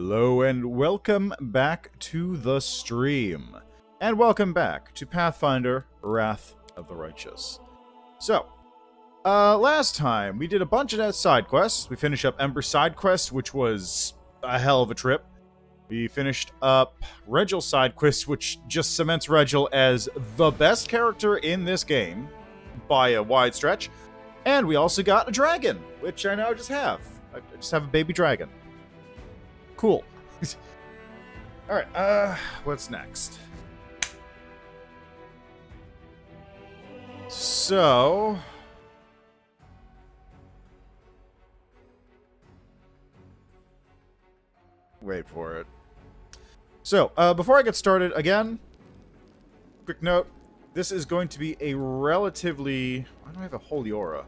Hello and welcome back to the stream. And welcome back to Pathfinder, Wrath of the Righteous. So, last time we did a bunch of side quests. We finished up Ember's side quest, which was a hell of a trip. We finished up Regel's side quest, which just cements Regil as the best character in this game by a wide stretch. And we also got a dragon, which I now just have. I just have a baby dragon. Cool. Alright, what's next? So... wait for it. So, before I get started, again, quick note, this is going to be a relatively... why do I have a holy aura?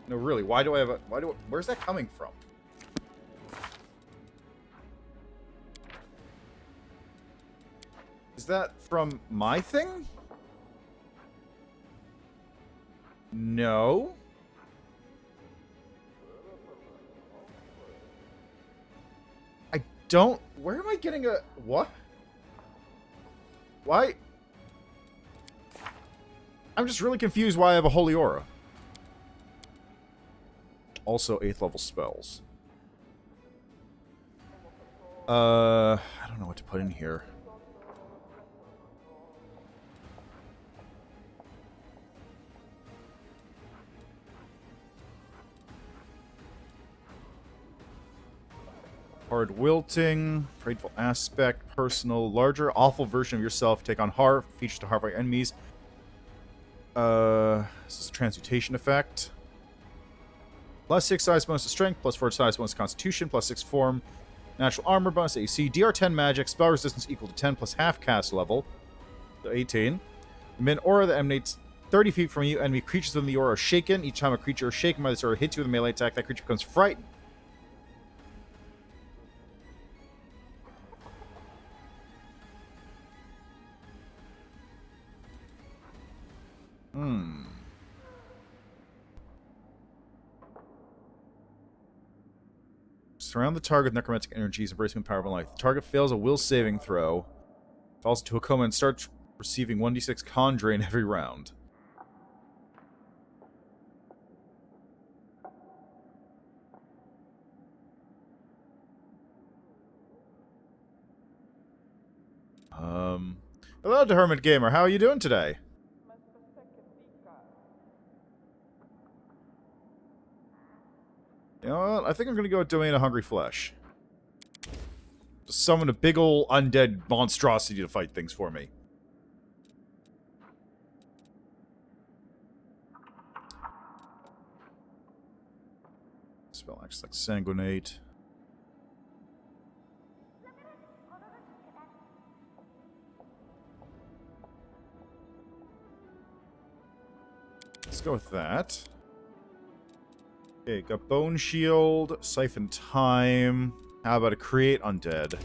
No, really, why do I have a... where's that coming from? Is that from my thing? No. I don't... where am I getting a... what? Why? I'm just really confused why I have a holy aura. Also 8th level spells. I don't know what to put in here. Hard wilting, frightful aspect, personal, larger, awful version of yourself. Take on horror, features to horrify enemies. This is a transmutation effect. Plus 6 size bonus to strength, plus 4 size bonus to constitution, plus 6 form, natural armor bonus to AC, DR10 magic, spell resistance equal to 10 plus half cast level, so 18. Emit aura that emanates 30 feet from you. Enemy creatures within the aura are shaken. Each time a creature is shaken by this aura hits you with a melee attack, that creature becomes frightened. Surround the target with necromantic energies, embracing the power of life. The target fails a will saving throw, falls into a coma, and starts receiving 1d6 con drain every round. Hello to Hermit Gamer. How are you doing today? You know what? I think I'm gonna go with Domain of Hungry Flesh. Just summon a big ol' undead monstrosity to fight things for me. Spell acts like Sanguinate. Let's go with that. Okay, got Bone Shield, Siphon Time. How about a Create Undead?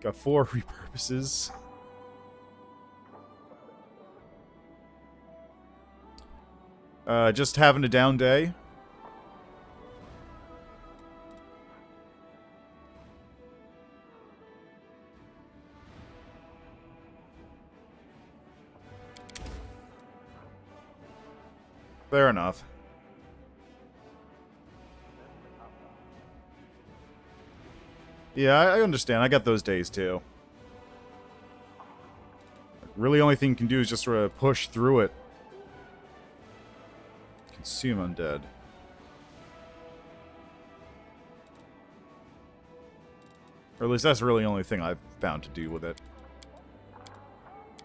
Got 4 repurposes. Just having a down day. Fair enough. Yeah, I understand. I got those days, too. Really, only thing you can do is just sort of push through it. Consume undead. Or at least that's really the only thing I've found to do with it.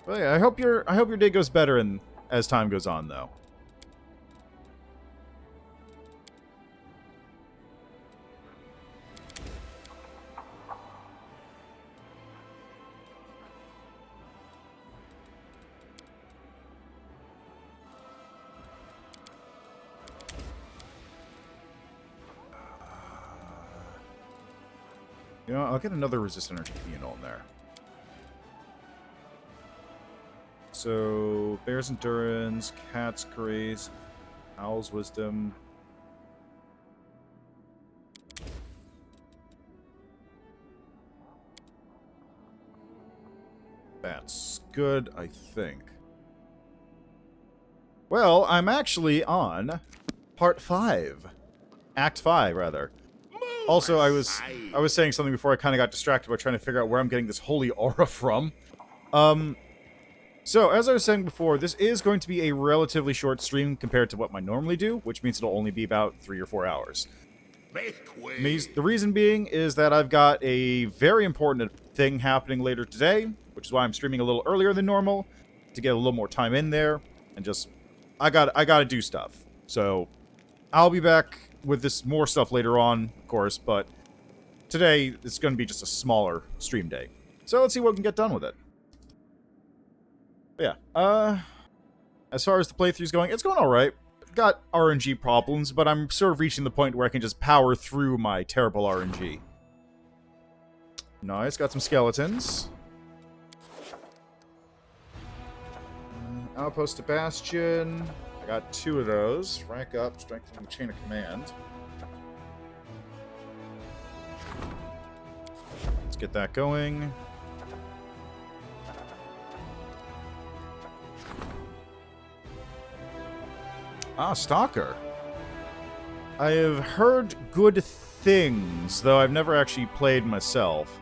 But yeah, I hope your day goes better as time goes on, though. You know, I'll get another resist energy communal in there. So, Bear's Endurance, Cat's Grace, Owl's Wisdom. good, I think. Well, I'm actually on part 5. Act 5, rather. Also, I was saying something before I kind of got distracted by trying to figure out where I'm getting this holy aura from. So, as I was saying before, this is going to be a relatively short stream compared to what I normally do, which means it'll only be about 3 or 4 hours. The reason being is that I've got a very important thing happening later today, which is why I'm streaming a little earlier than normal, to get a little more time in there, and just, I gotta do stuff. So, I'll be back with this more stuff later on, of course, but today it's going to be just a smaller stream day. So let's see what we can get done with it. But yeah, as far as the playthrough's going, it's going alright. I've got RNG problems, but I'm sort of reaching the point where I can just power through my terrible RNG. Nice, got some skeletons. Outpost to Bastion. I got 2 of those. Rank up, strengthening the chain of command. Let's get that going. Ah, Stalker. I have heard good things, though I've never actually played myself.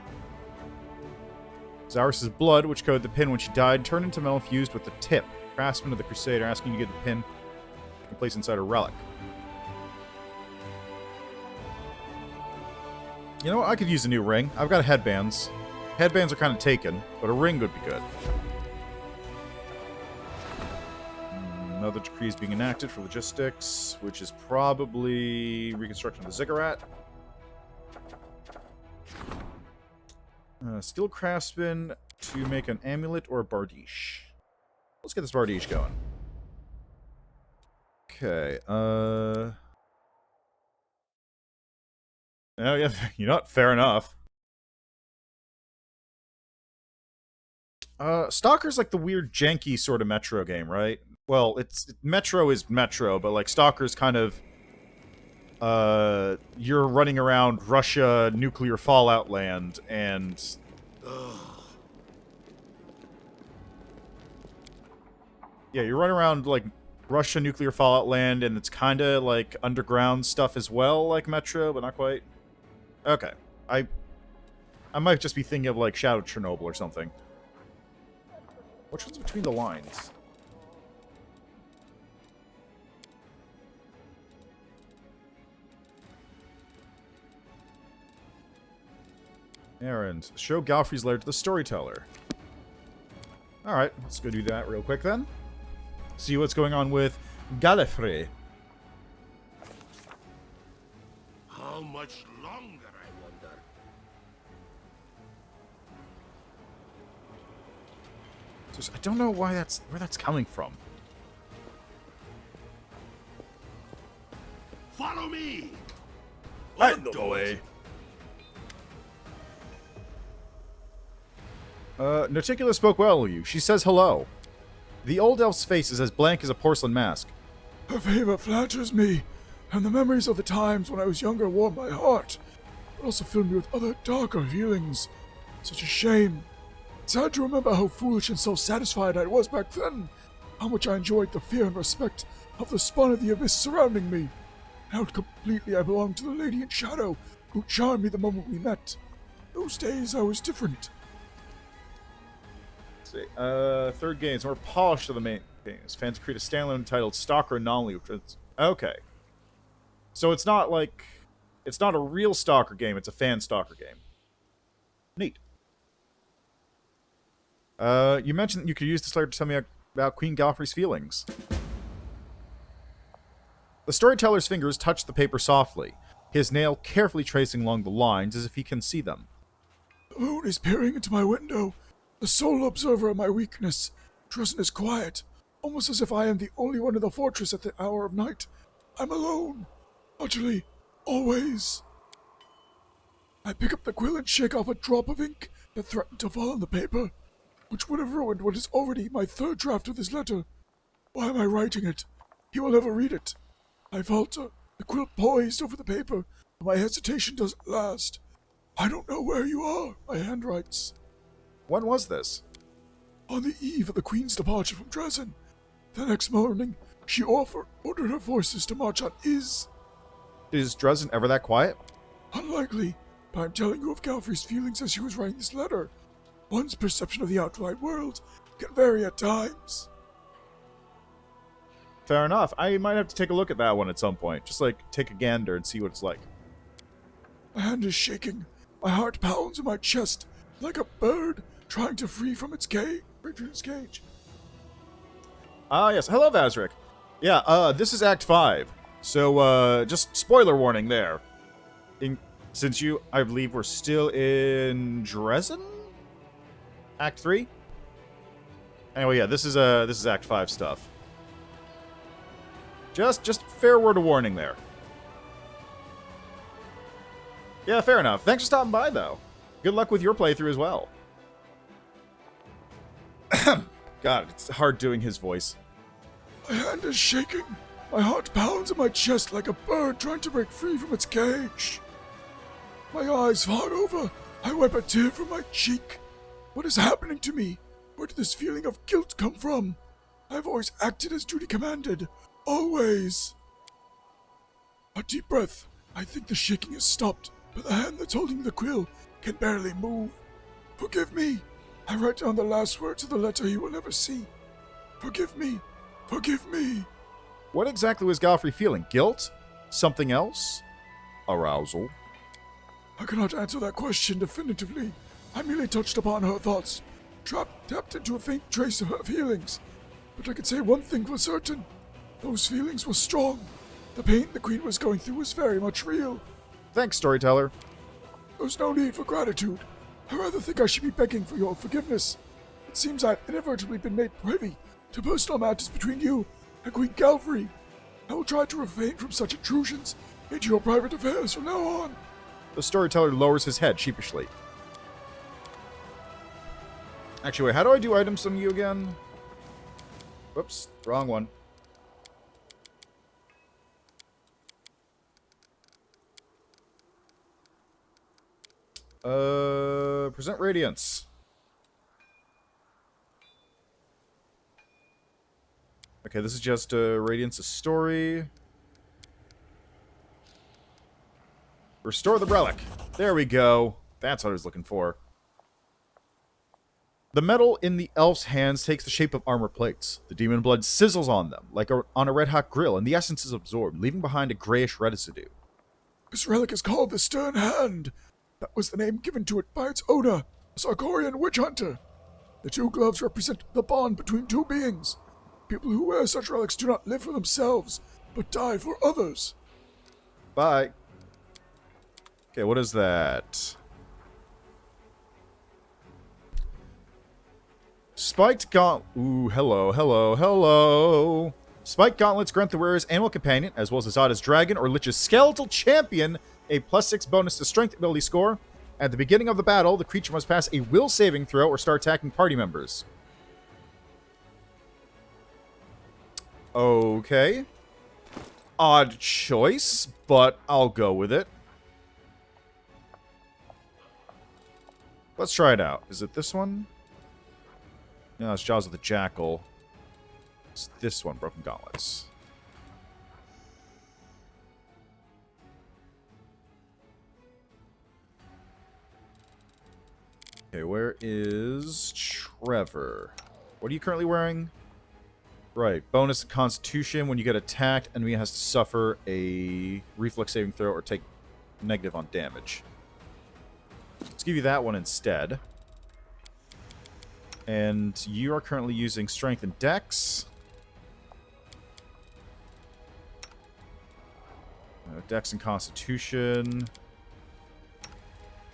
Zaurus' blood, which coated the pin when she died, turned into metal fused with the tip. Craftsman of the Crusader asking you to get the pin you can place inside a relic. You know what? I could use a new ring. I've got headbands. Headbands are kind of taken, but a ring would be good. Another decree is being enacted for logistics, which is probably reconstruction of the ziggurat. Skill craftsman to make an amulet or a bardiche. Let's get this bardiche going. Okay, oh yeah, you know what? Fair enough. Stalker's like the weird janky sort of Metro game, right? Well, Metro is Metro, but like Stalker's kind of you're running around Russia nuclear fallout land and yeah, you're running around like Russia nuclear fallout land, and it's kind of like underground stuff as well, like Metro, but not quite. Okay, I might just be thinking of like Shadow Chernobyl or something. Which one's between the lines? Errand. Show Galfrey's lair to the storyteller. Alright, let's go do that real quick then. See what's going on with Gallifrey. How much longer, I wonder? I don't know why where that's coming from. Follow me! Right the way. Noticula spoke well of you. She says hello. The old elf's face is as blank as a porcelain mask. Her favor flatters me, and the memories of the times when I was younger warm my heart, but also fill me with other darker feelings. Such a shame. It's sad to remember how foolish and self-satisfied I was back then, how much I enjoyed the fear and respect of the spawn of the abyss surrounding me, and how completely I belonged to the lady in shadow who charmed me the moment we met. Those days I was different. See. Third game is more polished than the main games. Fans create a standalone entitled Stalker Anomaly, which is... Okay. So it's not like... It's not a real Stalker game, it's a fan Stalker game. Neat. You mentioned that you could use this later to tell me about Queen Galfrey's feelings. The storyteller's fingers touch the paper softly, his nail carefully tracing along the lines as if he can see them. The moon is peering into my window, the sole observer of my weakness. Tristan is quiet, almost as if I am the only one in the fortress at the hour of night. I'm alone, utterly, always. I pick up the quill and shake off a drop of ink that threatened to fall on the paper, which would have ruined what is already my third draft of this letter. Why am I writing it? He will never read it. I falter, the quill poised over the paper, but my hesitation doesn't last. I don't know where you are, my hand writes. When was this? on the eve of the Queen's departure from Dresden. The next morning, she ordered her forces to march on Is. Is Dresden ever that quiet? Unlikely, but I'm telling you of Galfrey's feelings as she was writing this letter. One's perception of the outside world can vary at times. Fair enough. I might have to take a look at that one at some point. Just, like, take a gander and see what it's like. My hand is shaking. My heart pounds in my chest like a bird trying to free from its cage. Ah, yes. Hello, Vazrik. Yeah, this is Act 5. So, just spoiler warning there. Since I believe we're still in Dresden? Act 3? Anyway, yeah, this is Act 5 stuff. Just fair word of warning there. Yeah, fair enough. Thanks for stopping by, though. Good luck with your playthrough as well. God, it's hard doing his voice. My hand is shaking. My heart pounds in my chest like a bird trying to break free from its cage. My eyes fog over. I wipe a tear from my cheek. What is happening to me? Where did this feeling of guilt come from? I've always acted as duty commanded. Always. A deep breath. I think the shaking has stopped, but the hand that's holding the quill can barely move. Forgive me. I write down the last words of the letter he will never see. Forgive me. Forgive me. What exactly was Galfrey feeling? Guilt? Something else? Arousal? I cannot answer that question definitively. I merely touched upon her thoughts, tapped into a faint trace of her feelings. But I can say one thing for certain. Those feelings were strong. The pain the Queen was going through was very much real. Thanks, storyteller. There's no need for gratitude. I rather think I should be begging for your forgiveness. It seems I've inadvertently been made privy to personal matters between you and Queen Galfrey. I will try to refrain from such intrusions into your private affairs from now on. The storyteller lowers his head sheepishly. Actually, wait, how do I do items on you again? Whoops, wrong one. Present Radiance. Okay, this is just Radiance's story. Restore the relic. There we go. That's what I was looking for. The metal in the elf's hands takes the shape of armor plates. The demon blood sizzles on them, like on a red-hot grill, and the essence is absorbed, leaving behind a grayish residue. This relic is called the Stern Hand. That was the name given to it by its owner, a Sarkorian witch hunter. The two gloves represent the bond between two beings. People who wear such relics do not live for themselves, but die for others. Bye. Okay, what is that? Spiked gauntlet. Ooh, hello. Spiked gauntlets grant the wearer's animal companion, as well as Azada's dragon or Lich's skeletal champion, a +6 bonus to strength ability score. At the beginning of the battle, the creature must pass a will saving throw or start attacking party members. Okay. Odd choice, but I'll go with it. Let's try it out. Is it this one? No, it's Jaws of the Jackal. It's this one, Broken Gauntlets. Okay, where is Trevor? What are you currently wearing? Right, bonus to Constitution. When you get attacked, enemy has to suffer a reflex saving throw or take negative on damage. Let's give you that one instead. And you are currently using Strength and Dex. Dex and Constitution.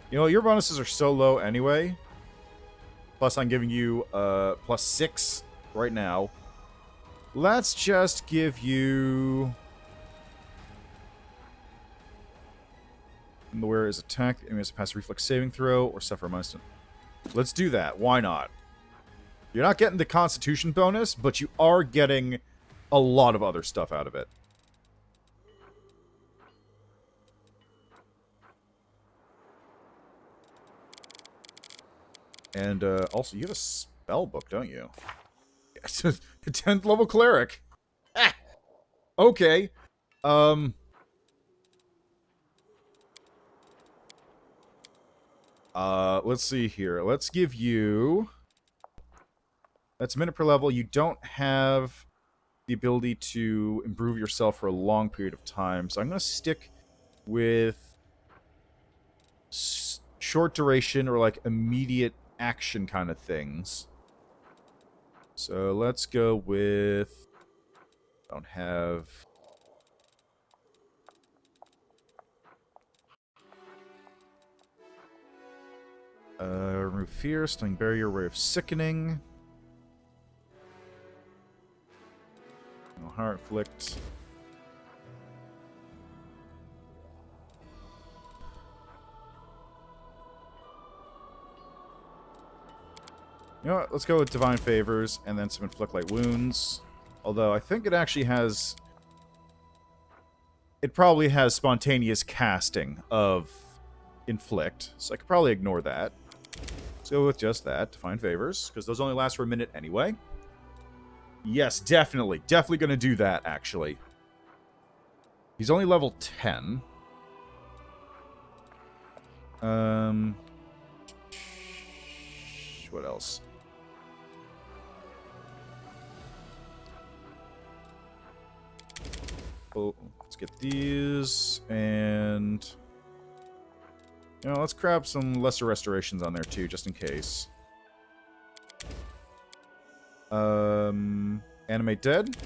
You know, your bonuses are so low anyway. Plus, I'm giving you +6 right now. Let's just give you... And the wearer is attacked. The enemy has to pass a reflex saving throw or suffer a minus. Let's do that. Why not? You're not getting the Constitution bonus, but you are getting a lot of other stuff out of it. And also, you have spell book, don't you? Yes, a 10th level cleric. Ah, okay. Let's see here. Let's give you... That's a minute per level. You don't have the ability to improve yourself for a long period of time, so I'm going to stick with short duration or like immediate action kind of things. So let's go with... Don't have... remove fear, stunning barrier, ray of sickening. No heart flicked. You know what? Let's go with Divine Favors and then some Inflict Light Wounds. Although I think it actually has... It probably has spontaneous casting of Inflict, so I could probably ignore that. Let's go with just that, Divine Favors, because those only last for a minute anyway. Yes, definitely. Definitely going to do that, actually. He's only level 10. What else? Oh, let's get these, and... You know, let's grab some lesser restorations on there, too, just in case. Animate Dead.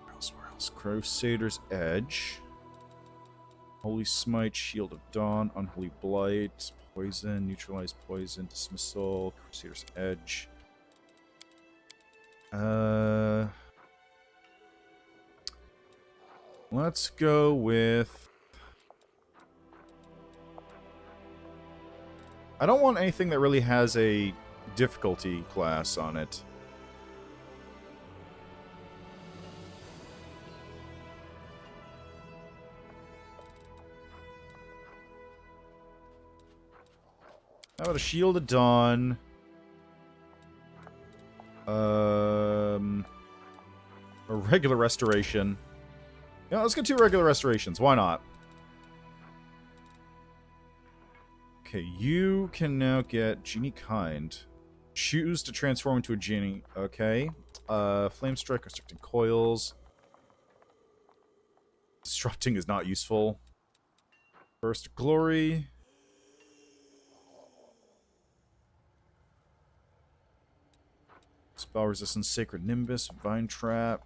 Where else? Crusader's Edge. Holy Smite, Shield of Dawn, Unholy Blight, Poison, Neutralize Poison, Dismissal, Crusader's Edge. Let's go with... I don't want anything that really has a difficulty class on it. How about a Shield of Dawn? A regular restoration. Yeah, let's get 2 regular restorations. Why not? Okay, you can now get Genie Kind. Choose to transform into a genie. Okay. Flame Strike, Restricting Coils. Disrupting is not useful. Burst Glory. Spell Resistance, Sacred Nimbus, Vine Trap.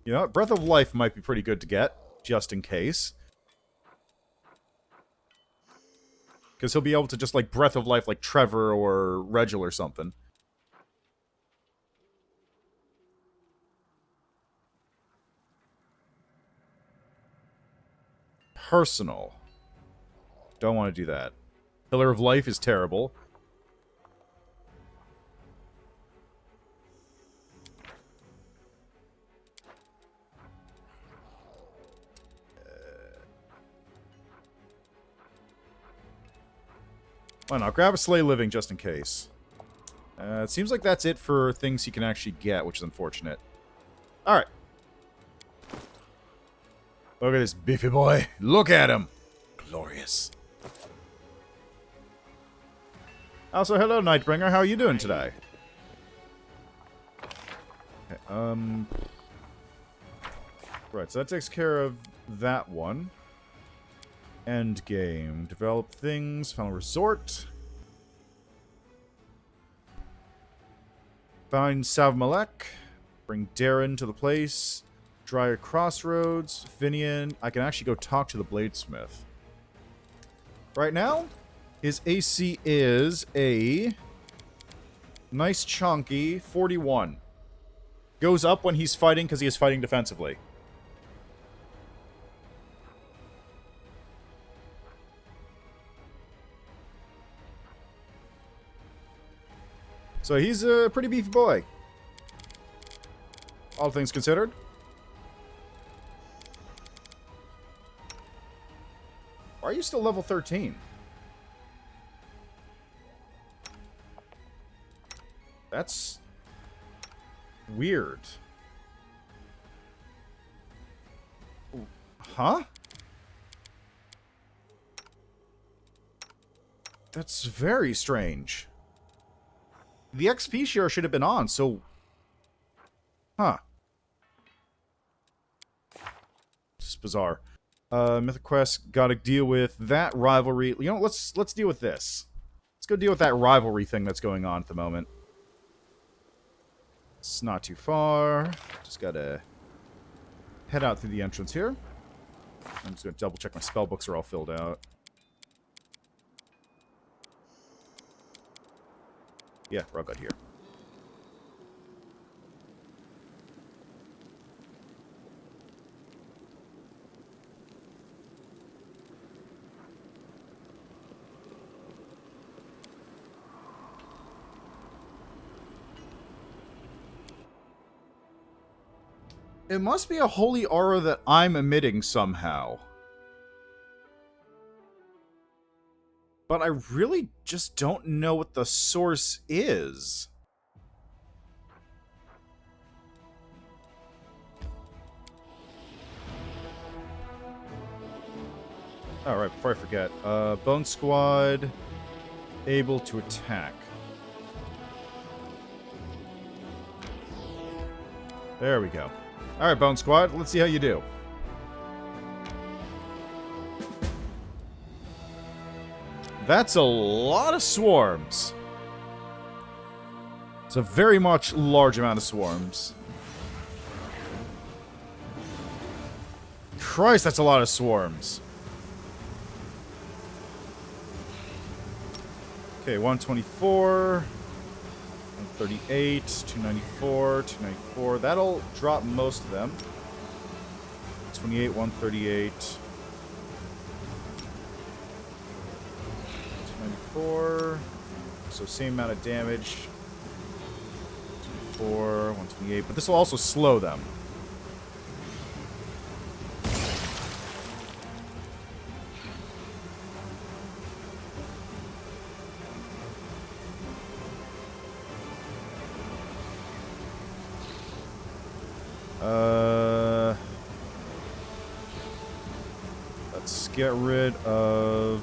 You know what? Breath of Life might be pretty good to get, just in case. Because he'll be able to just, like, Breath of Life like Trevor or Regil or something. Personal. Don't want to do that. Pillar of Life is terrible. Why not? Grab a Slay Living just in case. It seems like that's it for things he can actually get, which is unfortunate. Alright. Look at this beefy boy. Look at him. Glorious. Also, hello, Nightbringer. How are you doing today? Okay, right, so that takes care of that one. End game. Develop things. Final Resort. Find Savmalek. Bring Darren to the place. Dryer Crossroads. Finian. I can actually go talk to the Bladesmith. Right now, his AC is a nice chunky 41. Goes up when he's fighting because he is fighting defensively. So he's a pretty beefy boy. All things considered. Why are you still level 13? That's weird. Huh? That's very strange. The XP share should have been on, so... Huh. This is bizarre. Mythic Quest, gotta deal with that rivalry. You know, let's deal with this. Let's go deal with that rivalry thing that's going on at the moment. It's not too far. Just gotta head out through the entrance here. I'm just gonna double check my spell books are all filled out. Yeah, we're all good here. It must be a holy aura that I'm emitting somehow. But I really just don't know what the source is. Alright, before I forget. Bone Squad, able to attack. There we go. Alright, Bone Squad, let's see how you do. That's a lot of swarms. It's a very much large amount of swarms. Christ, that's a lot of swarms. Okay, 124, 138, 294, 294. That'll drop most of them. 28, 138. 294. So same amount of damage. 294, 128. But this will also slow them. Let's get rid of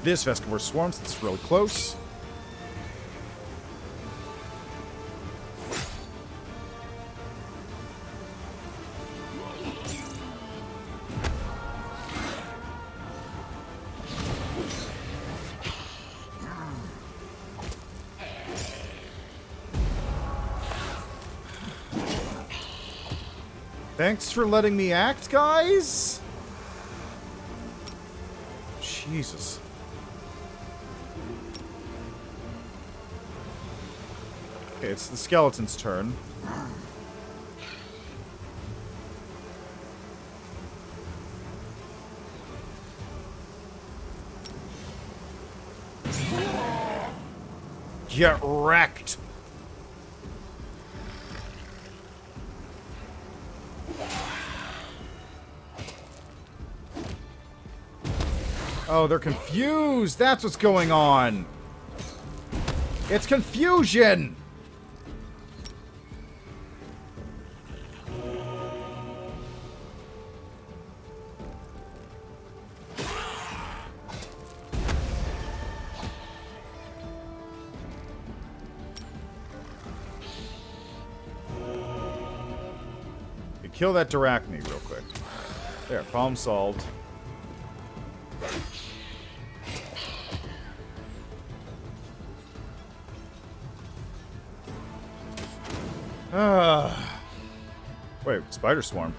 this Vescivore Swarms. That's really close. Thanks for letting me act, guys! Jesus. Okay, it's the skeleton's turn. Get wrecked! Oh, they're confused! That's what's going on! It's confusion! You kill that Darachne real quick. There, problem solved. Wait, Spider Swarm.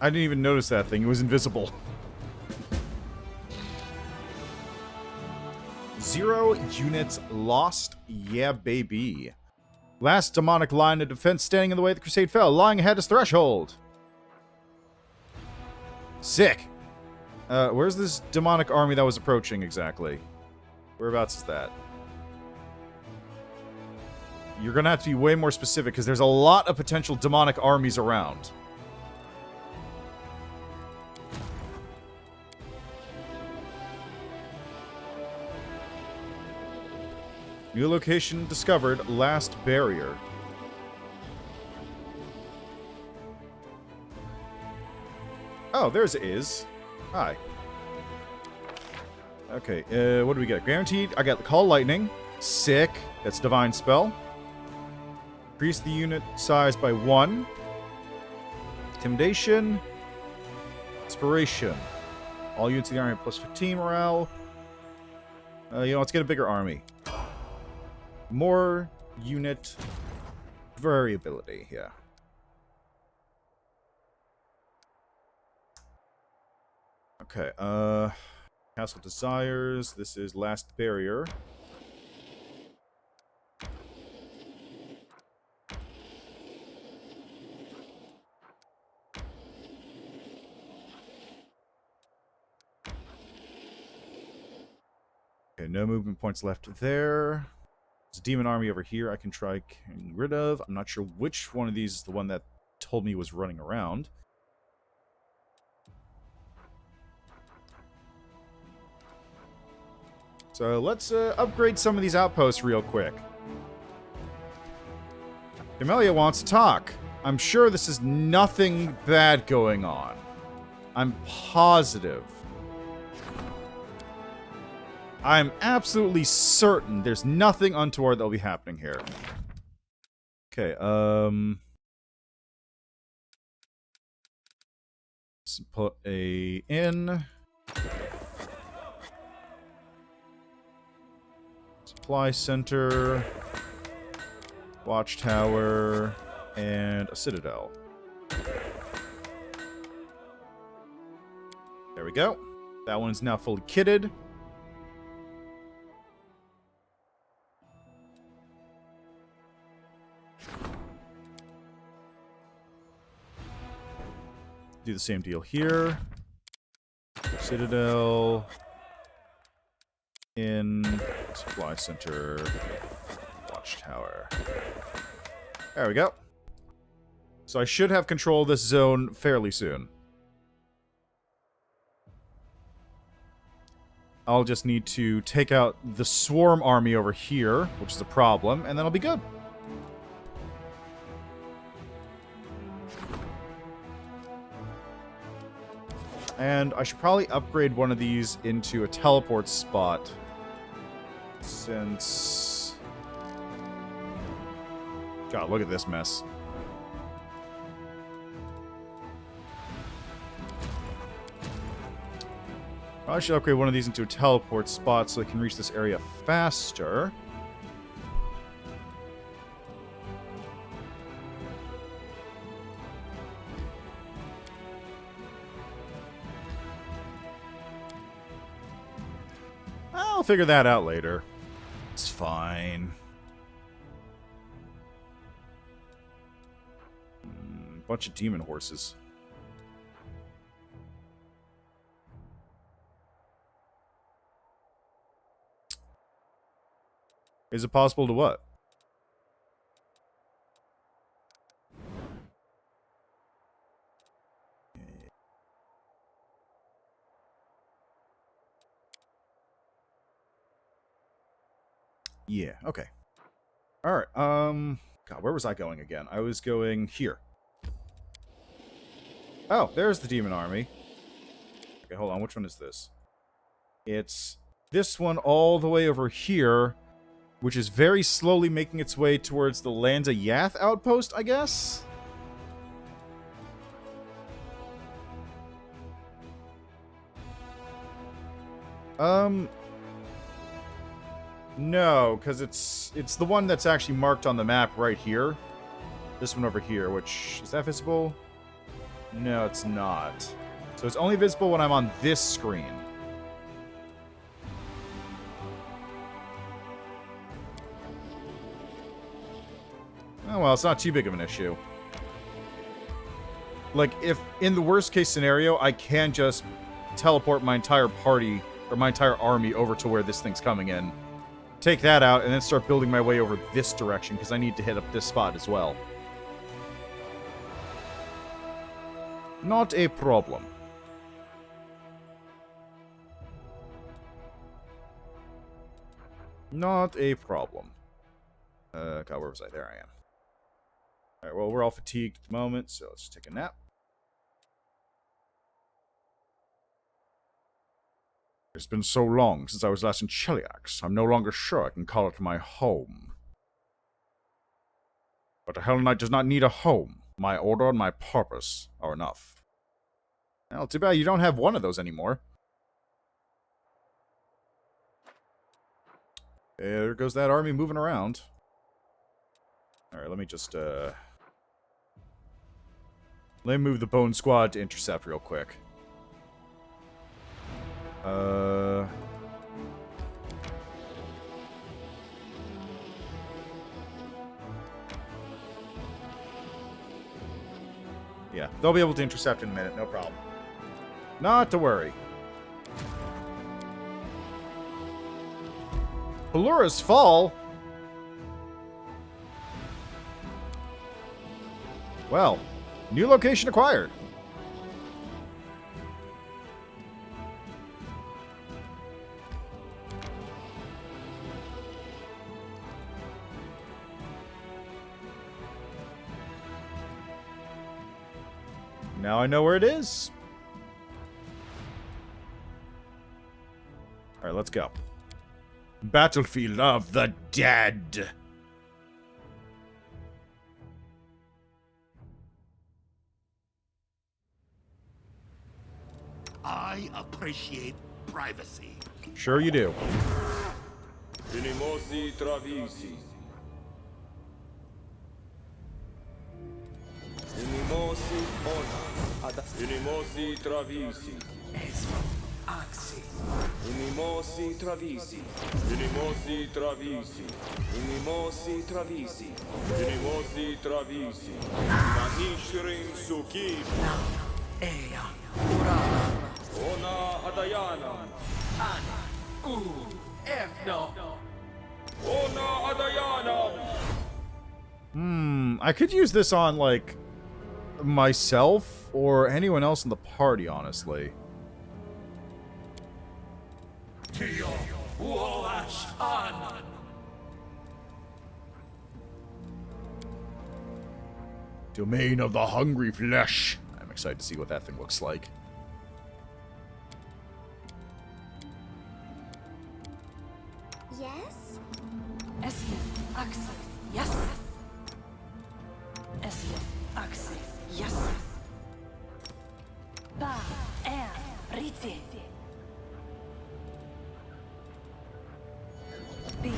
I didn't even notice that thing. It was invisible. 0 units lost. Yeah, baby. Last demonic line of defense standing in the way the crusade fell. Lying ahead is Threshold. Sick. Where's this demonic army that was approaching exactly? Whereabouts is that? You're going to have to be way more specific because there's a lot of potential demonic armies around. New location discovered. Last barrier. Oh, there's Is. Hi. Okay, what do we get? Guaranteed. I got the Call Lightning. Sick. That's Divine Spell. Increase the unit size by 1. Intimidation. Inspiration. All units in the army plus 15 morale. Let's get a bigger army. More unit variability, yeah. Okay, Castle Desires. This is Last Barrier. Okay, no movement points left there. There's a demon army over here I can try getting rid of. I'm not sure which one of these is the one that told me was running around. So let's upgrade some of these outposts real quick. Camellia wants to talk. I'm sure this is nothing bad going on. I'm positive. I'm absolutely certain there's nothing untoward that'll be happening here. Okay, let's put a in. Supply center, watchtower, and a citadel. There we go. That one's now fully kitted. Do the same deal here. Citadel. In supply center, watchtower. There we go. So I should have control of this zone fairly soon. I'll just need to take out the swarm army over here, which is a problem, and then I'll be good. And I should probably upgrade one of these into a teleport spot. Since... God, look at this mess. I should upgrade one of these into a teleport spot so I can reach this area faster. I'll figure that out later. It's fine. Bunch of demon horses. Is it possible to what? Yeah, okay. Alright, God, where was I going again? I was going here. Oh, there's the demon army. Okay, hold on, which one is this? It's this one all the way over here, which is very slowly making its way towards the Landa Yath outpost, I guess? No, because it's the one that's actually marked on the map right here. This one over here, which... Is that visible? No, it's not. So it's only visible when I'm on this screen. Oh, well, it's not too big of an issue. Like, if in the worst case scenario, I can just teleport my entire party, or my entire army over to where this thing's coming in, take that out, and then start building my way over this direction, because I need to hit up this spot as well. Not a problem. Not a problem. God, where was I? There I am. Alright, well, we're all fatigued at the moment, so let's just take a nap. It's been so long since I was last in Cheliax, I'm no longer sure I can call it my home. But a Hell Knight does not need a home. My order and my purpose are enough. Well, too bad you don't have one of those anymore. There goes that army moving around. Alright, let me just, let me move the Bone Squad to intercept real quick. Yeah, they'll be able to intercept in a minute, no problem. Not to worry. Pulura's Fall? Well, new location acquired. Now I know where it is. Alright, let's go. Battlefield of the Dead. I appreciate privacy. Sure you do. Inimosi travisi. Inimosi ona. Inimosi travisi. Axi. Inimosi travisi. Inimosi travisi. Inimosi travisi. Inimosi travisi. Manishirin suki. Eya. Urana. Ona adayana. Ana. Efno. Ona adayana. I could use this on, like, myself or anyone else in the party, honestly. Tio. Uolash. An. Domain of the Hungry Flesh. I'm excited to see what that thing looks like. Yes? Esje, Axel, yes. Esje, Axel, yes. Ba, Riti. Be,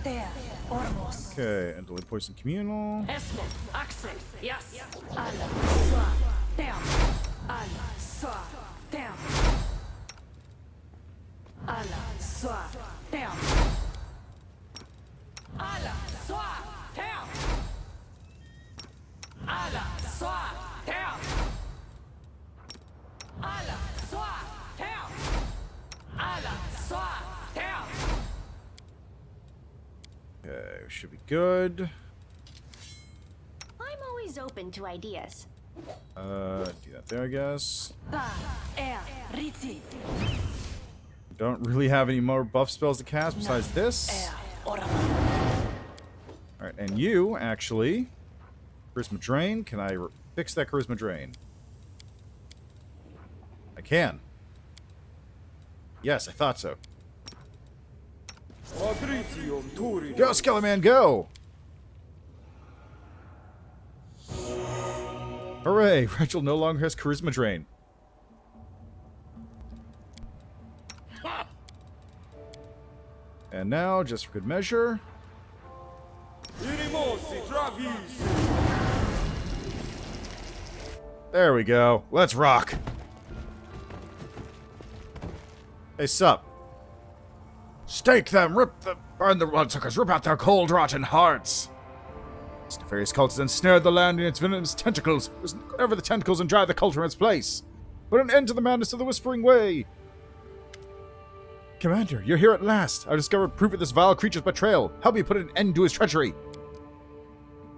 there, Ormos. Okay, and delete poison communal. Esje, Axel, yes. Alla, swa, there. Alla, swa, there. Alla, swa, there. Alla, swa, there. Alla, swa, there. Alla, swa, there. Alla, swa, there. Okay, should be good. I'm always open to ideas. Do that there, I guess. Ba, Riti. Don't really have any more buff spells to cast besides this. Ormos. Alright, and you, actually. Charisma Drain. Can I fix that Charisma Drain? I can. Yes, I thought so. Adritium turi. Go, Skeleman, go! Hooray! Rachel no longer has Charisma Drain. And now, just for good measure... Inimosi travisi. There we go. Let's rock. Hey, sup? Stake them, burn the bloodsuckers, rip out their cold, rotten hearts. This nefarious cult has ensnared the land in its venomous tentacles. Whatever the tentacles and drive the cult from its place. Put an end to the madness of the Whispering Way. Commander, you're here at last. I've discovered proof of this vile creature's betrayal. Help me put an end to his treachery.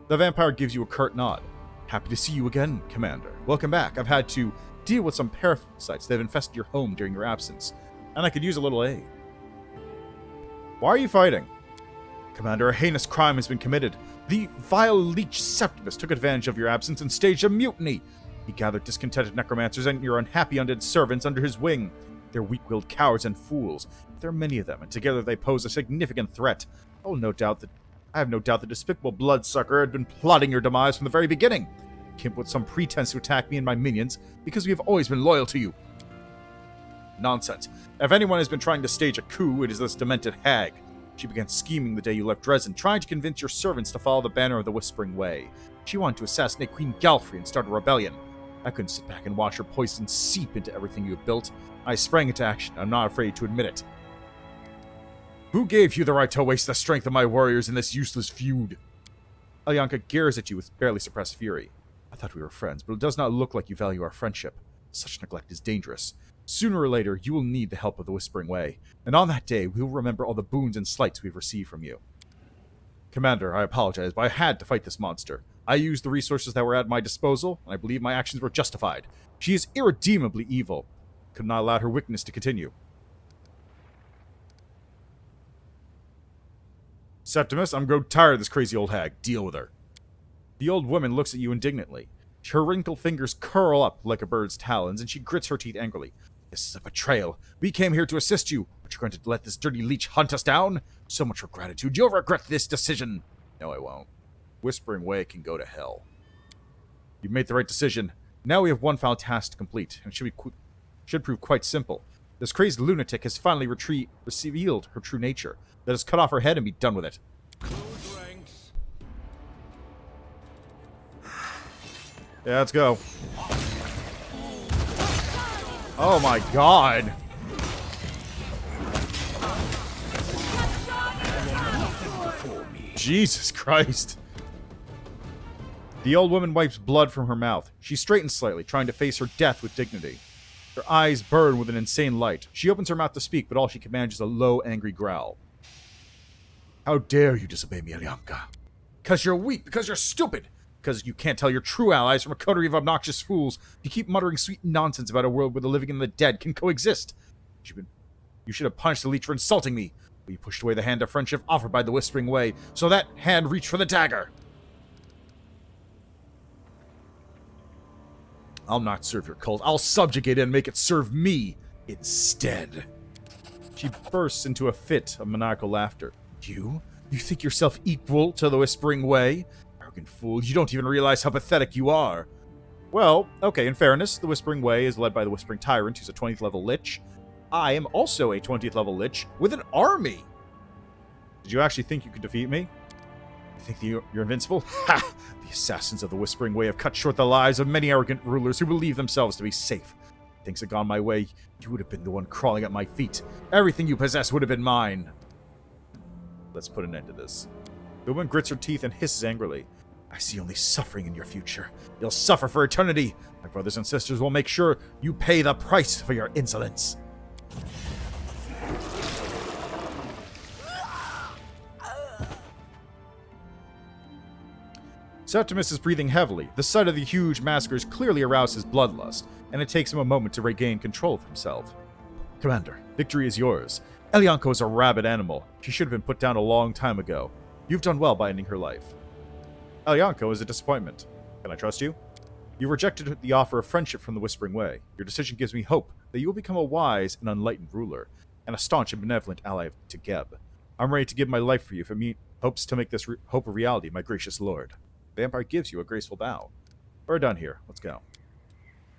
The vampire gives you a curt nod. Happy to see you again, Commander. Welcome back. I've had to deal with some parasites that have infested your home during your absence, and I could use a little aid. Why are you fighting? Commander, a heinous crime has been committed. The vile leech Septimus took advantage of your absence and staged a mutiny. He gathered discontented necromancers and your unhappy undead servants under his wing. They're weak-willed cowards and fools. There are many of them, and together they pose a significant threat. I have no doubt the despicable bloodsucker had been plotting your demise from the very beginning. Came up with some pretense to attack me and my minions because we have always been loyal to you. Nonsense. If anyone has been trying to stage a coup, it is this demented hag. She began scheming the day you left Dresden, trying to convince your servants to follow the banner of the Whispering Way. She wanted to assassinate Queen Galfrey and start a rebellion. I couldn't sit back and watch her poison seep into everything you have built. I sprang into action. I'm not afraid to admit it. Who gave you the right to waste the strength of my warriors in this useless feud? Alyonka glares at you with barely suppressed fury. I thought we were friends, but it does not look like you value our friendship. Such neglect is dangerous. Sooner or later, you will need the help of the Whispering Way, and on that day, we will remember all the boons and slights we've received from you. Commander, I apologize, but I had to fight this monster. I used the resources that were at my disposal, and I believe my actions were justified. She is irredeemably evil. Could not allow her wickedness to continue. Septimus, I'm grown tired of this crazy old hag. Deal with her. The old woman looks at you indignantly. Her wrinkled fingers curl up like a bird's talons, and she grits her teeth angrily. This is a betrayal. We came here to assist you, but you're going to let this dirty leech hunt us down? So much for gratitude. You'll regret this decision. No, I won't. Whispering Way can go to hell. You've made the right decision. Now we have one final task to complete, and it should prove quite simple. This crazed lunatic has finally revealed her true nature. Let us cut off her head and be done with it. Yeah, let's go. Oh my god. Jesus Christ. The old woman wipes blood from her mouth. She straightens slightly, trying to face her death with dignity. Her eyes burn with an insane light. She opens her mouth to speak, but all she can manage is a low, angry growl. How dare you disobey me, Alyonka? Because you're weak, because you're stupid, because you can't tell your true allies from a coterie of obnoxious fools. You keep muttering sweet nonsense about a world where the living and the dead can coexist. You should have punished the leech for insulting me, but you pushed away the hand of friendship offered by the Whispering Way, so that hand reached for the dagger. I'll not serve your cult. I'll subjugate it and make it serve me instead. She bursts into a fit of maniacal laughter. You? You think yourself equal to the Whispering Way? Arrogant fool, you don't even realize how pathetic you are. Well, okay, in fairness, the Whispering Way is led by the Whispering Tyrant, who's a 20th level Lich. I am also a 20th level Lich with an army. Did you actually think you could defeat me? You think you're invincible? Ha! The assassins of the Whispering Way have cut short the lives of many arrogant rulers who believe themselves to be safe. If things had gone my way, you would have been the one crawling at my feet. Everything you possess would have been mine. Let's put an end to this. The woman grits her teeth and hisses angrily. I see only suffering in your future. You'll suffer for eternity. My brothers and sisters will make sure you pay the price for your insolence. Septimus is breathing heavily. The sight of the huge massacres clearly aroused his bloodlust, and it takes him a moment to regain control of himself. Commander, victory is yours. Alyonka is a rabid animal. She should have been put down a long time ago. You've done well by ending her life. Alyonka is a disappointment. Can I trust you? You rejected the offer of friendship from the Whispering Way. Your decision gives me hope that you will become a wise and enlightened ruler, and a staunch and benevolent ally to Geb. I'm ready to give my life for you if it hopes to make this hope a reality, my gracious lord. The vampire gives you a graceful bow. We're done here. Let's go.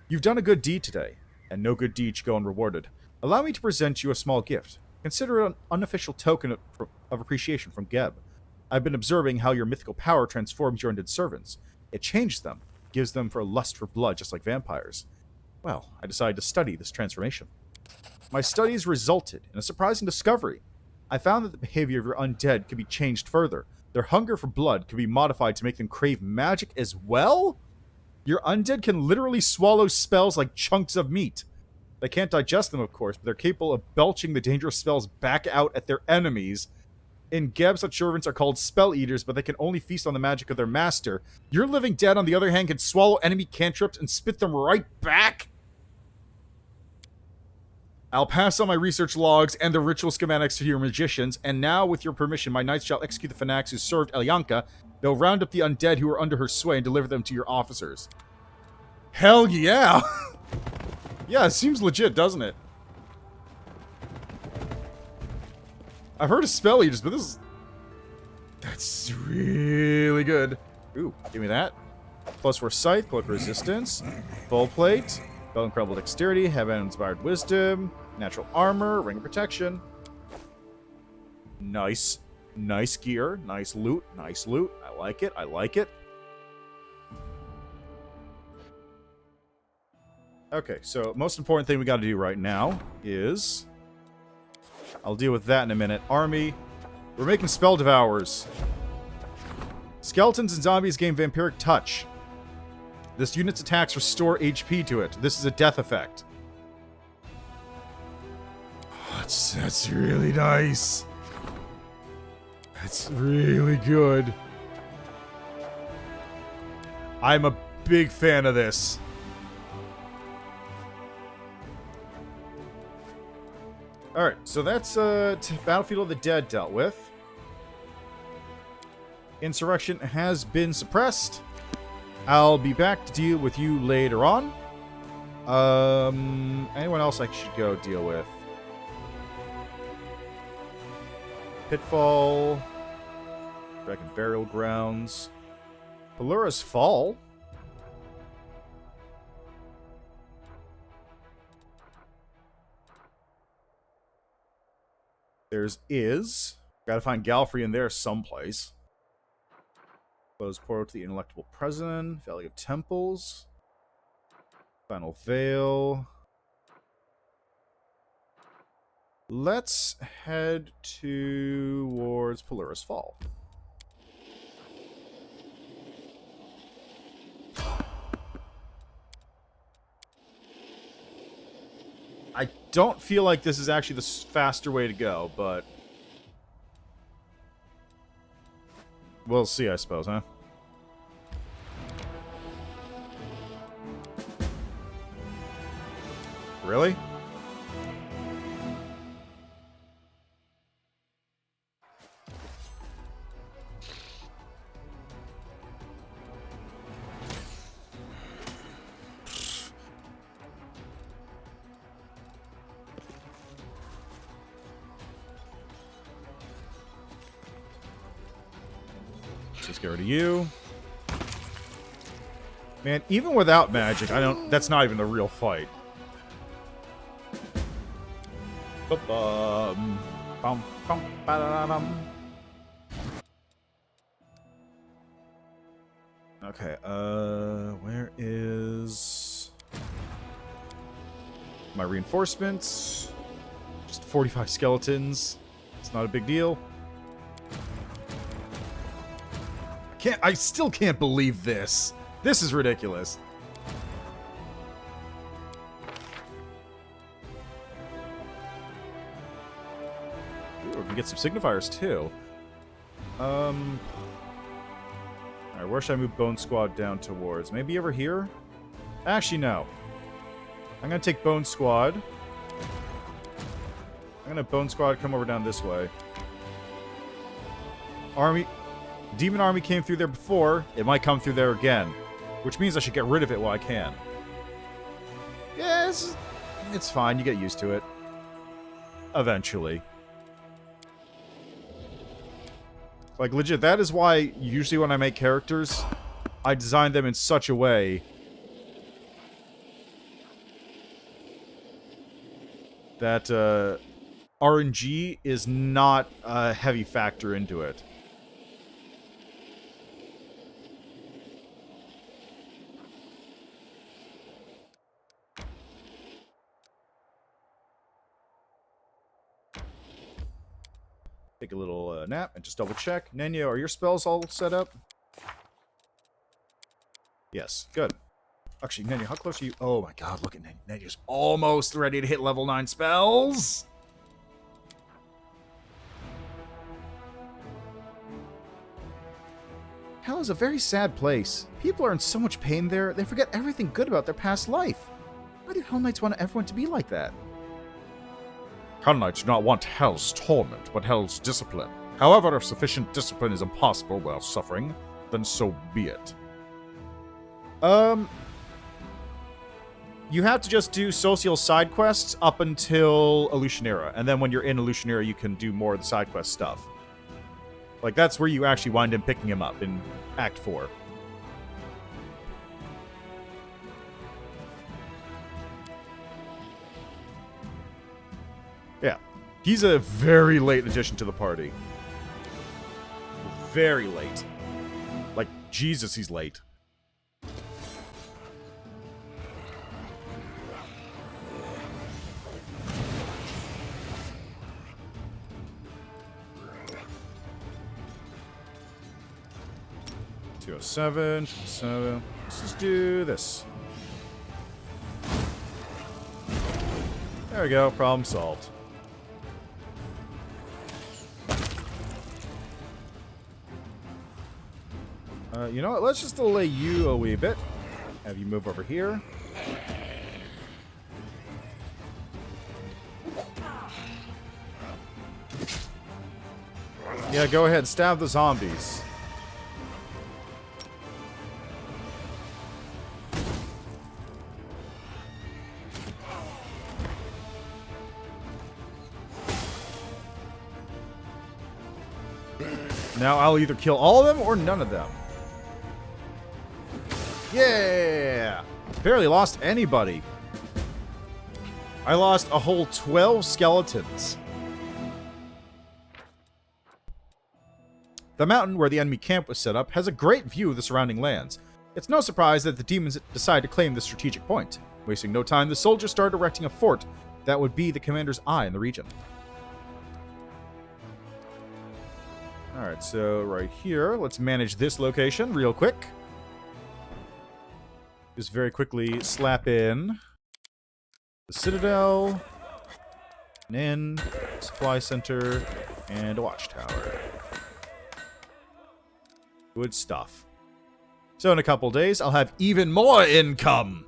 You've done a good deed today, and no good deed should go unrewarded. Allow me to present you a small gift. Consider it an unofficial token of appreciation from Geb. I've been observing how your mythical power transforms your undead servants. It changes them, gives them a lust for blood just like vampires. Well, I decided to study this transformation. My studies resulted in a surprising discovery. I found that the behavior of your undead could be changed further. Their hunger for blood can be modified to make them crave magic as well? Your undead can literally swallow spells like chunks of meat. They can't digest them, of course, but they're capable of belching the dangerous spells back out at their enemies. In Geb, such servants are called spell eaters, but they can only feast on the magic of their master. Your living dead, on the other hand, can swallow enemy cantrips and spit them right back? I'll pass on my research logs and the ritual schematics to your magicians, and now, with your permission, my knights shall execute the fanatics who served Elyanka. They'll round up the undead who are under her sway and deliver them to your officers. Hell yeah! Yeah, it seems legit, doesn't it? I've heard of spell eaters, but this is... That's really good. Ooh, give me that. +4 sight, cloak resistance, full plate, belt incredible dexterity, heaven-inspired wisdom, natural armor, ring of protection. Nice. Nice gear, nice loot, nice loot. I like it, I like it. Okay, so most important thing we got to do right now is... I'll deal with that in a minute. Army. We're making spell devourers. Skeletons and zombies gain vampiric touch. This unit's attacks restore HP to it. This is a death effect. Oh, that's really nice. That's really good. I'm a big fan of this. Alright, so that's Battlefield of the Dead dealt with. Insurrection has been suppressed. I'll be back to deal with you later on. Anyone else I should go deal with? Pitfall. Dragon Burial Grounds. Pulura's Fall. There's Is. Gotta find Galfrey in there someplace. Close portal to the Ineluctable President. Valley of Temples. Final Veil. Let's head towards Pulura's Fall. I don't feel like this is actually the faster way to go, but... we'll see, I suppose, huh? Really? Just get rid of you. Man, even without magic, that's not even the real fight. Ba-bum. Bum, bum, ba-da-dum. Okay, where is my reinforcements? Just 45 skeletons. It's not a big deal. I still can't believe this. This is ridiculous. Ooh, we can get some signifiers too. Alright, where should I move Bone Squad down towards? Maybe over here? Actually, no. I'm gonna take Bone Squad. I'm gonna Bone Squad come over down this way. Demon Army came through there before. It might come through there again. Which means I should get rid of it while I can. Yes, it's fine. You get used to it. Eventually. Like, legit, that is why usually when I make characters, I design them in such a way that RNG is not a heavy factor into it. Take a little nap and just double check. Nenya, are your spells all set up? Yes, good. Actually, Nenya, how close are you? Oh my god, look at Nenya. Nenya's almost ready to hit level 9 spells. Hell is a very sad place. People are in so much pain there, they forget everything good about their past life. Why do Hell Knights want everyone to be like that? Hell Knights do not want Hell's torment, but Hell's discipline. However, if sufficient discipline is impossible while suffering, then so be it. You have to just do social side quests up until Illusionera, and then when you're in Illusionera, you can do more of the side quest stuff. Like, that's where you actually wind up picking him up in Act 4. Yeah. He's a very late addition to the party. Very late. Like, Jesus, he's late. Seven. Let's just do this. There we go. Problem solved. You know what? Let's just delay you a wee bit. Have you move over here. Yeah, go ahead. Stab the zombies. Now I'll either kill all of them or none of them. Yeah! Barely lost anybody. I lost a whole 12 skeletons. The mountain where the enemy camp was set up has a great view of the surrounding lands. It's no surprise that the demons decide to claim this strategic point. Wasting no time, the soldiers started erecting a fort that would be the commander's eye in the region. Alright, so right here, let's manage this location real quick. Just very quickly slap in the Citadel, an inn, supply center, and a watchtower. Good stuff. So in a couple days, I'll have even more income!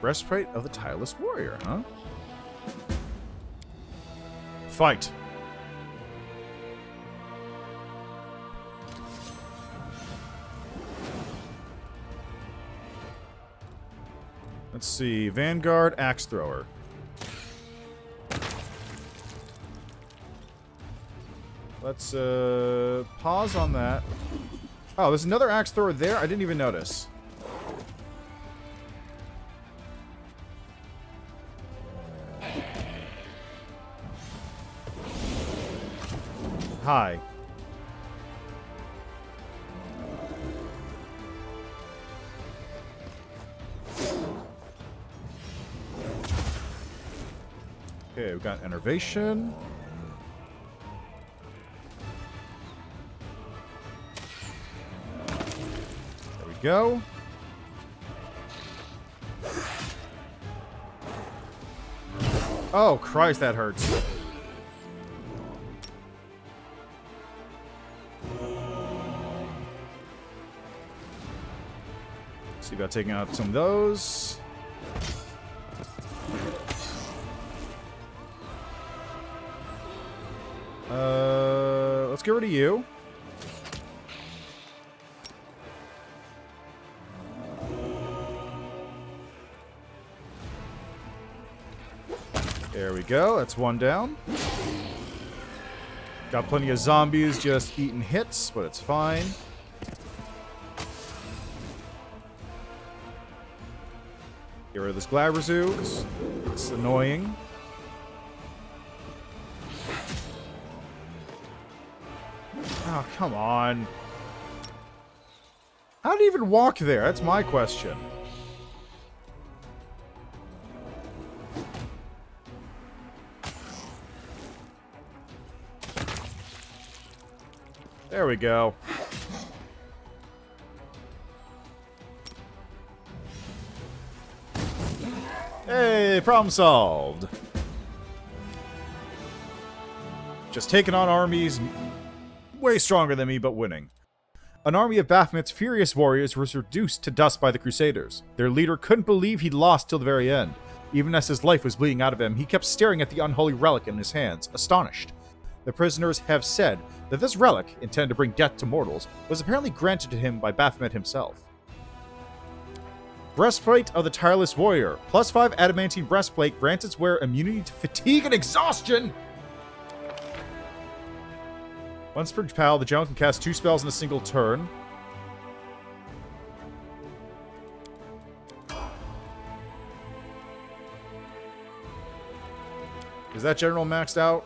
Breastplate of the Tireless Warrior, huh? Fight. Let's see. Vanguard, Axe Thrower. Let's pause on that. Oh, there's another Axe Thrower there? I didn't even notice. Hi. Okay, we've got Enervation. There we go. Oh, Christ, that hurts. See about taking out some of those. Let's get rid of you. There we go. That's one down. Got plenty of zombies just eating hits, but it's fine. Get rid of this Glabrazoo. It's annoying. Oh, come on. How do you even walk there? That's my question. There we go. Hey, problem solved. Just taking on armies way stronger than me, but winning. An army of Baphomet's furious warriors was reduced to dust by the Crusaders. Their leader couldn't believe he'd lost till the very end. Even as his life was bleeding out of him, he kept staring at the unholy relic in his hands, astonished. The prisoners have said that this relic, intended to bring death to mortals, was apparently granted to him by Baphomet himself. Breastplate of the Tireless Warrior. +5 adamantine breastplate grants its wearer immunity to fatigue and exhaustion! Once per pal, the general can cast 2 spells in a single turn. Is that general maxed out?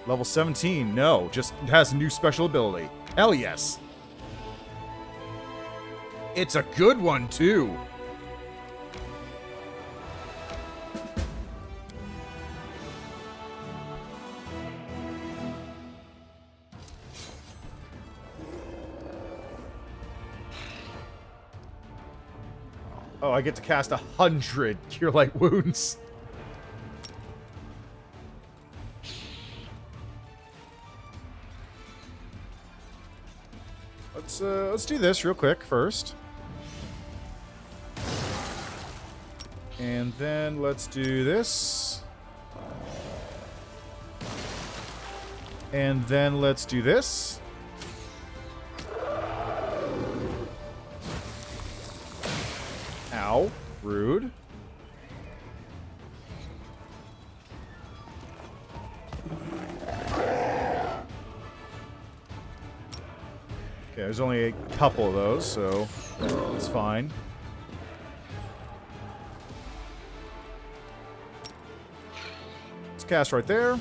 Level 17, no. Just has a new special ability. Hell yes. It's a good one, too. Oh, I get to cast 100 Cure Light Wounds. Let's do this real quick first. And then let's do this. And then let's do this. Ow. Rude. Okay, there's only a couple of those, so it's fine. Let's cast right there.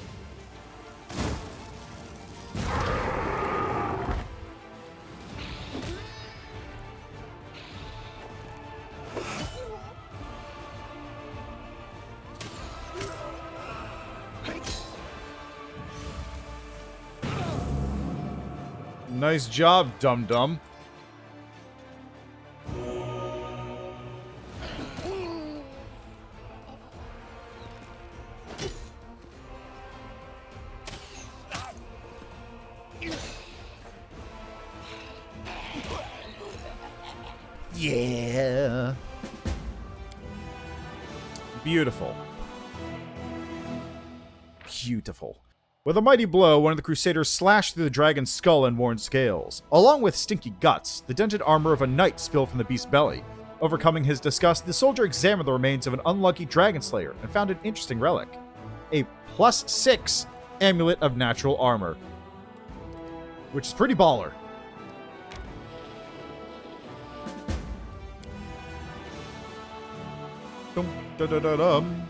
Nice job, dum-dum. Yeah. Beautiful. Beautiful. With a mighty blow, one of the Crusaders slashed through the dragon's skull and worn scales. Along with stinky guts, the dented armor of a knight spilled from the beast's belly. Overcoming his disgust, the soldier examined the remains of an unlucky dragon slayer and found an interesting relic. A +6 amulet of natural armor. Which is pretty baller. Dum, da, da, da, dum.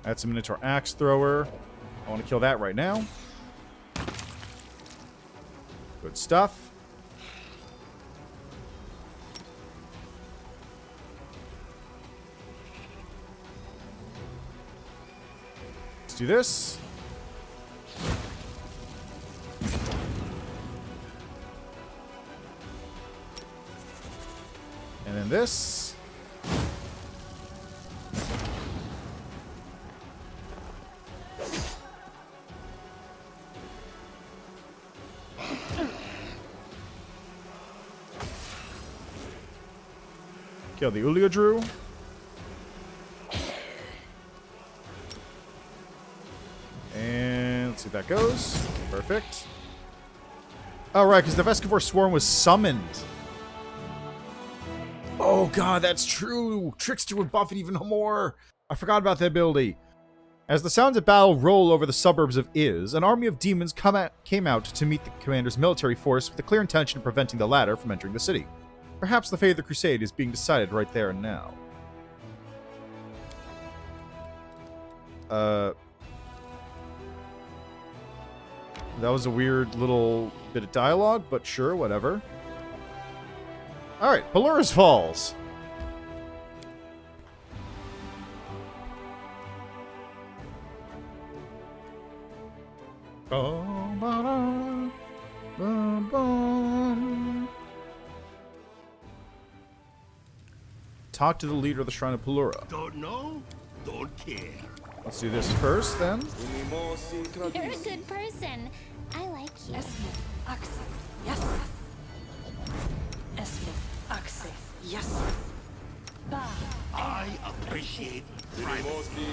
That's a Minotaur Axe Thrower. I want to kill that right now. Good stuff. Let's do this. And then this. Kill the Uliodru. And let's see if that goes. Perfect. Oh, right, because the Vescivore Swarm was summoned. Oh, God, that's true. Trickster would buff it even more. I forgot about that ability. As the sounds of battle roll over the suburbs of Iz, an army of demons came out to meet the commander's military force with the clear intention of preventing the latter from entering the city. Perhaps the fate of the crusade is being decided right there and now. That was a weird little bit of dialogue, but sure, whatever. Alright, Pulura's Falls. Talk to the leader of the Shrine of Pulura. Don't know? Don't care. Let's do this first, then. You're a good person. I like you. Esme, Axe, yes. Esme, Axe, yes. Ba, I appreciate privacy.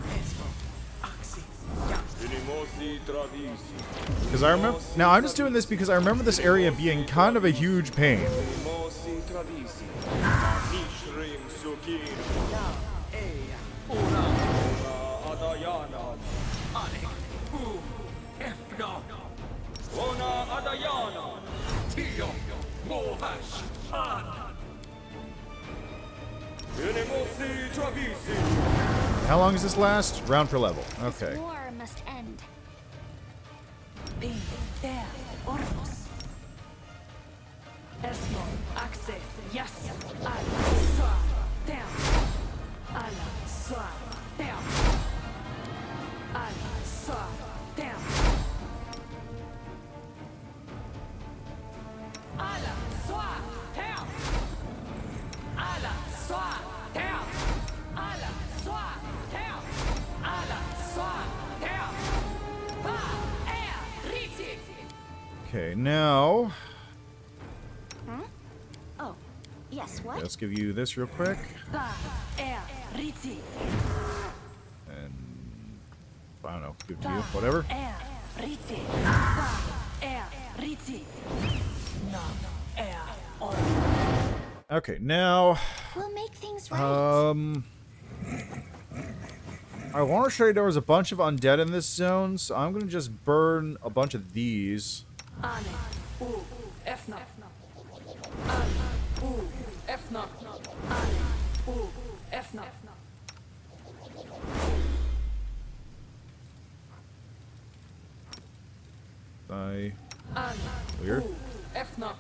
Esme, Axe, yes. Because I remember... Now, I'm just doing this because I remember this area being kind of a huge pain. How long does this last? Round per level. Okay. War must end. Pin, there, Ormos. Esmo, Axe, yes. Ala, Swa, down. Ala, Swa, down. Ala, Swa, down. Ala, Swa, down. Ala, Swa, down. Ala, Swa, down. Ala, Swa, down. Ba, air, Riti. Okay, now... Oh, yes, what? Let's give you this real quick. Ba, air, Riti. And... I don't know. Give it to you. Whatever. Air, Riti. Ba, air, Riti. No, air, on. Okay, now... We'll make things right. I want to show you there was a bunch of undead in this zone, so I'm going to just burn a bunch of these. Ane, U, Efna. Ane, U, Efna. Ane, U, Efna. I... Ane, Weird. U, Efna.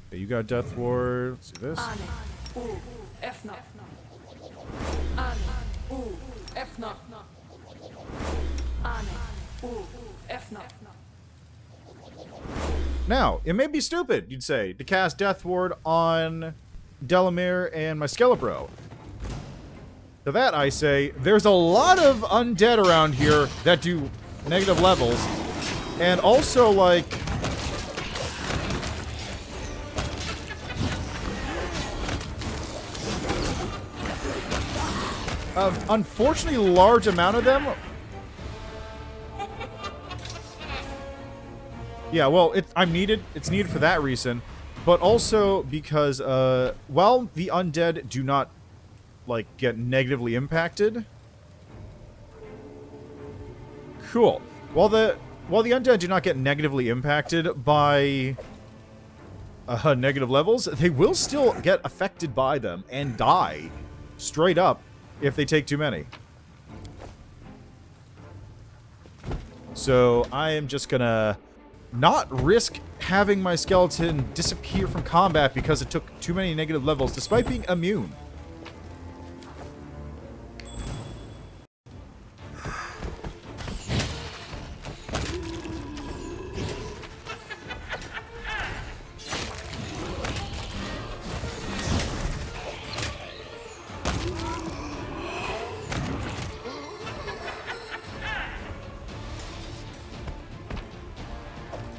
Okay, you got Death Ward. Let's do this. Ane, U, Efna. Ane, U, Efna. Ane, U, Efna. Now, it may be stupid, you'd say, to cast Death Ward on Delamere and my Skelebro. To that, I say, there's a lot of undead around here that do negative levels. And also, like... unfortunately, large amount of them... Yeah, well, I'm needed. It's needed for that reason. But also because, while the undead do not, like, get negatively impacted... Cool. While the undead do not get negatively impacted by negative levels, they will still get affected by them and die straight up if they take too many. So I am just gonna not risk having my skeleton disappear from combat because it took too many negative levels despite being immune.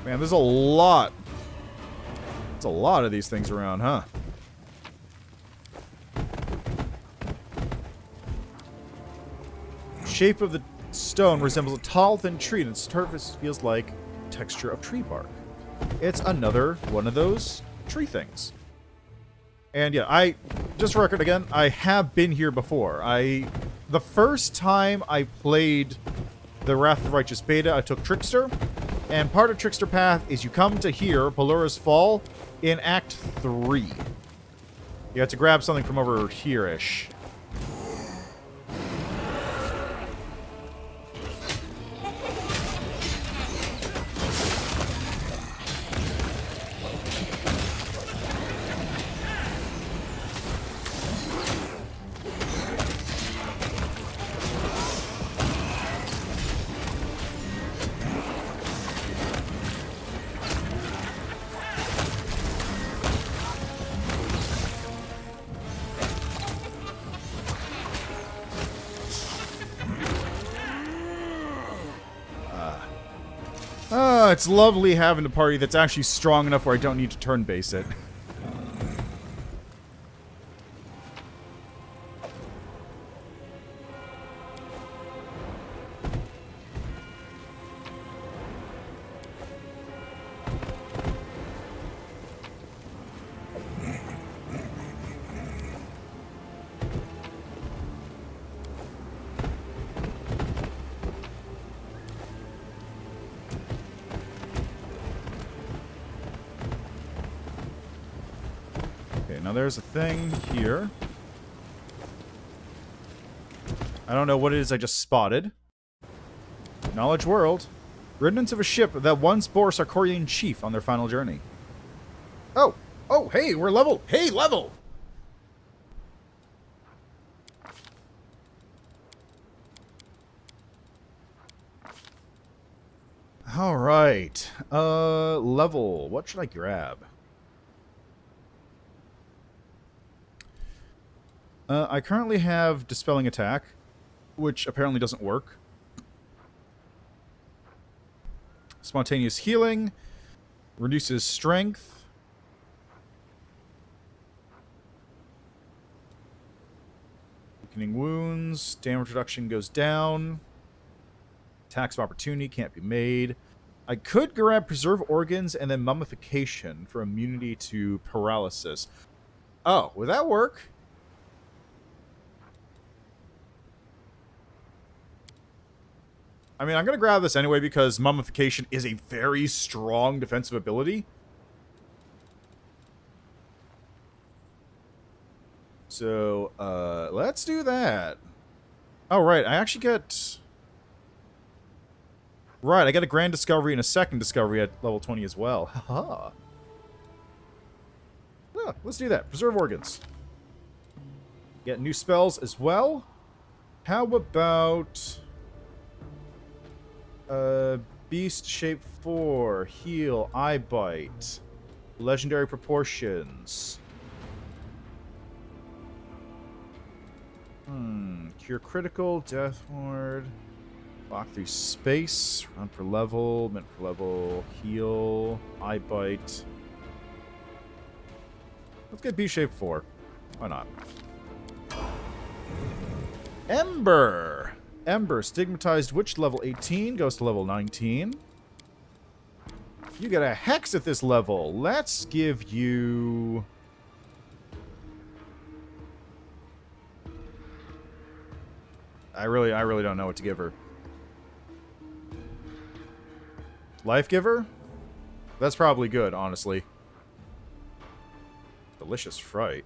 Man, there's a lot. There's a lot of these things around, huh? Shape of the stone resembles a tall, thin tree, and its surface feels like texture of tree bark. It's another one of those tree things. And yeah, just for record again, I have been here before. The first time I played the Wrath of the Righteous beta, I took Trickster. And part of Trickster Path is you come to here, Pulura's Fall, in Act 3. You have to grab something from over here-ish. It's lovely having a party that's actually strong enough where I don't need to turn base it. Okay, now there's a thing here. I don't know what it is I just spotted. Knowledge world. Remnants of a ship that once bore Sarkorian chief on their final journey. Oh! Oh, hey, we're level! Hey, level! Alright. Level. What should I grab? I currently have Dispelling Attack, which apparently doesn't work. Spontaneous Healing. Reduces Strength. Weakening Wounds. Damage reduction goes down. Attacks of Opportunity can't be made. I could grab Preserve Organs and then Mummification for immunity to paralysis. Oh, would that work? I mean, I'm going to grab this anyway because Mummification is a very strong defensive ability. So, let's do that. Oh, right. I actually get... Right, I got a Grand Discovery and a Second Discovery at level 20 as well. Haha. Yeah, let's do that. Preserve Organs. Get new spells as well. How about... Beast Shape 4, Heal, Eye Bite, Legendary Proportions. Cure Critical, Death Ward, Walk through Space, Run per level, Mint per level, Heal, Eye Bite. Let's get Beast Shape 4. Why not? Ember! Ember, Stigmatized Witch, level 18, goes to level 19. You get a Hex at this level. Let's give you... I really don't know what to give her. Life Giver? That's probably good, honestly. Delicious Fright.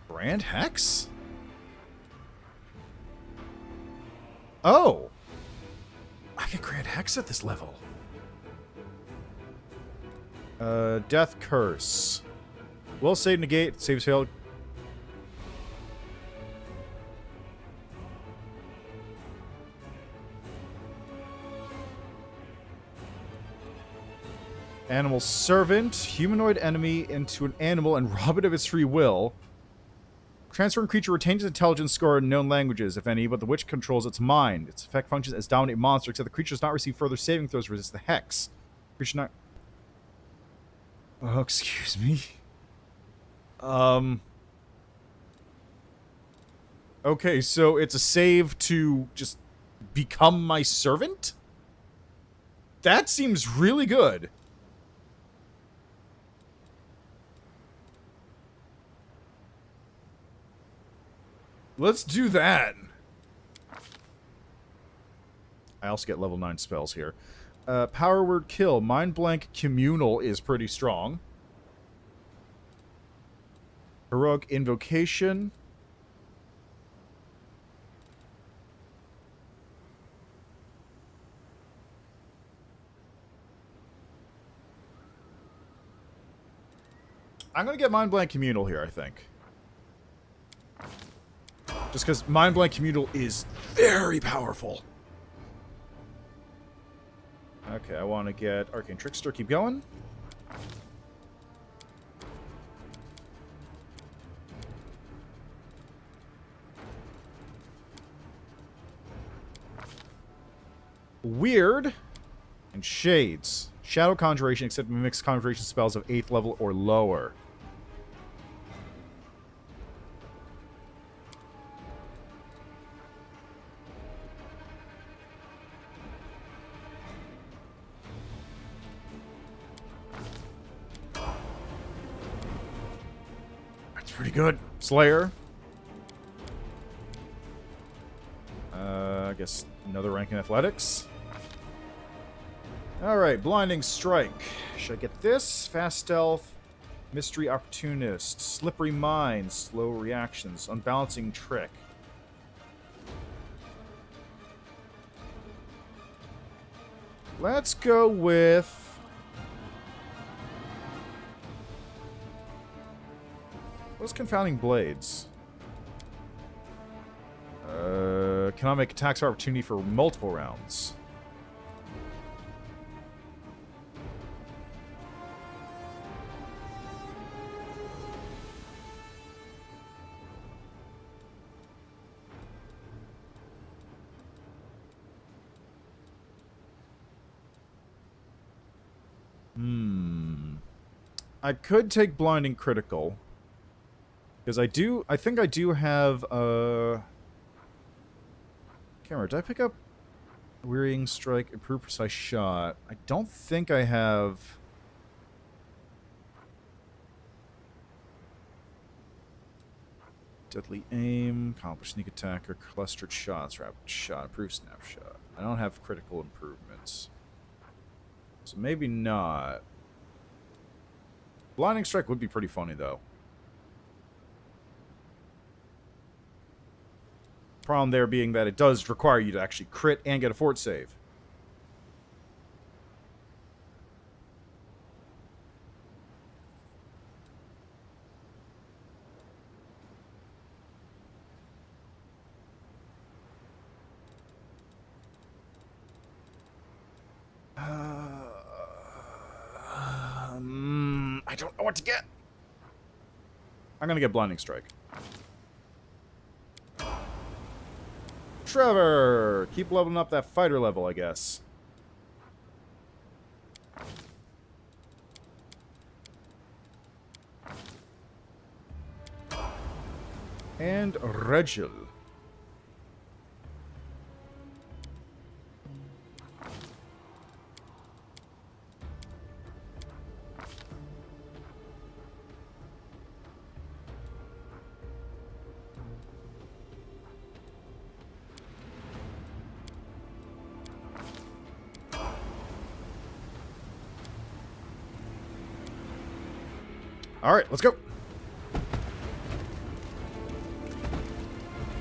Grand Hex? Oh! I get Grand Hex at this level. Death Curse. Will save negate, saves failed. Animal Servant. Humanoid enemy into an animal and rob it of its free will. Transferring creature retains its intelligence score in known languages, if any, but the witch controls its mind. Its effect functions as dominate monster, except the creature does not receive further saving throws to resist the hex. Creature not... Oh, excuse me. Okay, so it's a save to just become my servant? That seems really good. Let's do that. I also get level 9 spells here. Power Word Kill. Mind Blank Communal is pretty strong. Heroic Invocation. I'm going to get Mind Blank Communal here, I think. Just because Mind Blank Communal is very powerful. Okay, I want to get Arcane Trickster. Keep going. Weird. And Shades. Shadow Conjuration, except mixed conjuration spells of 8th level or lower. That's pretty good. Slayer. I guess another rank in athletics. Alright, Blinding Strike. Should I get this? Fast Stealth, Mystery Opportunist, Slippery Mind, Slow Reactions, Unbalancing Trick. Let's go with... What's Confounding Blades? Cannot make attacks of opportunity for multiple rounds. I could take Blinding Critical. Because I think I do have, Camera, did I pick up Wearying Strike, Improved Precise Shot? I don't think I have... Deadly Aim, Accomplished Sneak Attack, or Clustered Shots, Rapid Shot, Improved Snapshot. I don't have critical improvements. So maybe not. Blinding Strike would be pretty funny, though. Problem there being that it does require you to actually crit and get a fort save. I don't know what to get. I'm gonna get Blinding Strike. Trevor! Keep leveling up that fighter level, I guess. And Regil. Alright, let's go.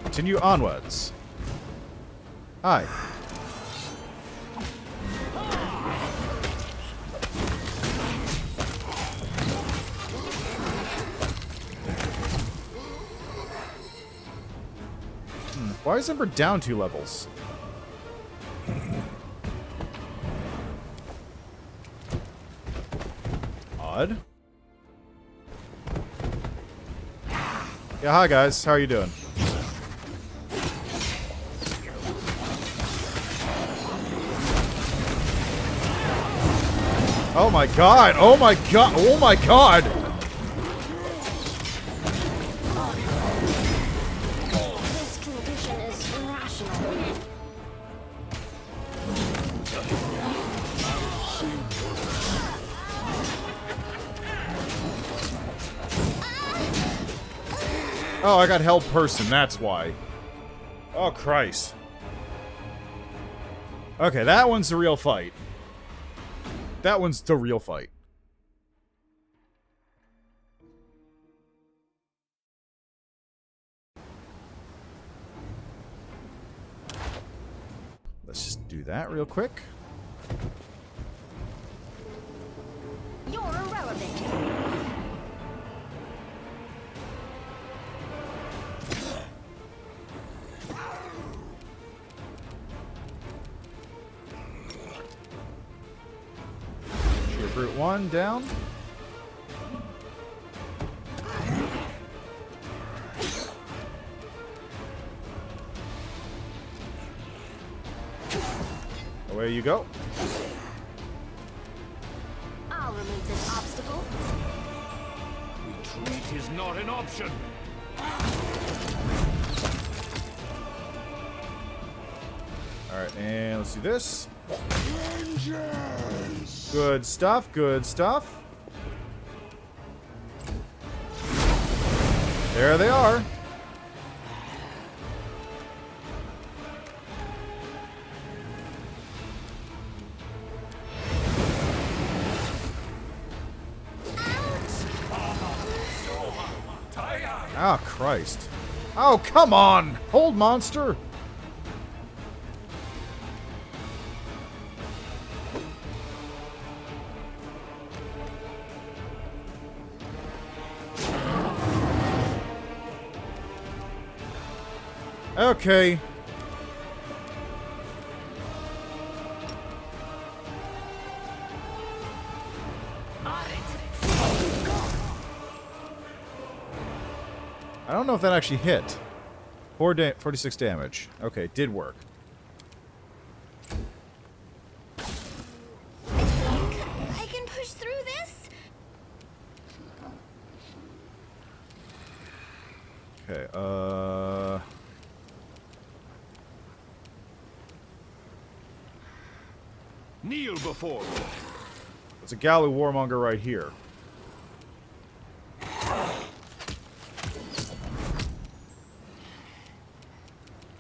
Continue onwards. Hi. Why is Ember down 2 levels? Odd. Yeah, hi guys. How are you doing? Oh my god! Oh my god! Oh my god! This condition is irrational. Oh, I got held person, that's why. Oh, Christ. Okay, that one's the real fight. That one's the real fight. Let's just do that real quick. You're irrelevant. Brute 1 down. Away you go. I'll remove this obstacle. Retreat is not an option. Alright, and let's do this. Vengeance! Good stuff, good stuff. There they are. Ah, Christ. Oh, come on! Hold, monster! Okay. I don't know if that actually hit. 46 damage. Okay, did work. I can push through this. Okay, Kneel before me. there's a Galu Warmonger right here.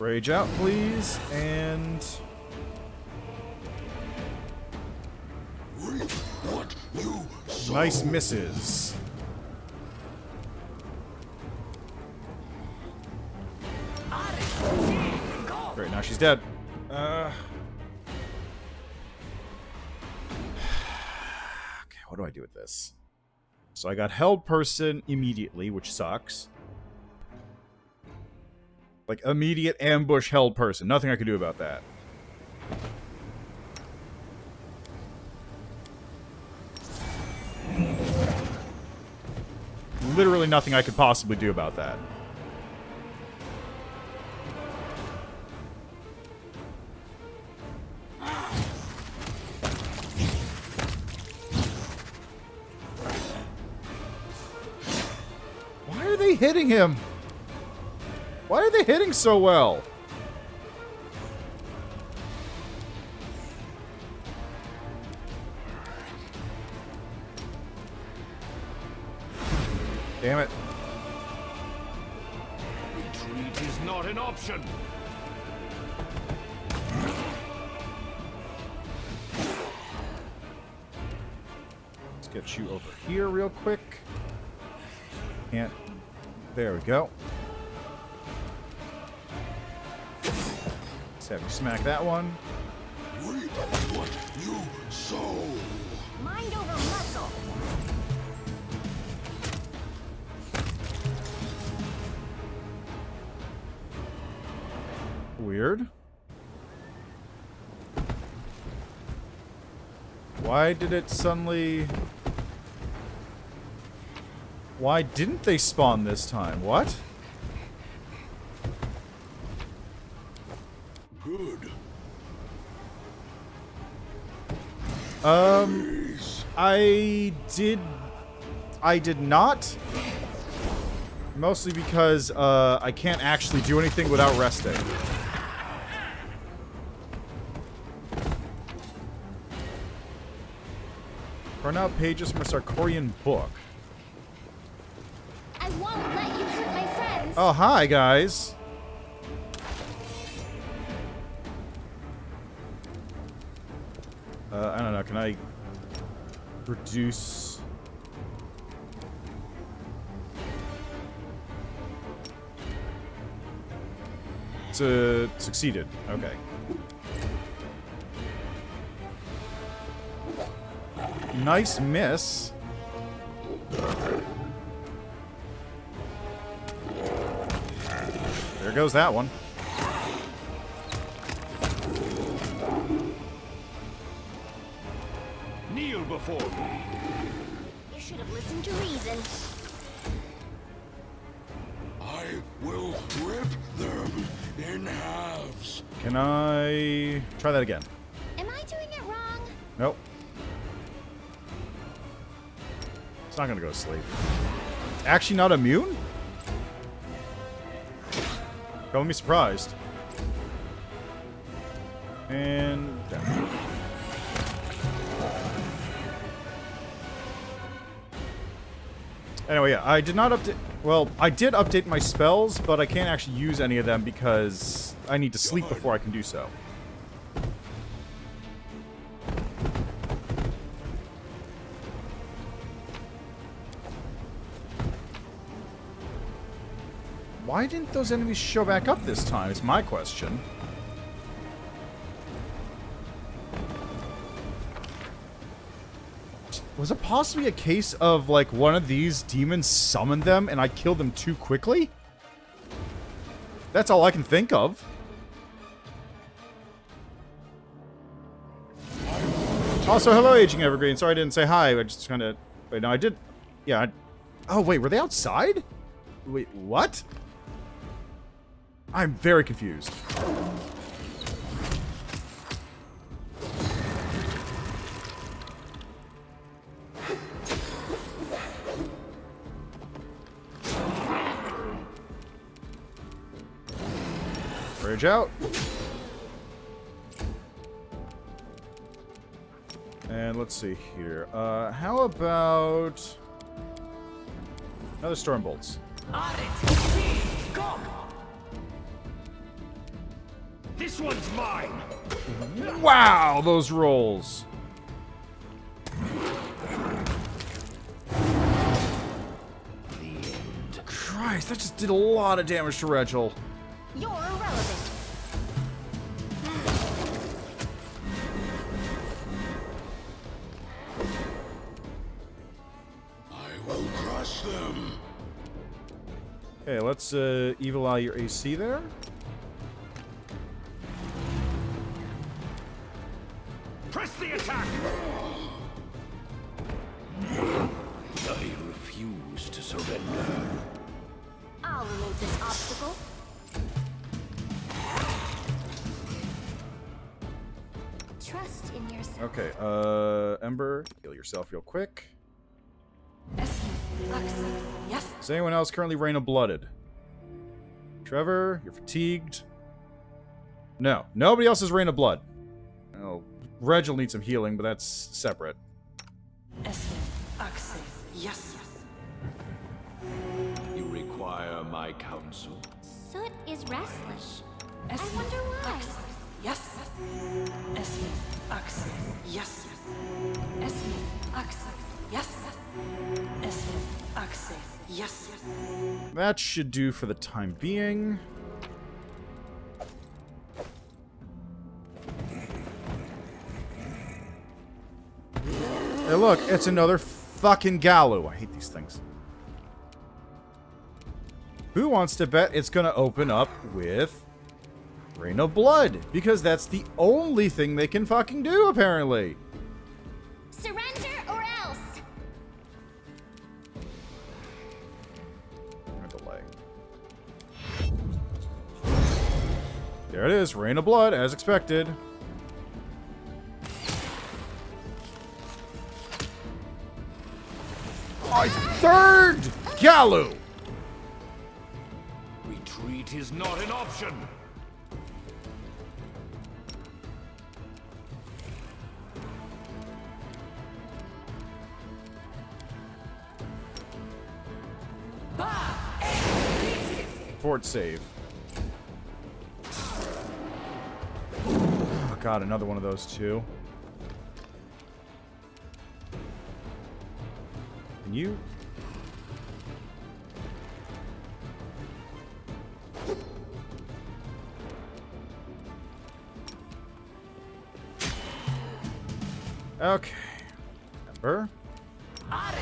Rage out, please, and... Reap what you sow. Nice misses. Great, now she's dead. Okay, what do I do with this? So I got held person immediately, which sucks. Like, immediate ambush held person. Nothing I can do about that. Literally nothing I could possibly do about that. Why are they hitting him? Why are they hitting so well? Damn it. Retreat is not an option. Let's get you over here real quick. Can't. There we go. Let's have you smack that one. Reap what you sow. Mind over muscle. Weird. Why did it suddenly... Why didn't they spawn this time? What? Good. I did not. Mostly because, I can't actually do anything without resting. Burn out pages from a Sarkorian book. I won't let you hurt my friends. Oh, hi, guys. I don't know, can I reduce... Succeeded. Okay. Nice miss. There goes that one. Kneel before me. You should have listened to reason. I will rip them in halves. Can I try that again? Am Nope. It's not gonna go to sleep. Actually not immune? Don't be surprised. And down. Anyway, yeah, I did not update... Well, I did update my spells, but I can't actually use any of them because I need to sleep before I can do so. Why didn't those enemies show back up this time, is my question. Was it possibly a case of, like, one of these demons summoned them and I killed them too quickly? That's all I can think of. Also, hello, Aging Evergreen. Sorry I didn't say hi. I just kind of... Wait, no, I did... Yeah, oh, wait, were they outside? Wait, what? I'm very confused. Bridge out. And let's see here. How about another Storm Bolts? This one's mine. Wow, those rolls. Christ, that just did a lot of damage to Regil. You're irrelevant. I will crush them. Okay, let's evil eye your AC there. Press the attack. I refuse to surrender. I'll remove this obstacle. Trust in yourself. Okay, Ember, heal yourself real quick. Yes. Is anyone else currently Rain of Blooded? Trevor, you're fatigued. No, nobody else is Rain of Blood. Oh, Reg will need some healing, but that's separate. Yes. You require my counsel? Soot is restless. I wonder why. Yes. Yes. Yes. That should do for the time being. Hey, look, it's another fucking Galu. I hate these things. Who wants to bet it's gonna open up with Rain of Blood? Because that's the only thing they can fucking do, apparently. Surrender or else. Delay. There it is, Rain of Blood, as expected. My third Galu! Retreat is not an option. Fort save. Oh god, another one of those too. Can you? Okay. Ember. I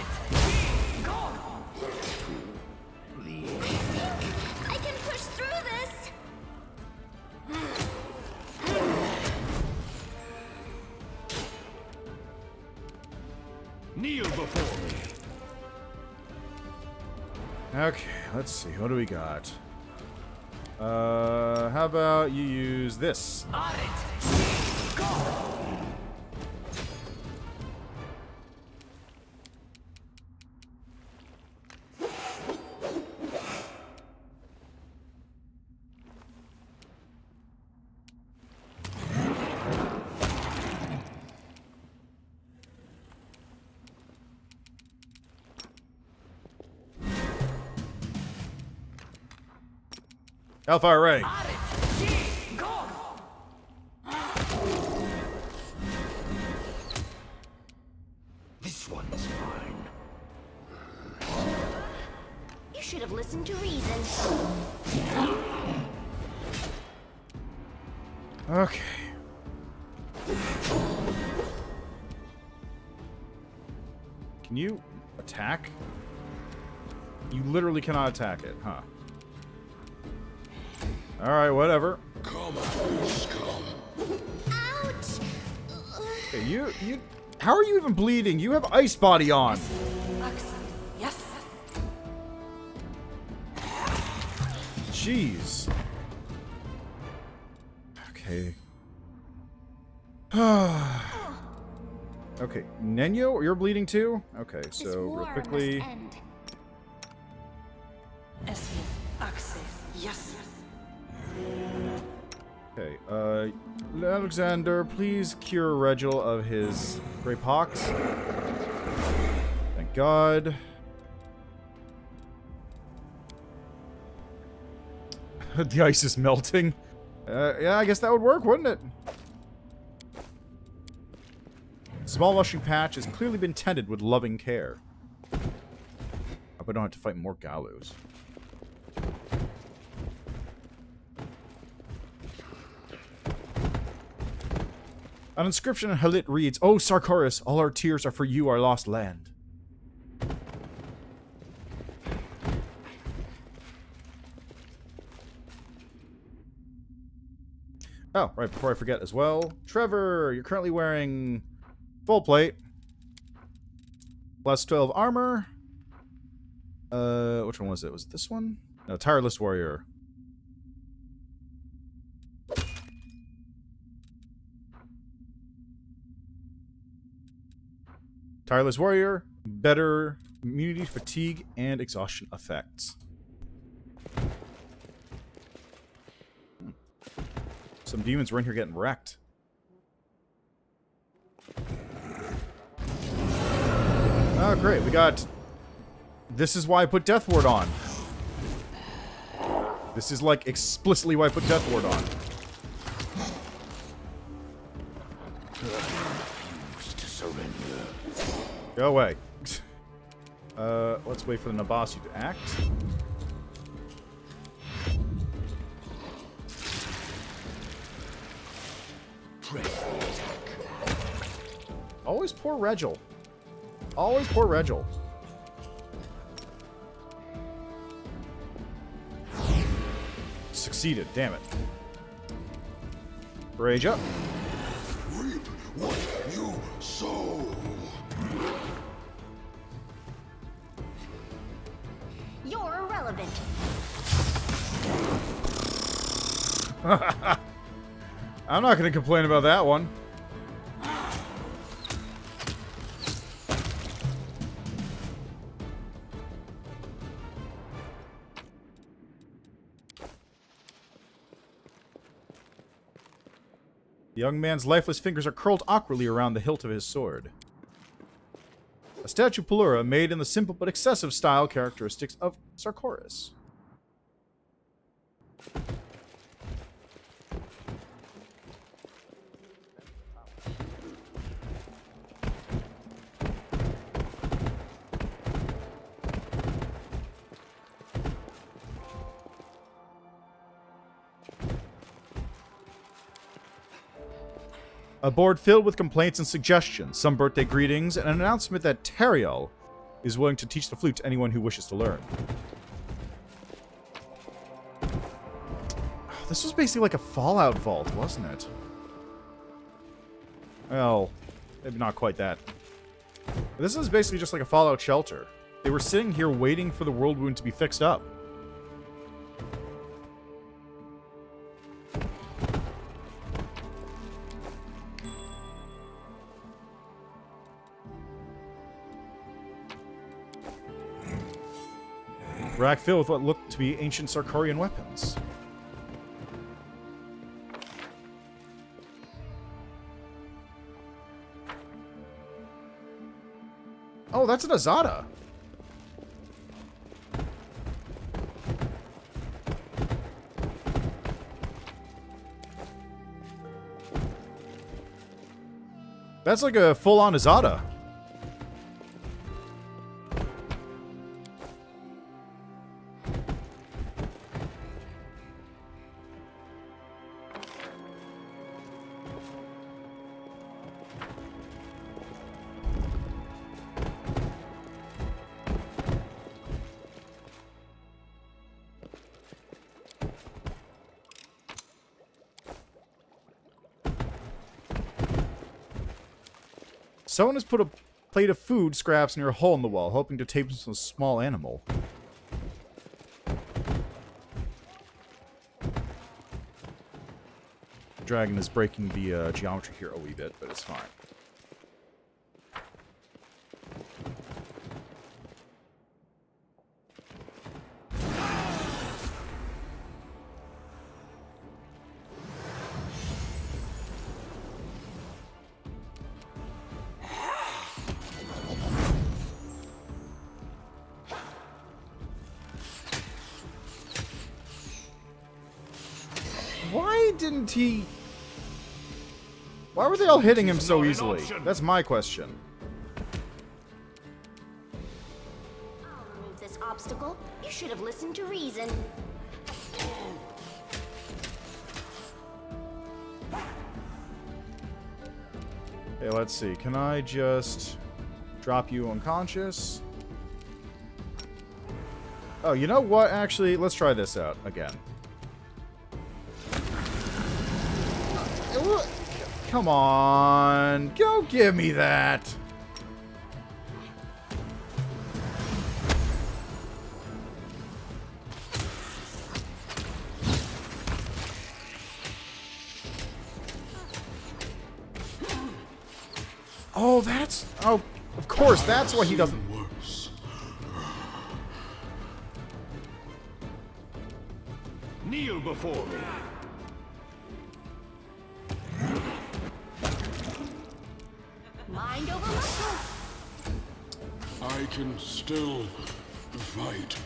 can push through this. Kneel before me. Okay, let's see. What do we got? How about you use this? Hellfire Ray. This one's mine. You should have listened to reason. Okay. Can you attack? You literally cannot attack it, huh? Alright, whatever. Come, scum. Ouch! Okay, you... How are you even bleeding? You have ice body on. Yes. Jeez. Okay. Okay, Nenyo, you're bleeding too? Okay, This so real war quickly... must end. Yes. Okay, Alexander, please cure Regil of his Grey Pox. Thank God. The ice is melting. Yeah, I guess that would work, wouldn't it? Small mushroom patch has clearly been tended with loving care. Hope I don't have to fight more gallows. An inscription in Halit reads, "O Sarkoris, all our tears are for you, our lost land." Oh, right, before I forget as well. Trevor, you're currently wearing full plate. Plus 12 armor. Which one was it? Was it this one? No, Tireless Warrior. Tireless Warrior, better immunity, fatigue, and exhaustion effects. Some demons were in here getting wrecked. Oh, great. We got... This is why I put Death Ward on. This is, like, explicitly why I put Death Ward on. Refuse to surrender. Go away. Let's wait for the Nabasu to act. Always poor Regil. Always poor Regil. Succeeded, damn it. Rage up. Reap what you sow. You're irrelevant. I'm not going to complain about that one. The young man's lifeless fingers are curled awkwardly around the hilt of his sword. A statue Pulura made in the simple but excessive style characteristics of Sarkoris. A board filled with complaints and suggestions, some birthday greetings, and an announcement that Teriel is willing to teach the flute to anyone who wishes to learn. This was basically like a Fallout vault, wasn't it? Well, maybe not quite that. This is basically just like a Fallout shelter. They were sitting here waiting for the world wound to be fixed up. Rack filled with what looked to be ancient Sarkorian weapons. Oh, that's an Azada. That's like a full-on Azada. Someone has put a plate of food scraps near a hole in the wall, hoping to tame some small animal. The dragon is breaking the geometry here a wee bit, but it's fine. Why didn't he... Why were they all hitting him so easily? That's my question. I'll remove this obstacle. You should have listened to reason. Okay, let's see. Can I just drop you unconscious? Oh, you know what? Actually, let's try this out again. Come on. Go give me that. Oh, that's... Oh, of course, that's why he doesn't... Worse. Kneel before me. Mind over muscle. I can still fight.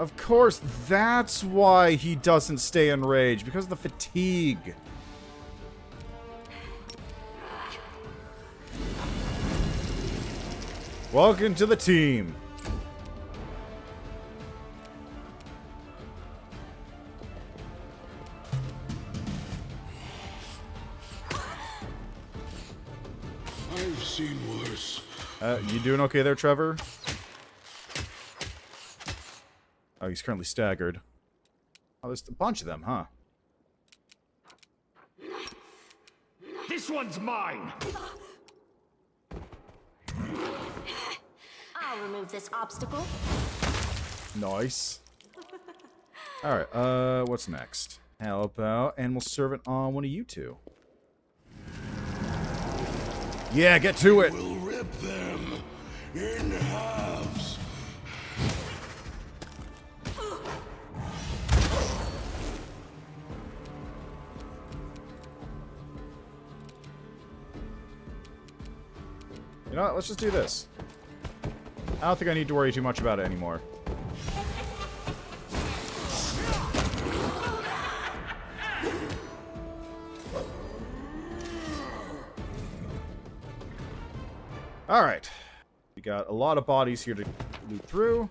Of course, that's why he doesn't stay enraged. Because of the fatigue. Welcome to the team. I've seen worse. You doing okay there, Trevor? Oh, he's currently staggered. Oh, there's a bunch of them, huh? This one's mine. I'll remove this obstacle. Nice. Alright, what's next? How about animal servant on one of you two? Yeah, get to it! We'll rip them in halves. You know what? Let's just do this. I don't think I need to worry too much about it anymore. Alright. We got a lot of bodies here to loot through.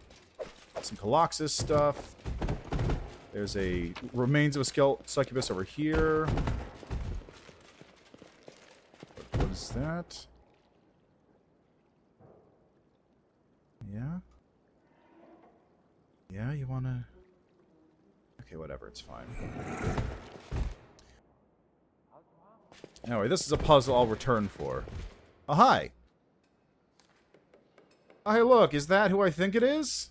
Some Coloxus stuff. There's a remains of a skeleton succubus over here. What is that? Yeah? Yeah, you wanna... Okay, whatever, it's fine. Anyway, this is a puzzle I'll return for. Oh, hi! Oh, hey, look, is that who I think it is?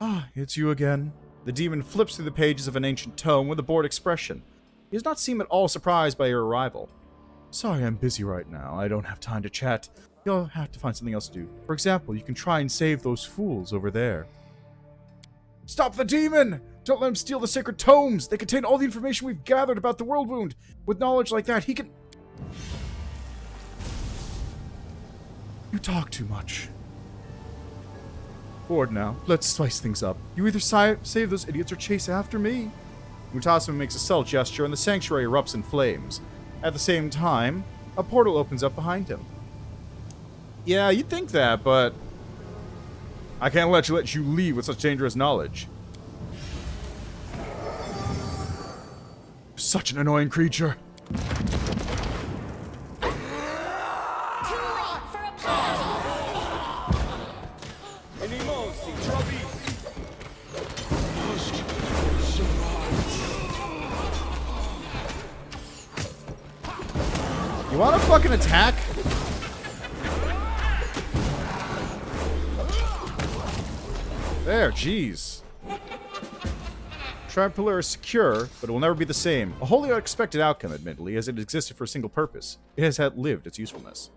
Ah, it's you again. The demon flips through the pages of an ancient tome with a bored expression. He does not seem at all surprised by your arrival. Sorry, I'm busy right now. I don't have time to chat. You'll have to find something else to do. For example, you can try and save those fools over there. Stop the demon! Don't let him steal the sacred tomes! They contain all the information we've gathered about the world wound. With knowledge like that, he can... You talk too much. Bored now. Let's spice things up. You either save those idiots or chase after me. Mutasima makes a subtle gesture and the sanctuary erupts in flames. At the same time, A portal opens up behind him. Yeah, you'd think that, but I can't let you leave with such dangerous knowledge. Such an annoying creature. Too late for apologies. You want to fucking attack? There, jeez. Tribe Pulura is secure, but it will never be the same. A wholly unexpected outcome, admittedly, as it existed for a single purpose. It has outlived its usefulness.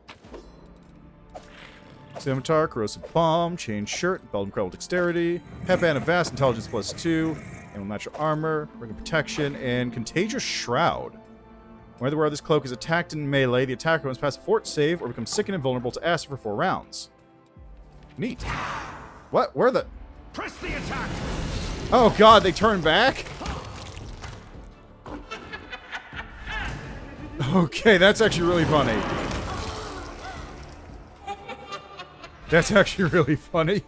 Scimitar, corrosive bomb, chain shirt, belt incredible dexterity, headband of vast intelligence +2, and natural armor, ring of protection, and contagious shroud. Whether this cloak is attacked in melee, the attacker must pass a fort save or become sick and invulnerable to acid for 4 rounds. Neat. What? Where the... Press the attack! Oh god, they turn back? Okay, that's actually really funny. That's actually really funny.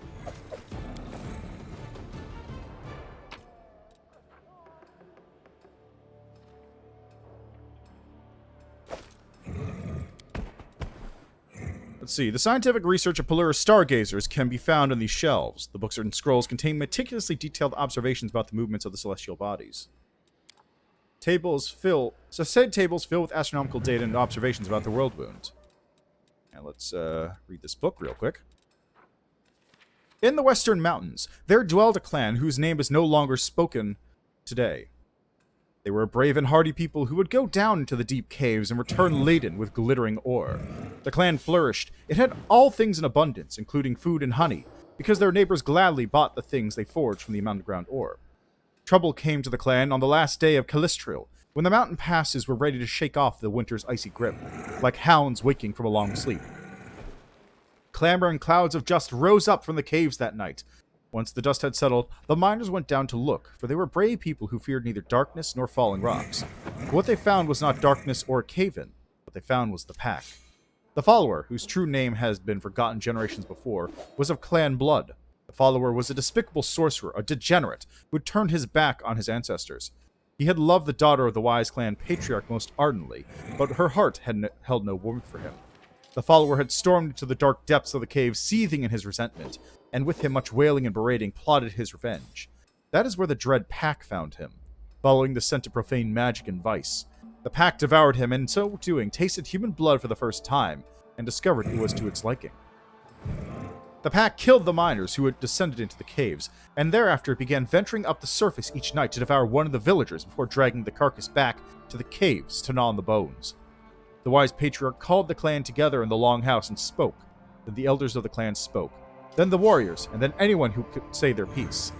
Let's see. The scientific research of Pulura's stargazers can be found on these shelves. The books and scrolls contain meticulously detailed observations about the movements of the celestial bodies. Said tables fill with astronomical data and observations about the world wound. Now let's read this book real quick. In the Western Mountains, there dwelled a clan whose name is no longer spoken today. They were a brave and hardy people who would go down into the deep caves and return laden with glittering ore. The clan flourished. It had all things in abundance, including food and honey, because their neighbors gladly bought the things they forged from the underground ore. Trouble came to the clan on the last day of Callistril, when the mountain passes were ready to shake off the winter's icy grip, like hounds waking from a long sleep. Clamor and clouds of dust rose up from the caves that night. Once the dust had settled, the miners went down to look, for they were brave people who feared neither darkness nor falling rocks. But what they found was not darkness or a cave-in. What they found was the pack. The follower, whose true name has been forgotten generations before, was of clan blood. The follower was a despicable sorcerer, a degenerate, who had turned his back on his ancestors. He had loved the daughter of the wise clan patriarch most ardently, but her heart had held no warmth for him. The follower had stormed into the dark depths of the cave, seething in his resentment, and with him much wailing and berating plotted his revenge. That is where the dread pack found him, following the scent of profane magic and vice. The pack devoured him, and in so doing tasted human blood for the first time, and discovered it was to its liking. The pack killed the miners who had descended into the caves, and thereafter began venturing up the surface each night to devour one of the villagers before dragging the carcass back to the caves to gnaw on the bones. The wise patriarch called the clan together in the longhouse and spoke. Then the elders of the clan spoke. Then the warriors, and then anyone who could say their piece.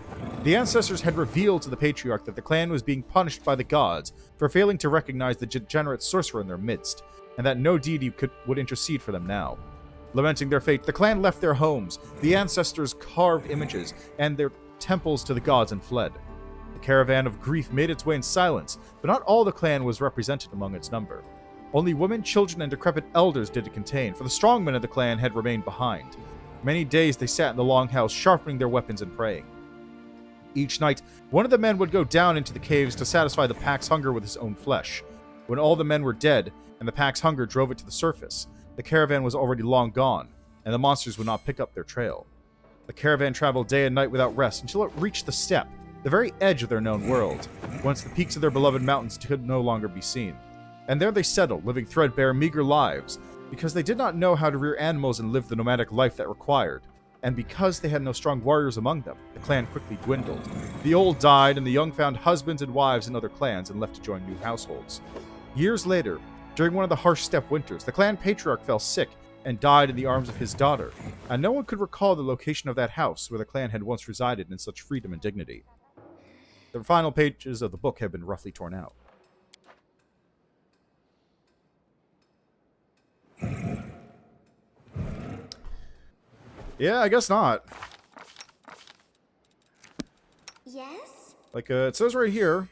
The ancestors had revealed to the patriarch that the clan was being punished by the gods for failing to recognize the degenerate sorcerer in their midst, and that no deity would intercede for them now. Lamenting their fate, the clan left their homes, the ancestors carved images, and their temples to the gods and fled. The caravan of grief made its way in silence, but not all the clan was represented among its number. Only women, children, and decrepit elders did it contain, for the strong men of the clan had remained behind. Many days they sat in the longhouse, sharpening their weapons and praying. Each night, one of the men would go down into the caves to satisfy the pack's hunger with his own flesh. When all the men were dead, and the pack's hunger drove it to the surface, the caravan was already long gone, and the monsters would not pick up their trail. The caravan traveled day and night without rest until it reached the steppe, the very edge of their known world, whence the peaks of their beloved mountains could no longer be seen. And there they settled, living threadbare, meager lives, because they did not know how to rear animals and live the nomadic life that required. And because they had no strong warriors among them, the clan quickly dwindled. The old died, and the young found husbands and wives in other clans and left to join new households. Years later, during one of the harsh steppe winters, the clan patriarch fell sick and died in the arms of his daughter, and no one could recall the location of that house where the clan had once resided in such freedom and dignity. The final pages of the book have been roughly torn out. Yeah, I guess not. Yes? Like, it says right here,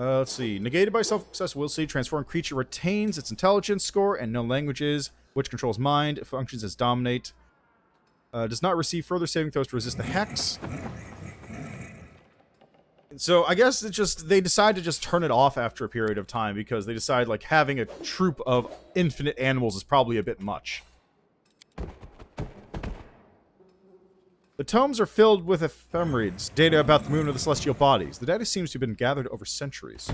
Let's see. Negated by self-success will see. Transformed creature retains its intelligence score and known languages, which controls mind. It functions as dominate. Does not receive further saving throws to resist the hex. So I guess they decide to just turn it off after a period of time because they decide like having a troop of infinite animals is probably a bit much. The tomes are filled with ephemerides, data about the movement of the celestial bodies. The data seems to have been gathered over centuries.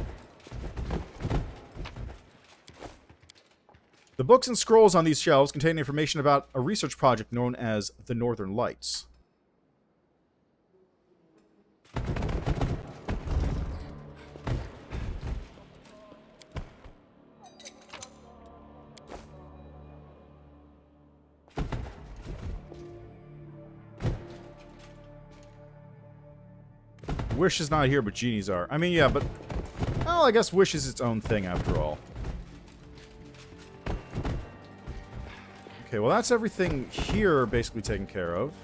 The books and scrolls on these shelves contain information about a research project known as the Northern Lights. Wish is not here, but genies are. I mean, yeah, but... Well, I guess Wish is its own thing, after all. Okay, well, that's everything here basically taken care of.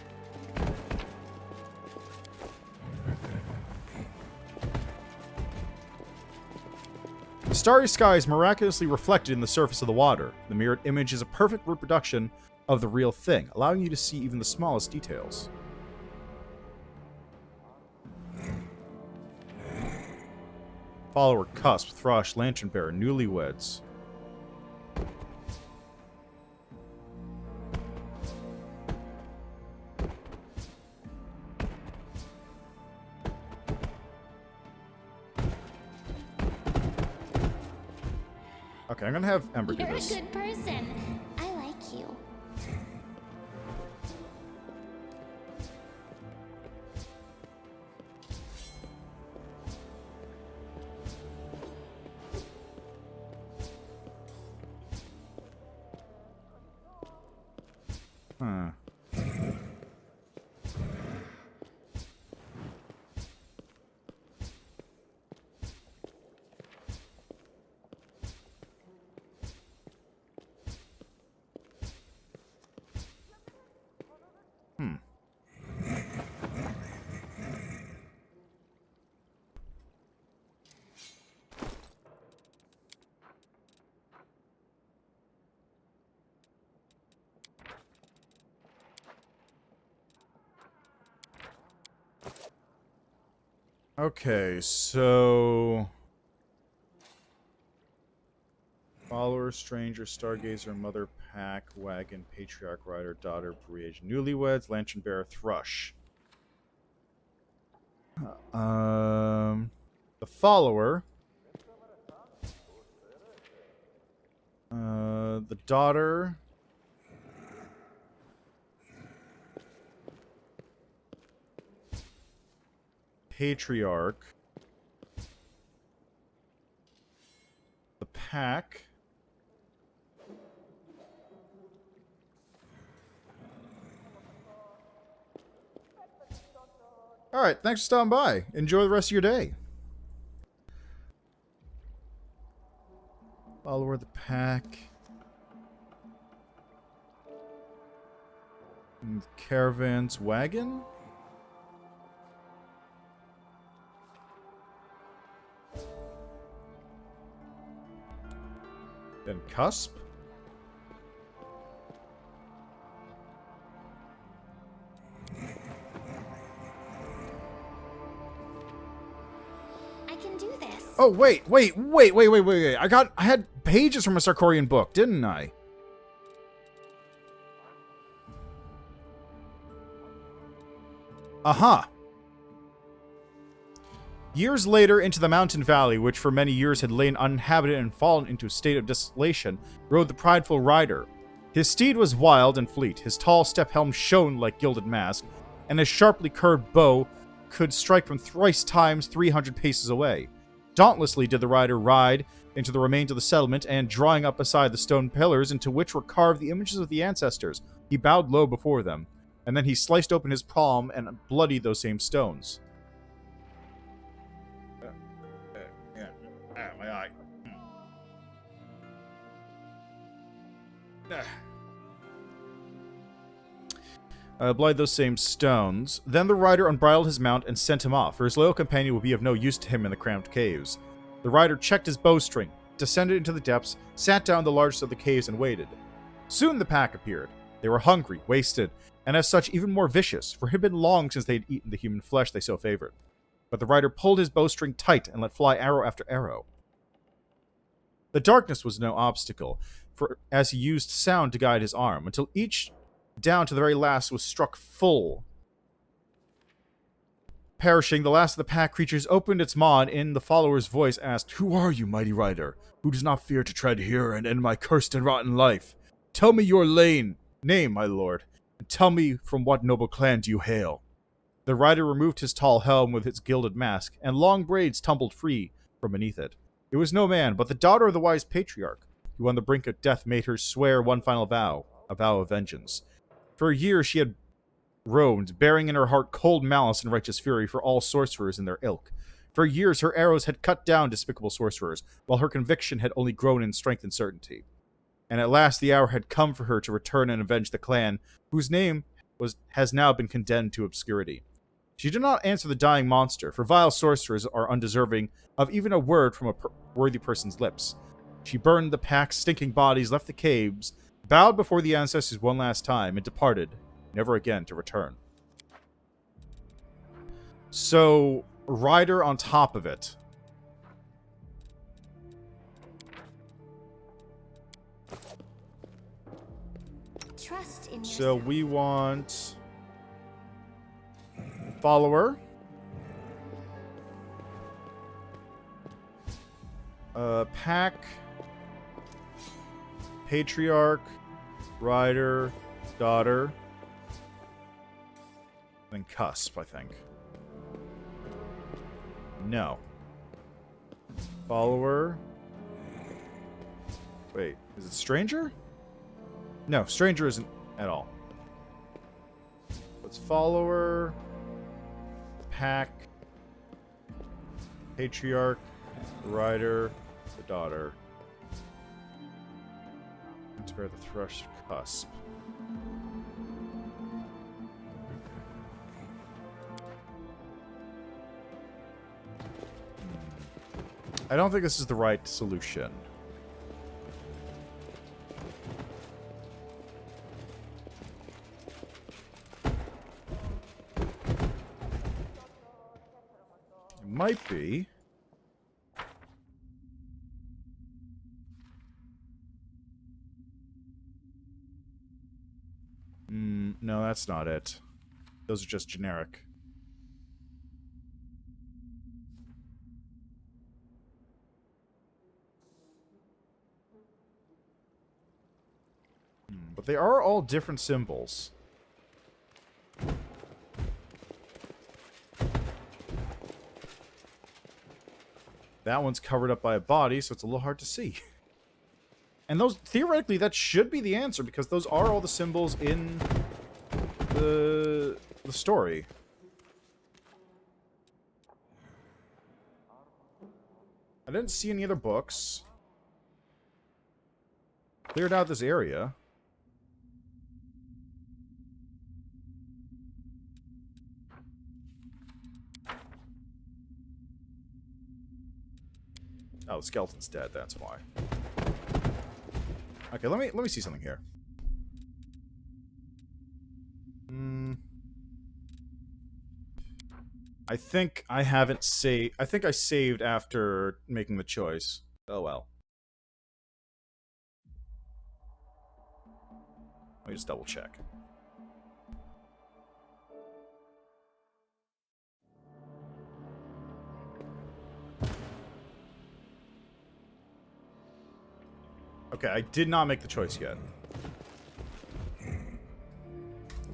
The starry sky is miraculously reflected in the surface of the water. The mirrored image is a perfect reproduction of the real thing, allowing you to see even the smallest details. Follower, Cusp, Thrush, Lanternbearer, Newlyweds. Okay, I'm gonna have Ember do You're this. a good person. I like you. Huh. Okay, so... Follower, Stranger, Stargazer, Mother, Pack, Wagon, Patriarch, Rider, Daughter, Briege, Newlyweds, Lanternbearer, Thrush. The Follower. The Daughter. Patriarch. The Pack. Alright, thanks for stopping by. Enjoy the rest of your day. Follower, the Pack. And Caravan's Wagon? Then Cusp? I can do this. Oh, wait. I had pages from a Sarkorian book, didn't I? Aha. Years later, into the mountain valley, which for many years had lain uninhabited and fallen into a state of desolation, rode the prideful rider. His steed was wild and fleet, his tall step helm shone like gilded mask, and his sharply curved bow could strike from thrice times 300 paces away. Dauntlessly did the rider ride into the remains of the settlement, and drawing up beside the stone pillars into which were carved the images of the ancestors, he bowed low before them, and then he sliced open his palm and bloodied those same stones. My eye. Bloodied those same stones. Then the rider unbridled his mount and sent him off, for his loyal companion would be of no use to him in the cramped caves. The rider checked his bowstring, descended into the depths, sat down in the largest of the caves, and waited. Soon the pack appeared. They were hungry, wasted, and as such even more vicious, for it had been long since they had eaten the human flesh they so favored. But the rider pulled his bowstring tight and let fly arrow after arrow. The darkness was no obstacle, for as he used sound to guide his arm, until each, down to the very last, was struck full. Perishing, the last of the pack creatures opened its maw, and in the follower's voice asked, "Who are you, mighty rider, who does not fear to tread here and end my cursed and rotten life? Tell me your name, my lord, and tell me from what noble clan do you hail?" The rider removed his tall helm with its gilded mask, and long braids tumbled free from beneath it. It was no man, but the daughter of the wise patriarch, who on the brink of death made her swear one final vow, a vow of vengeance. For a year she had roamed, bearing in her heart cold malice and righteous fury for all sorcerers in their ilk. For years her arrows had cut down despicable sorcerers, while her conviction had only grown in strength and certainty. And at last the hour had come for her to return and avenge the clan, whose name has now been condemned to obscurity. She did not answer the dying monster, for vile sorcerers are undeserving of even a word from a worthy person's lips. She burned the pack's stinking bodies, left the caves, bowed before the ancestors one last time, and departed, never again to return. So, rider on top of it. Trust in yourself. So we want follower, pack, patriarch, rider, daughter, and cusp, I think. No. Follower. Wait, is it stranger? No, stranger isn't at all. Let's follower, pack, patriarch, rider, the daughter. And spare the thrush cusp. I don't think this is the right solution. It might be. No, that's not it. Those are just generic. But they are all different symbols. That one's covered up by a body, so it's a little hard to see. And those, theoretically, that should be the answer, because those are all the symbols in the story. I didn't see any other books. Cleared out this area. Oh, the skeleton's dead, that's why. Okay, let me see something here. I think I haven't saved. I think I saved after making the choice. Oh well. Let me just double check. Okay, I did not make the choice yet.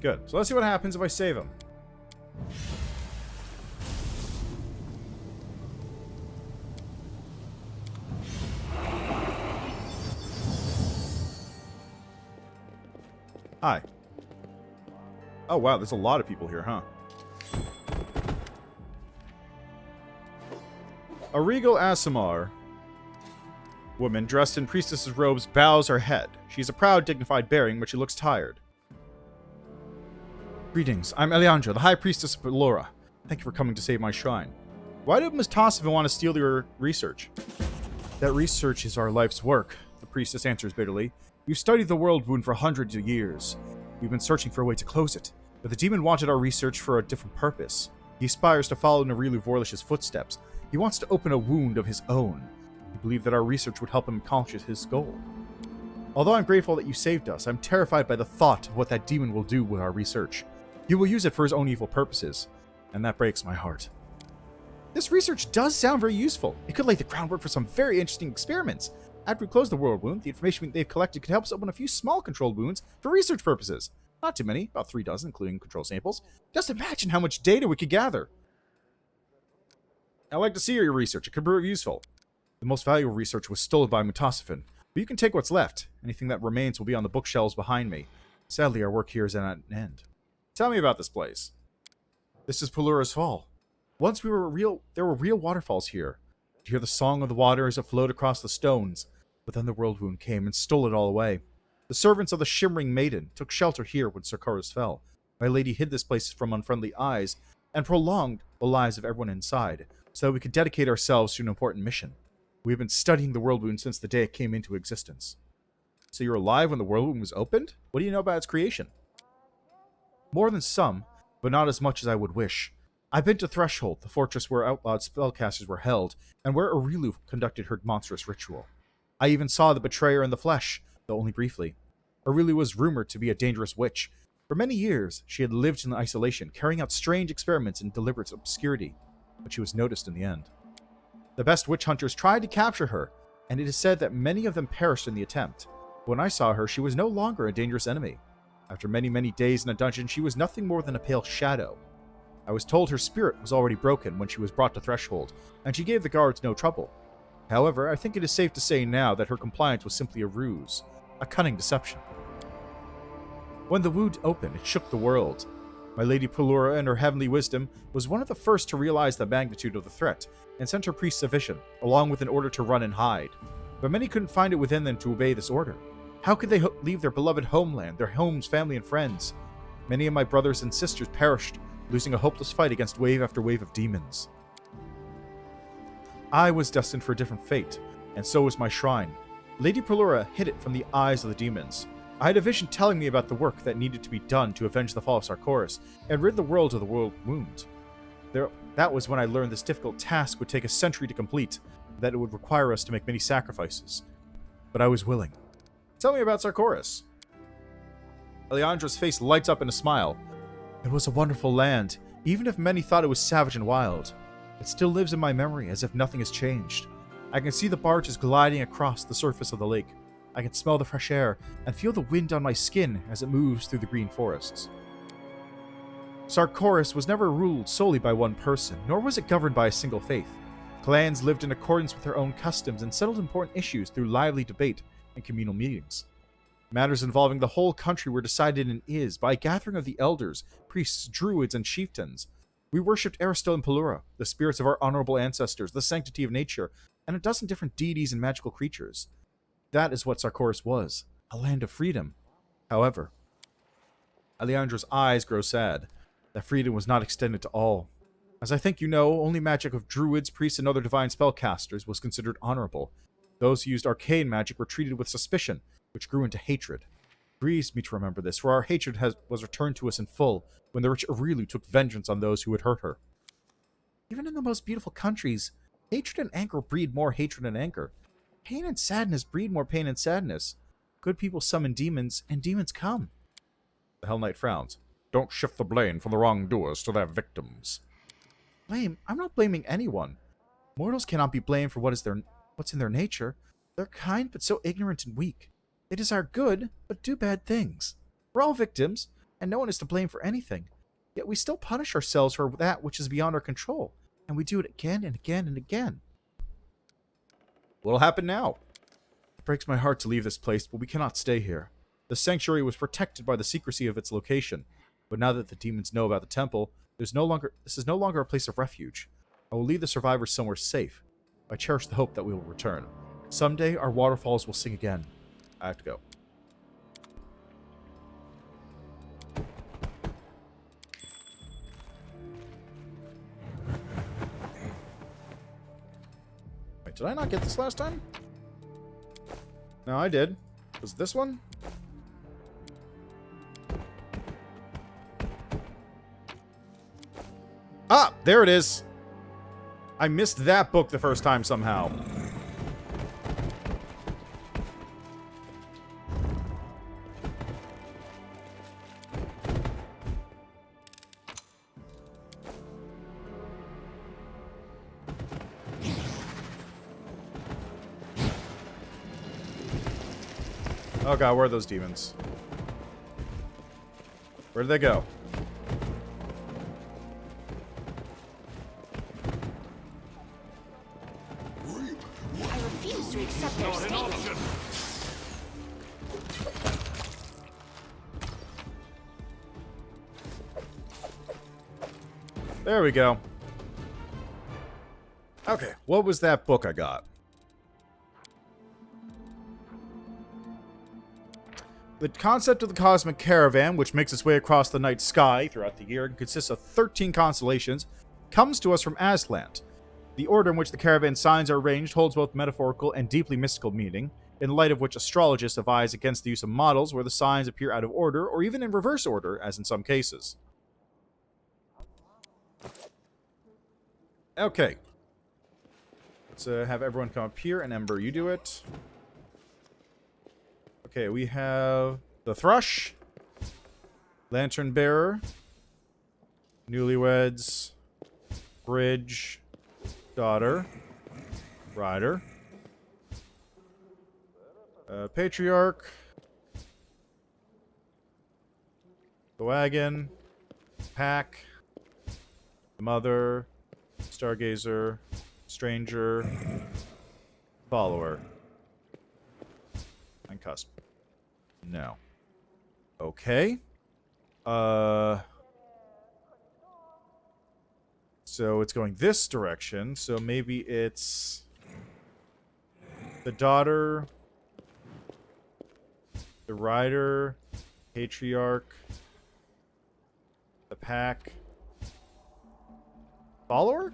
Good. So let's see what happens if I save him. Hi. Oh wow, there's a lot of people here, huh? A regal Aasimar woman dressed in priestess's robes bows her head. She's a proud, dignified bearing, but she looks tired. Greetings, I'm Eliandra, the High Priestess of Pulura. Thank you for coming to save my shrine. Why did Miss Tossivin want to steal your research? That research is our life's work, the priestess answers bitterly. We've studied the world wound for hundreds of years. We've been searching for a way to close it, but the demon wanted our research for a different purpose. He aspires to follow Narilu Vorlish's footsteps. He wants to open a wound of his own. He believed that our research would help him accomplish his goal. Although I'm grateful that you saved us, I'm terrified by the thought of what that demon will do with our research. He will use it for his own evil purposes, and that breaks my heart. This research does sound very useful. It could lay the groundwork for some very interesting experiments. After we close the world wound, the information they've collected could help us open a few small controlled wounds for research purposes. Not too many, about 3 dozen, including control samples. Just imagine how much data we could gather. I'd like to see your research. It could prove useful. The most valuable research was stolen by Mutasifin, but you can take what's left. Anything that remains will be on the bookshelves behind me. Sadly, our work here is at an end. Tell me about this place. This is Pulura's Fall. Once there were real waterfalls here. You hear the song of the water as it flowed across the stones. But then the world wound came and stole it all away. The servants of the Shimmering Maiden took shelter here when Sarkoris fell. My lady hid this place from unfriendly eyes and prolonged the lives of everyone inside, so that we could dedicate ourselves to an important mission. We have been studying the world wound since the day it came into existence. So you're alive when the world wound was opened? What do you know about its creation? More than some, but not as much as I would wish. I've been to Threshold, the fortress where outlawed spellcasters were held, and where Arilu conducted her monstrous ritual. I even saw the betrayer in the flesh, though only briefly. Arilu was rumored to be a dangerous witch. For many years, she had lived in isolation, carrying out strange experiments in deliberate obscurity, but she was noticed in the end. The best witch hunters tried to capture her, and it is said that many of them perished in the attempt. When I saw her, she was no longer a dangerous enemy. After many, many days in a dungeon, she was nothing more than a pale shadow. I was told her spirit was already broken when she was brought to Threshold, and she gave the guards no trouble. However, I think it is safe to say now that her compliance was simply a ruse, a cunning deception. When the wound opened, it shook the world. My Lady Pulura, in her heavenly wisdom, was one of the first to realize the magnitude of the threat, and sent her priests a vision, along with an order to run and hide. But many couldn't find it within them to obey this order. How could they leave their beloved homeland, their homes, family, and friends? Many of my brothers and sisters perished, losing a hopeless fight against wave after wave of demons. I was destined for a different fate, and so was my shrine. Lady Pulura hid it from the eyes of the demons. I had a vision telling me about the work that needed to be done to avenge the fall of Sarkoris, and rid the world of the world wound. That was when I learned this difficult task would take a century to complete, and that it would require us to make many sacrifices. But I was willing. Tell me about Sarkoris. Alejandro's face lights up in a smile. It was a wonderful land, even if many thought it was savage and wild. It still lives in my memory as if nothing has changed. I can see the barges gliding across the surface of the lake. I can smell the fresh air and feel the wind on my skin as it moves through the green forests. Sarkoris was never ruled solely by one person, nor was it governed by a single faith. Clans lived in accordance with their own customs and settled important issues through lively debate and communal meetings. Matters involving the whole country were decided in by a gathering of the elders, priests, druids, and chieftains. We worshipped Aristil and Pulura, the spirits of our honorable ancestors, the sanctity of nature, and a dozen different deities and magical creatures. That is what Sarkoris was, a land of freedom. However, Alejandro's eyes grow sad. That freedom was not extended to all. As I think you know, only magic of druids, priests, and other divine spellcasters was considered honorable. Those who used arcane magic were treated with suspicion, which grew into hatred. It grieves me to remember this, for our hatred was returned to us in full when the rich Aurilu took vengeance on those who had hurt her. Even in the most beautiful countries, hatred and anger breed more hatred and anger. Pain and sadness breed more pain and sadness. Good people summon demons, and demons come. The Hell Knight frowns. Don't shift the blame from the wrongdoers to their victims. Blame? I'm not blaming anyone. Mortals cannot be blamed for what's in their nature. They're kind, but so ignorant and weak. They desire good, but do bad things. We're all victims, and no one is to blame for anything. Yet we still punish ourselves for that which is beyond our control, and we do it again and again and again. What'll happen now? It breaks my heart to leave this place, but we cannot stay here. The sanctuary was protected by the secrecy of its location, but now that the demons know about the temple, this is no longer a place of refuge. I will lead the survivors somewhere safe. I cherish the hope that we will return. Someday, our waterfalls will sing again. I have to go. Did I not get this last time? No, I did. Was it this one? Ah, there it is. I missed that book the first time somehow. Oh god, where are those demons? Where did they go? I refuse to accept their statement. There we go. Okay, what was that book I got? The concept of the cosmic caravan, which makes its way across the night sky throughout the year and consists of 13 constellations, comes to us from Aslant. The order in which the caravan signs are arranged holds both metaphorical and deeply mystical meaning, in light of which astrologists advise against the use of models where the signs appear out of order or even in reverse order, as in some cases. Okay. Let's have everyone come up here, and Ember, you do it. Okay, we have the Thrush, Lantern Bearer, Newlyweds, Bridge, Daughter, Rider, Patriarch, the Wagon, Pack, Mother, Stargazer, Stranger, Follower, and Cusp. No. Okay. So it's going this direction, so maybe it's the Daughter, the Rider, Patriarch, the Pack, Follower?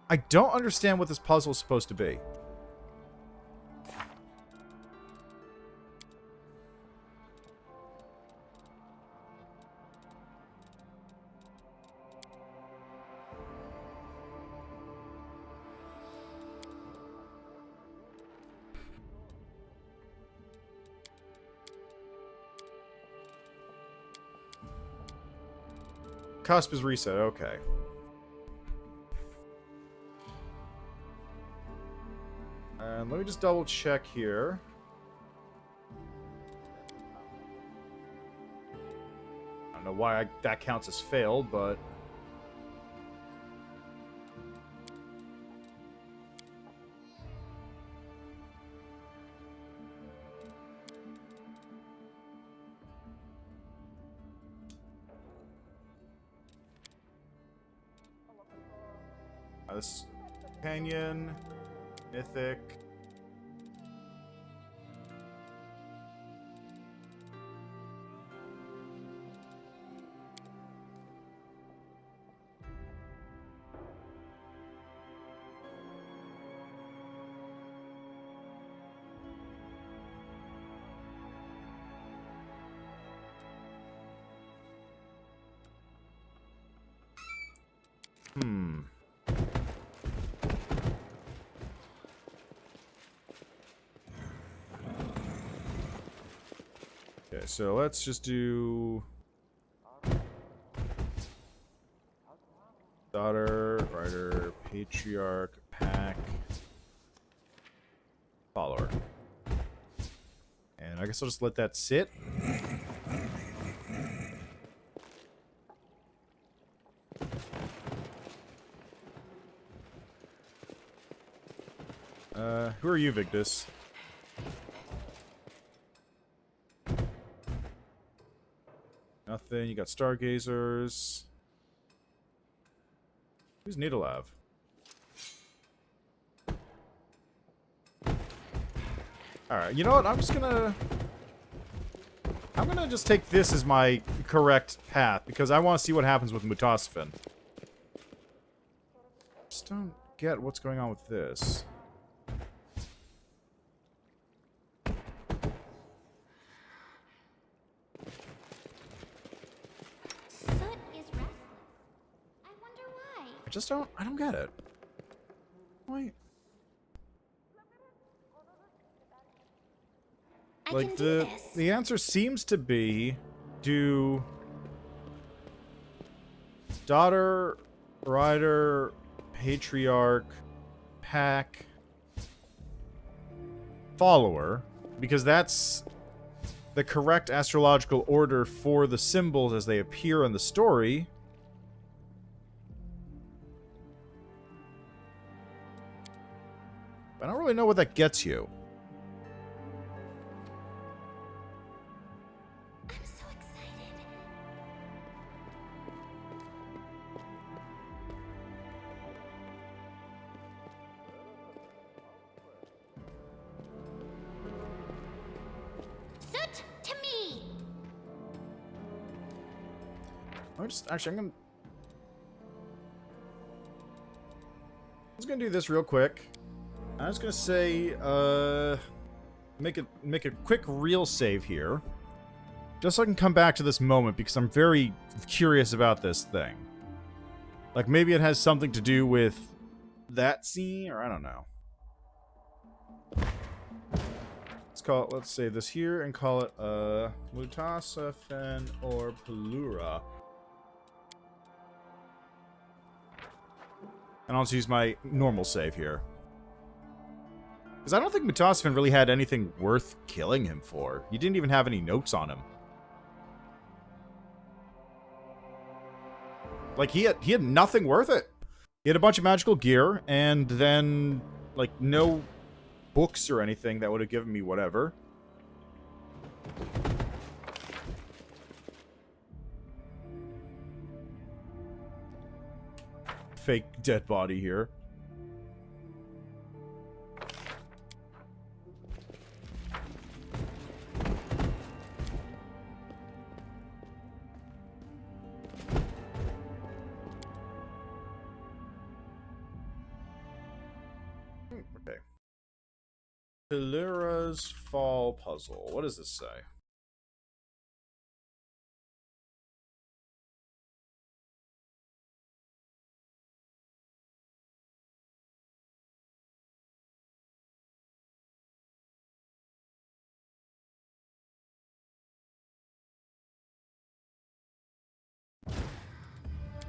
I don't understand what this puzzle is supposed to be. Cusp is reset, okay. And let me just double check here. I don't know why that counts as failed, but... This Companion, Mythic. Okay, so let's just do Daughter, Rider, Patriarch, Pack, Follower. And I guess I'll just let that sit. Who are you, Victus? Nothing. You got Stargazers. Who's Needleav? Alright, you know what? I'm just gonna... I'm gonna just take this as my correct path, because I want to see what happens with Mutasafin. Just don't get what's going on with this. Soot is restless. I wonder why. I don't get it. Wait. I Like, can do this. the answer seems to be do daughter, rider, patriarch, pack, follower, because that's the correct astrological order for the symbols as they appear in the story. I don't really know what that gets you. I'm so excited. Soot to me. I'm just gonna do this real quick. I'm just gonna say, make a quick real save here, just so I can come back to this moment, because I'm very curious about this thing. Like, maybe it has something to do with that scene, or I don't know. Let's save this here and call it, Mutasafin or Pulura. And I'll just use my normal save here. Because I don't think Mutasafin really had anything worth killing him for. He didn't even have any notes on him. Like, he had nothing worth it. He had a bunch of magical gear, and then, like, no books or anything that would have given me whatever. Fake dead body here. Okay. Pulura's Fall Puzzle. What does this say?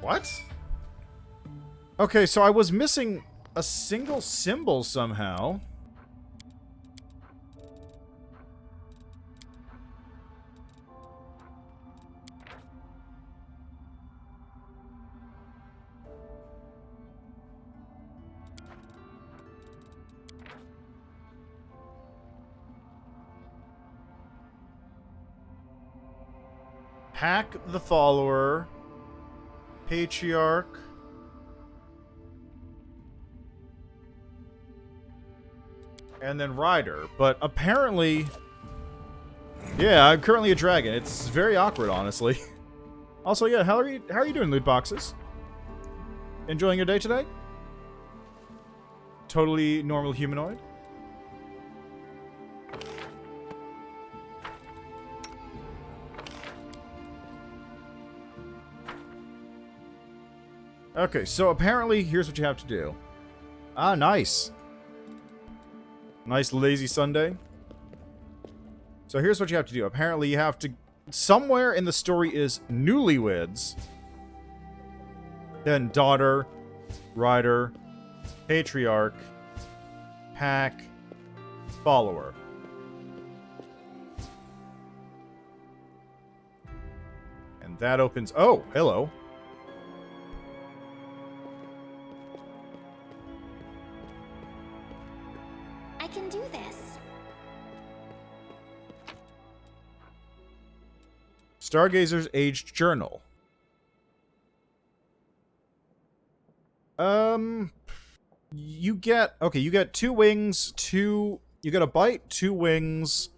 What? Okay, so I was missing a single symbol somehow. Pack the follower. Patriarch. And then rider. But apparently... Yeah, I'm currently a dragon. It's very awkward, honestly. Also, yeah, how are you doing, loot boxes? Enjoying your day today? Totally normal humanoid? Okay, so apparently, here's what you have to do. Ah, nice. Nice lazy Sunday. So here's what you have to do. Apparently, you have to... Somewhere in the story is newlyweds. Then daughter, rider, patriarch, pack, follower. And that opens... Oh, hello. I can do this. Stargazer's Aged Journal. You get... Okay, you get 2 wings, you get a bite, 2 wings.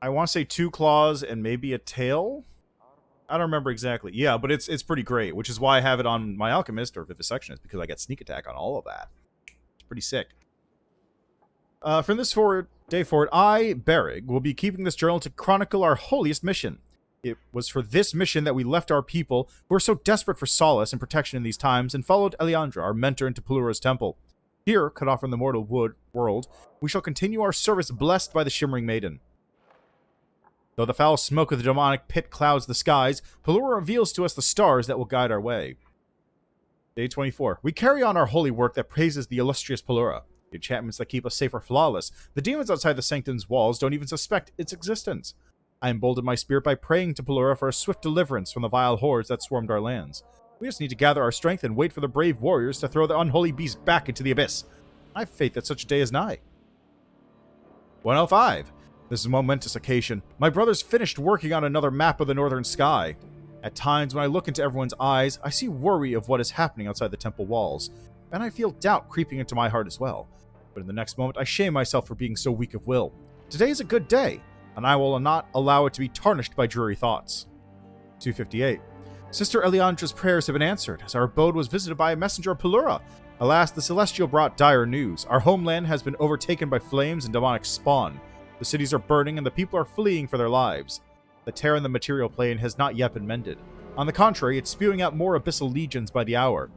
I want to say 2 claws and maybe a tail? I don't remember exactly. Yeah, but it's pretty great, which is why I have it on my Alchemist or Vivisectionist, because I get sneak attack on all of that. It's pretty sick. From this day forward, I, Berig, will be keeping this journal to chronicle our holiest mission. It was for this mission that we left our people, who are so desperate for solace and protection in these times, and followed Eliandra, our mentor, into Pulura's temple. Here, cut off from the mortal world, we shall continue our service blessed by the Shimmering Maiden. Though the foul smoke of the demonic pit clouds the skies, Pulura reveals to us the stars that will guide our way. Day 24. We carry on our holy work that praises the illustrious Pulura. The enchantments that keep us safe are flawless. The demons outside the sanctum's walls don't even suspect its existence. I embolden my spirit by praying to Pulura for a swift deliverance from the vile hordes that swarmed our lands. We just need to gather our strength and wait for the brave warriors to throw the unholy beast back into the abyss. I have faith that such a day is nigh. 105. This is a momentous occasion. My brother's finished working on another map of the northern sky. At times, when I look into everyone's eyes, I see worry of what is happening outside the temple walls, and I feel doubt creeping into my heart as well. But in the next moment, I shame myself for being so weak of will. Today is a good day, and I will not allow it to be tarnished by dreary thoughts. 258. Sister Eliandra's prayers have been answered, as our abode was visited by a messenger of Pulura. Alas, the Celestial brought dire news. Our homeland has been overtaken by flames and demonic spawn. The cities are burning and the people are fleeing for their lives. The tear in the material plane has not yet been mended. On the contrary, it's spewing out more abyssal legions by the hour.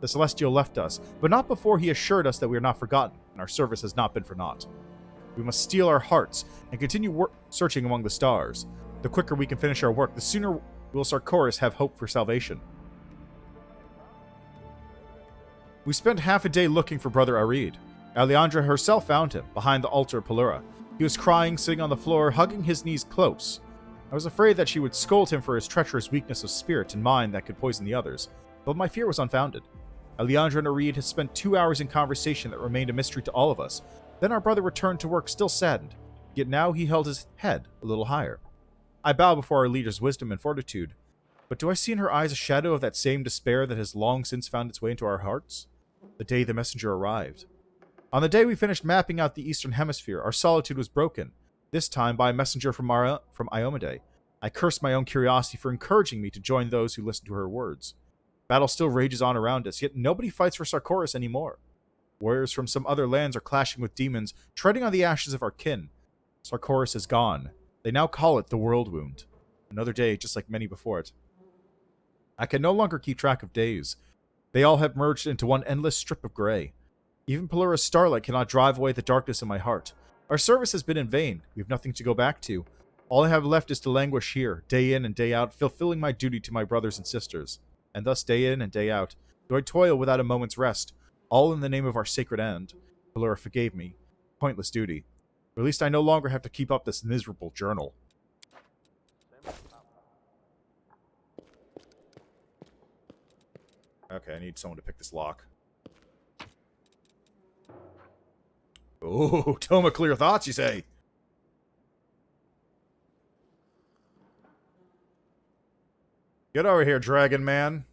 The Celestial left us, but not before he assured us that we are not forgotten, and our service has not been for naught. We must steel our hearts and continue searching among the stars. The quicker we can finish our work, the sooner will Sarkoris have hope for salvation. We spent half a day looking for Brother Arid. Eliandra herself found him, behind the altar of Pulura. He was crying, sitting on the floor, hugging his knees close. I was afraid that she would scold him for his treacherous weakness of spirit and mind that could poison the others, but my fear was unfounded. Eliandra and Arid had spent 2 hours in conversation that remained a mystery to all of us. Then our brother returned to work still saddened, yet now he held his head a little higher. I bow before our leader's wisdom and fortitude, but do I see in her eyes a shadow of that same despair that has long since found its way into our hearts? The day the messenger arrived. On the day we finished mapping out the Eastern Hemisphere, our solitude was broken, this time by a messenger from Iomade. I cursed my own curiosity for encouraging me to join those who listened to her words. Battle still rages on around us, yet nobody fights for Sarkoris anymore. Warriors from some other lands are clashing with demons, treading on the ashes of our kin. Sarkoris is gone. They now call it the World Wound. Another day, just like many before it. I can no longer keep track of days. They all have merged into one endless strip of gray. Even Pulura's starlight cannot drive away the darkness in my heart. Our service has been in vain. We have nothing to go back to. All I have left is to languish here, day in and day out, fulfilling my duty to my brothers and sisters. And thus, day in and day out, do I toil without a moment's rest, all in the name of our sacred end. Pulura forgave me. Pointless duty. Or at least I no longer have to keep up this miserable journal. Okay, I need someone to pick this lock. Oh, Toma, clear thoughts, you say? Get over here, Dragon Man.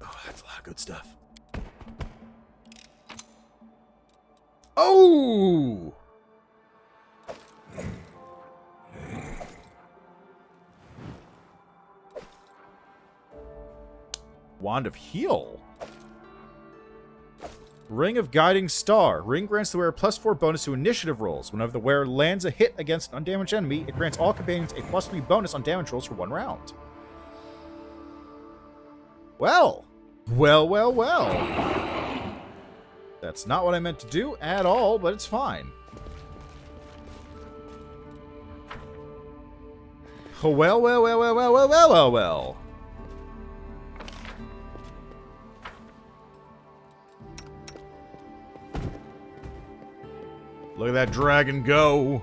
Oh, that's a lot of good stuff. Oh! Wand of Heal. Ring of Guiding Star. Ring grants the wearer +4 bonus to initiative rolls. Whenever the wearer lands a hit against an undamaged enemy, it grants all companions a +3 bonus on damage rolls for 1 round. Well. Well. That's not what I meant to do at all, but it's fine. Well. Look at that dragon go.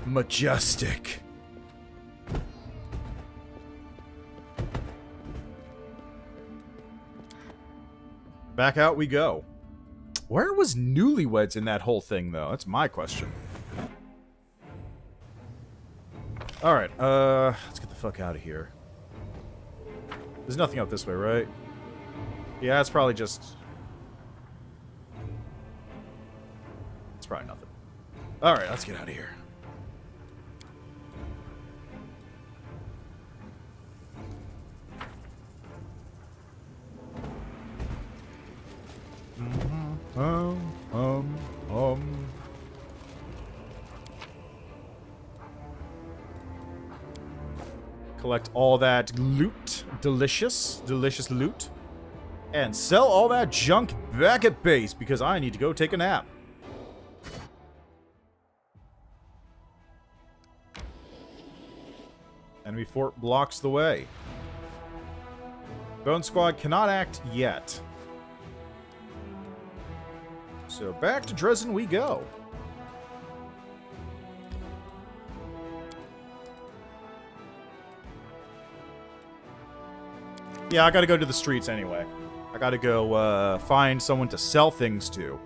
Majestic. Back out we go. Where was Newlyweds in that whole thing, though? That's my question. Alright, let's get the fuck out of here. There's nothing out this way, right? Yeah, it's probably just... It's probably nothing. Alright, let's get out of here. Collect all that loot. Delicious loot. And sell all that junk back at base because I need to go take a nap. Enemy fort blocks the way. Bone Squad cannot act yet. So back to Dresden we go. Yeah, I gotta go to the streets anyway. I gotta go find someone to sell things to.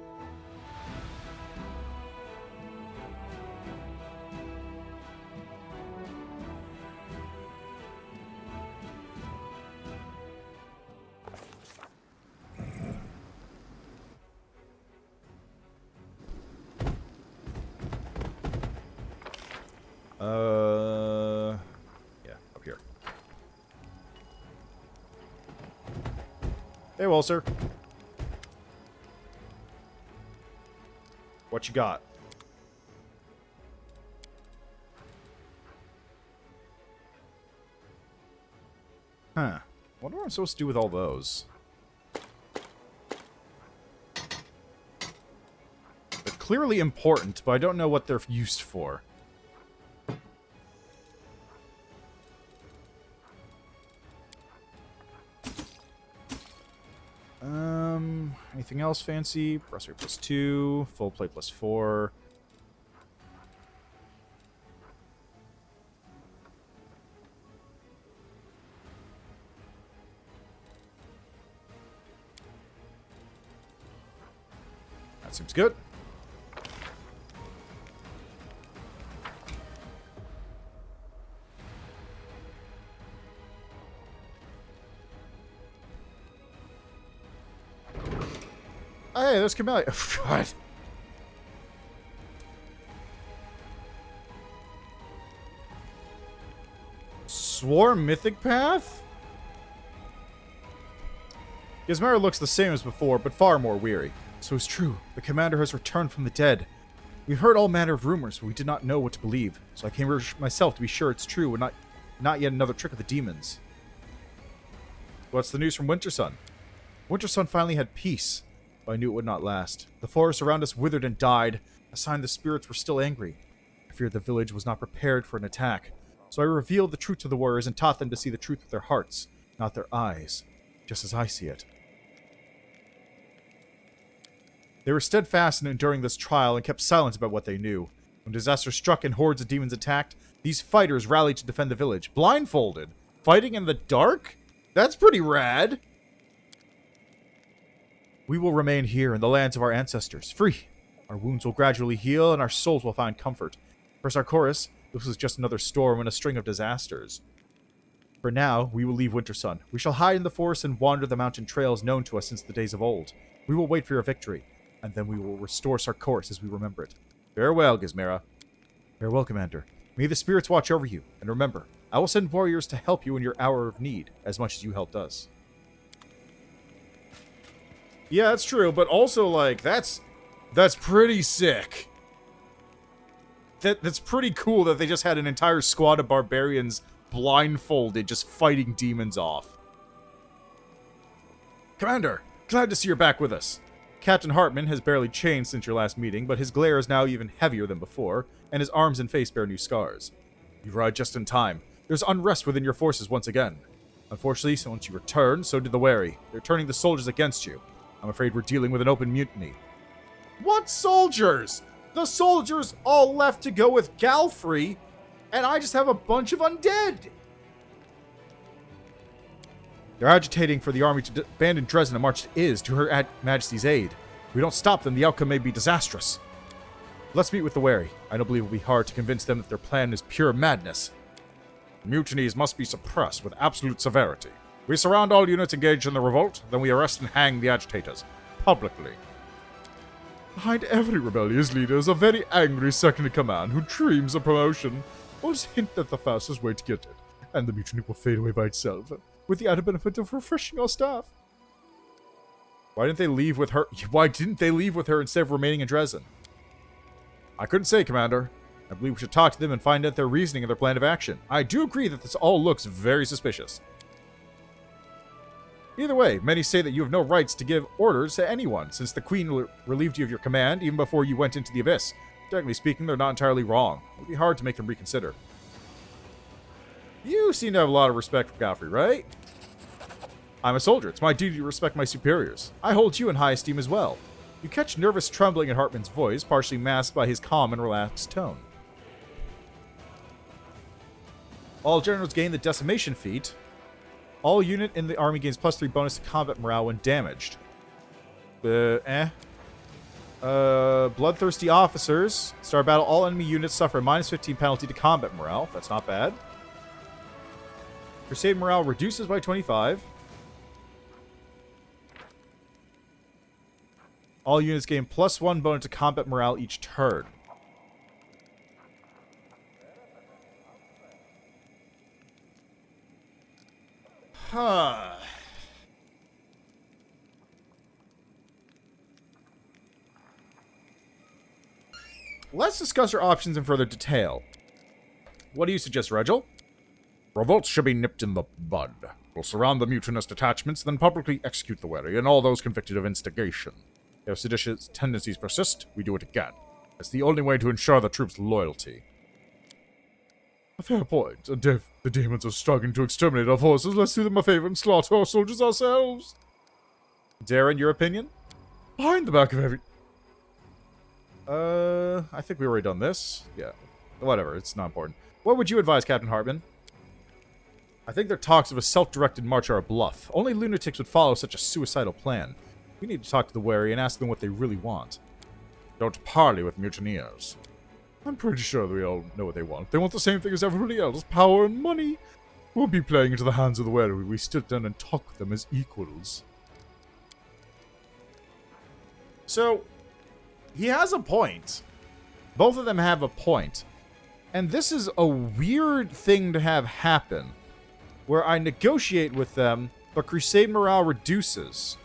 Yeah, up here. Hey, Walser. What you got? Huh. Wonder what I'm supposed to do with all those. They're clearly important, but I don't know what they're used for. Anything else fancy? Breastplate +2, full plate +4. That seems good. Oh, hey, there's Camellia. Oh, God. Swarm Mythic Path? Gizmara looks the same as before, but far more weary. So it's true. The commander has returned from the dead. We've heard all manner of rumors, but we did not know what to believe. So I came here myself to be sure it's true and not yet another trick of the demons. What's the news from Wintersun? Wintersun finally had peace. But I knew it would not last. The forests around us withered and died, a sign the spirits were still angry. I feared the village was not prepared for an attack. So I revealed the truth to the warriors and taught them to see the truth with their hearts, not their eyes, just as I see it. They were steadfast in enduring this trial and kept silent about what they knew. When disaster struck and hordes of demons attacked, these fighters rallied to defend the village, blindfolded, fighting in the dark? That's pretty rad! We will remain here in the lands of our ancestors, free. Our wounds will gradually heal, and our souls will find comfort. For Sarkoris, this was just another storm in a string of disasters. For now, we will leave Wintersun. We shall hide in the forest and wander the mountain trails known to us since the days of old. We will wait for your victory, and then we will restore Sarkoris as we remember it. Farewell, Gizmara. Farewell, Commander. May the spirits watch over you, and remember, I will send warriors to help you in your hour of need, as much as you helped us. Yeah, that's true, but also, like, that's pretty sick. That's pretty cool that they just had an entire squad of barbarians blindfolded just fighting demons off. Commander, glad to see you're back with us. Captain Hartman has barely changed since your last meeting, but his glare is now even heavier than before, and his arms and face bear new scars. You've arrived just in time. There's unrest within your forces once again. Unfortunately, once you returned, so did the wary. They're turning the soldiers against you. I'm afraid we're dealing with an open mutiny. What soldiers? The soldiers all left to go with Galfrey, and I just have a bunch of undead. They're agitating for the army to abandon Dresden and march to Iz to Her Majesty's aid. If we don't stop them, the outcome may be disastrous. Let's meet with the wary. I don't believe it will be hard to convince them that their plan is pure madness. Mutinies must be suppressed with absolute severity. We surround all units engaged in the revolt, then we arrest and hang the agitators. Publicly. Behind every rebellious leader is a very angry second-in-command who dreams of promotion. We'll just hint at the fastest way to get it, and the mutiny will fade away by itself, with the added benefit of refreshing our staff. Why didn't they leave with her? Why didn't they leave with her instead of remaining in Dresden? I couldn't say, Commander. I believe we should talk to them and find out their reasoning and their plan of action. I do agree that this all looks very suspicious. Either way, many say that you have no rights to give orders to anyone, since the Queen relieved you of your command even before you went into the Abyss. Technically speaking, they're not entirely wrong. It would be hard to make them reconsider. You seem to have a lot of respect for Godfrey, right? I'm a soldier. It's my duty to respect my superiors. I hold you in high esteem as well. You catch nervous trembling in Hartman's voice, partially masked by his calm and relaxed tone. All generals gain the decimation feat. All unit in the army gains +3 bonus to combat morale when damaged. Bloodthirsty officers. Start battle, all enemy units suffer a -15 penalty to combat morale. That's not bad. Crusade morale reduces by 25. All units gain +1 bonus to combat morale each turn. Huh. Let's discuss our options in further detail. What do you suggest, Regil? Revolts should be nipped in the bud. We'll surround the mutinous detachments, then publicly execute the wary and all those convicted of instigation. If seditious tendencies persist, we do it again. It's the only way to ensure the troops' loyalty. A fair point. The demons are struggling to exterminate our forces. Let's do them a favor and slaughter our soldiers ourselves. Darren, your opinion? Behind the back of every... I think we've already done this. Yeah. Whatever, it's not important. What would you advise, Captain Hartman? I think their talks of a self-directed march are a bluff. Only lunatics would follow such a suicidal plan. We need to talk to the wary and ask them what they really want. Don't parley with mutineers. I'm pretty sure we all know what they want. They want the same thing as everybody else, power and money. We'll be playing into the hands of the wary. We sit down and talk with them as equals. So, he has a point. Both of them have a point. And this is a weird thing to have happen, where I negotiate with them, but Crusade morale reduces.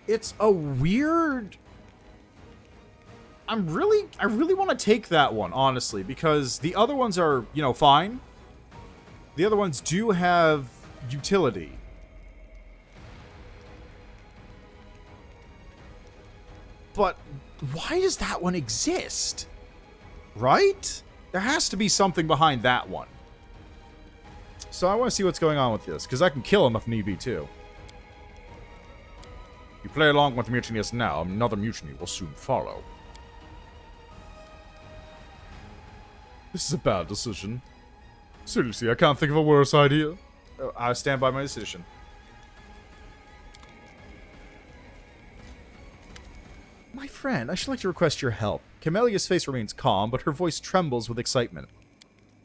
It's a weird... I really want to take that one, honestly, because the other ones are, you know, fine. The other ones do have utility. But why does that one exist? Right? There has to be something behind that one. So I want to see what's going on with this, because I can kill him if need be, too. You play along with mutinies now, another mutiny will soon follow. This is a bad decision. Seriously, I can't think of a worse idea. I stand by my decision. My friend, I should like to request your help. Camelia's face remains calm, but her voice trembles with excitement.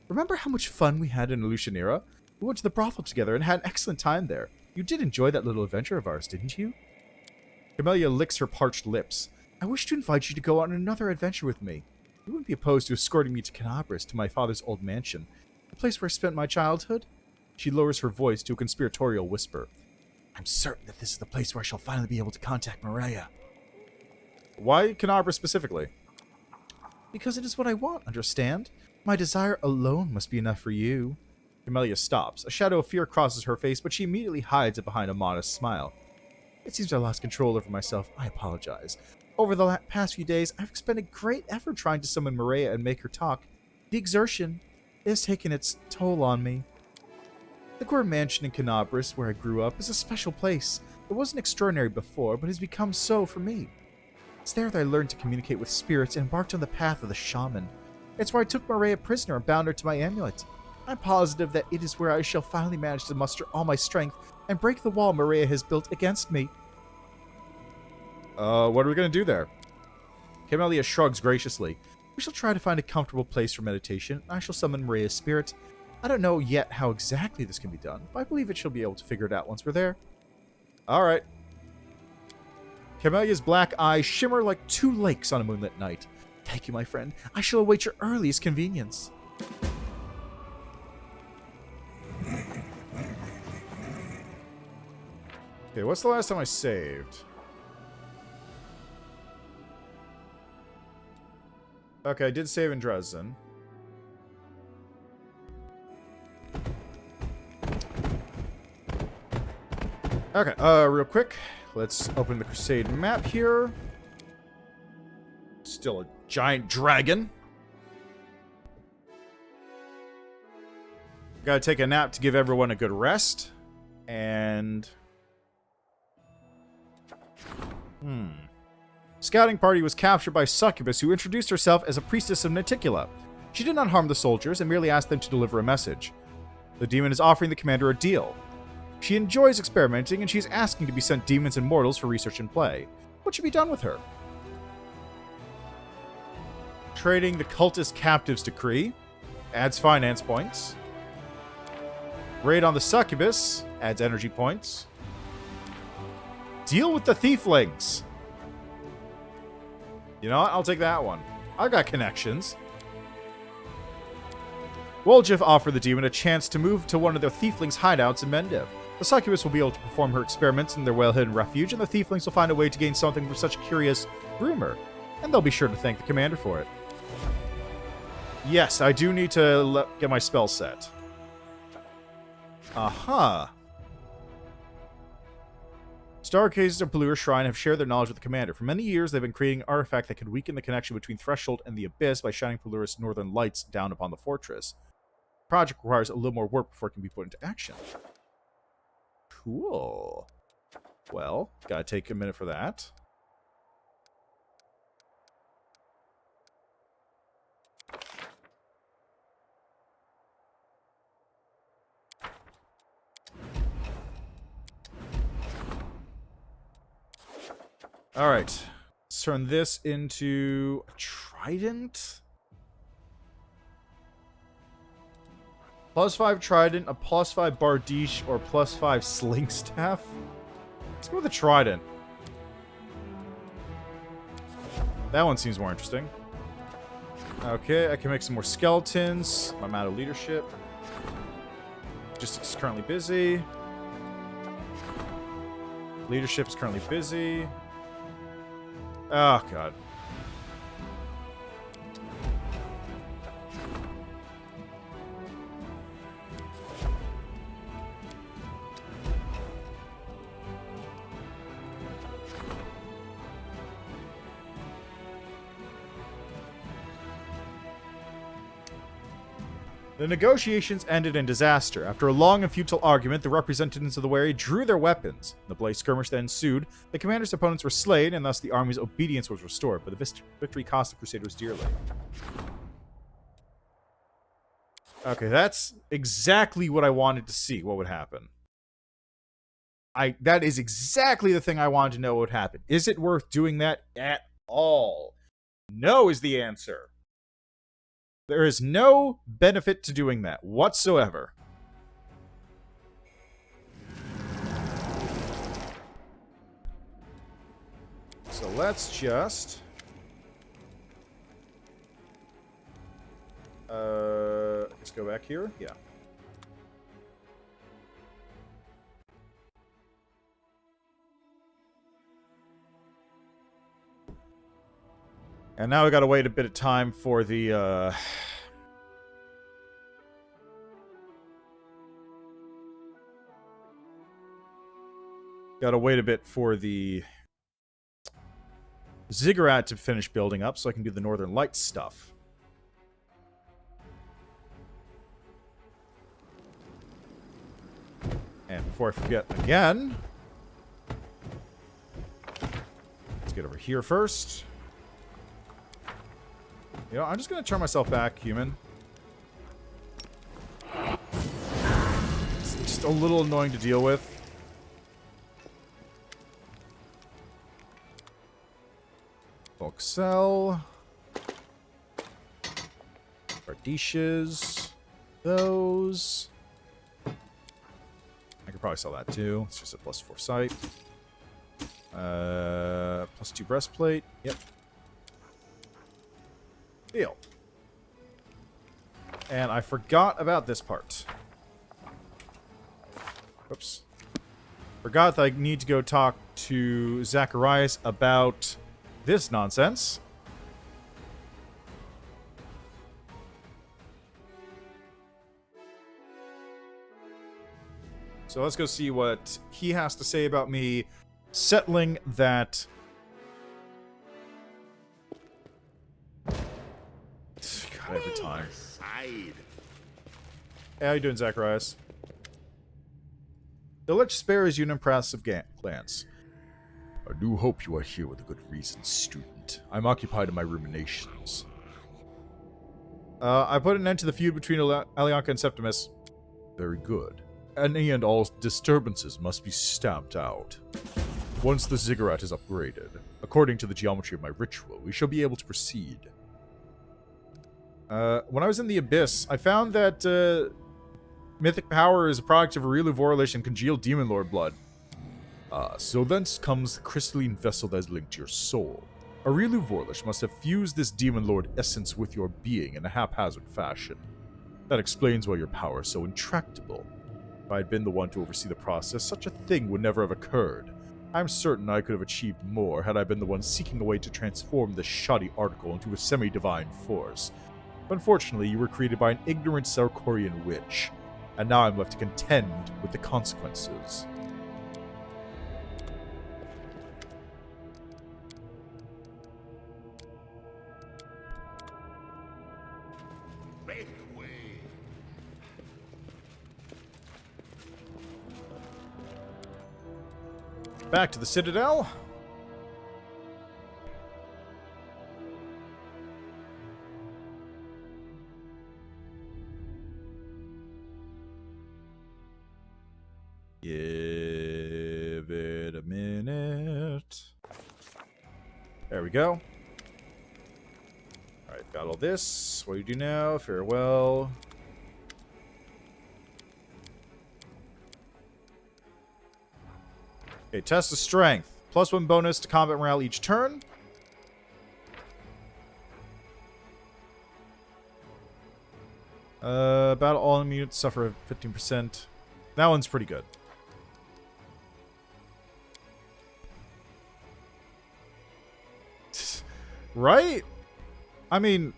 Remember how much fun we had in Illusionera? We went to the brothel together and had an excellent time there. You did enjoy that little adventure of ours, didn't you? Camellia licks her parched lips. I wish to invite you to go on another adventure with me. You wouldn't be opposed to escorting me to Canabras, to my father's old mansion, the place where I spent my childhood? She lowers her voice to a conspiratorial whisper. I'm certain that this is the place where I shall finally be able to contact Maria. Why Canabras specifically? Because it is what I want, understand? My desire alone must be enough for you. Camellia stops. A shadow of fear crosses her face, but she immediately hides it behind a modest smile. It seems I lost control over myself. I apologize. Over the past few days, I've expended great effort trying to summon Maria and make her talk. The exertion has taken its toll on me. The Gore Mansion in Canabras, where I grew up, is a special place. It wasn't extraordinary before, but has become so for me. It's there that I learned to communicate with spirits and embarked on the path of the shaman. It's where I took Maria prisoner and bound her to my amulet. I'm positive that it is where I shall finally manage to muster all my strength and break the wall Maria has built against me. What are we going to do there? Camellia shrugs graciously. We shall try to find a comfortable place for meditation. I shall summon Maria's spirit. I don't know yet how exactly this can be done, but I believe it she'll be able to figure it out once we're there. Alright. Camellia's black eyes shimmer like 2 lakes on a moonlit night. Thank you, my friend. I shall await your earliest convenience. Okay, what's the last time I saved? Okay, I did save in Dresden. Okay, real quick. Let's open the Crusade map here. Still a giant dragon. Gotta take a nap to give everyone a good rest. And... Scouting party was captured by Succubus, who introduced herself as a priestess of Naticula. She did not harm the soldiers and merely asked them to deliver a message. The demon is offering the commander a deal. She enjoys experimenting, and she is asking to be sent demons and mortals for research and play. What should be done with her? Trading the cultist captives decree. Adds finance points. Raid on the Succubus. Adds energy points. Deal with the thieflings. You know what? I'll take that one. I've got connections. Woljif offered the demon a chance to move to one of their thieflings' hideouts in Mendev. The Succubus will be able to perform her experiments in their well-hidden refuge, and the thieflings will find a way to gain something from such a curious rumor. And they'll be sure to thank the commander for it. Yes, I do need to get my spell set. Aha. Stargazers of Pulura Shrine have shared their knowledge with the commander. For many years, they've been creating an artifact that could weaken the connection between Threshold and the Abyss by shining Pulura's northern lights down upon the fortress. The project requires a little more work before it can be put into action. Cool. Well, gotta take a minute for that. Alright. Let's turn this into a trident. +5 trident, a +5 bardiche, or +5 sling staff. Let's go with the trident. That one seems more interesting. Okay, I can make some more skeletons. I'm out of leadership. Just currently busy. Leadership's currently busy. Oh, God. The negotiations ended in disaster. After a long and futile argument, the representatives of the Wary drew their weapons. In the bloody skirmish that ensued, the commander's opponents were slain, and thus the army's obedience was restored, but the victory cost the Crusaders dearly. Okay, that's exactly what I wanted to see, what would happen. That is exactly the thing I wanted to know what would happen. Is it worth doing that at all? No is the answer. There is no benefit to doing that whatsoever. So let's just... let's go back here. Yeah. And now we gotta wait a bit of time for the, gotta wait a bit for the Ziggurat to finish building up so I can do the Northern Lights stuff. And before I forget again, let's get over here first. You know, I'm just going to turn myself back, human. It's just a little annoying to deal with. Sell. Our dishes. Those. I could probably sell that too. It's just a plus 4 sight. Plus 2 breastplate. Yep. Deal. And I forgot about this part. Oops. Forgot that I need to go talk to Zacharias about this nonsense. So let's go see what he has to say about me settling that. God, every time. Side. Hey, how you doing, Zacharias? The Lich spares you an impressive glance. I do hope you are here with a good reason, student. I'm occupied in my ruminations. I put an end to the feud between Owlcat and Septimus. Very good. Any and all disturbances must be stamped out. Once the ziggurat is upgraded, according to the geometry of my ritual, we shall be able to proceed. When I was in the Abyss, I found that mythic power is a product of Aurilu Vorlish and congealed demon lord blood. So thence comes the crystalline vessel that is linked to your soul. Aurilu Vorlish must have fused this demon lord essence with your being in a haphazard fashion. That explains why your power is so intractable. If I had been the one to oversee the process, such a thing would never have occurred. I'm certain I could have achieved more had I been the one seeking a way to transform this shoddy article into a semi-divine force. But unfortunately, you were created by an ignorant Sarkorian witch, and now I'm left to contend with the consequences. Make way. Back to the Citadel. Give it a minute. There we go. Alright, got all this. What do you do now? Farewell. Okay, test of strength. +1 bonus to combat morale each turn. Battle all enemy units suffer 15%. That one's pretty good. Right? I mean,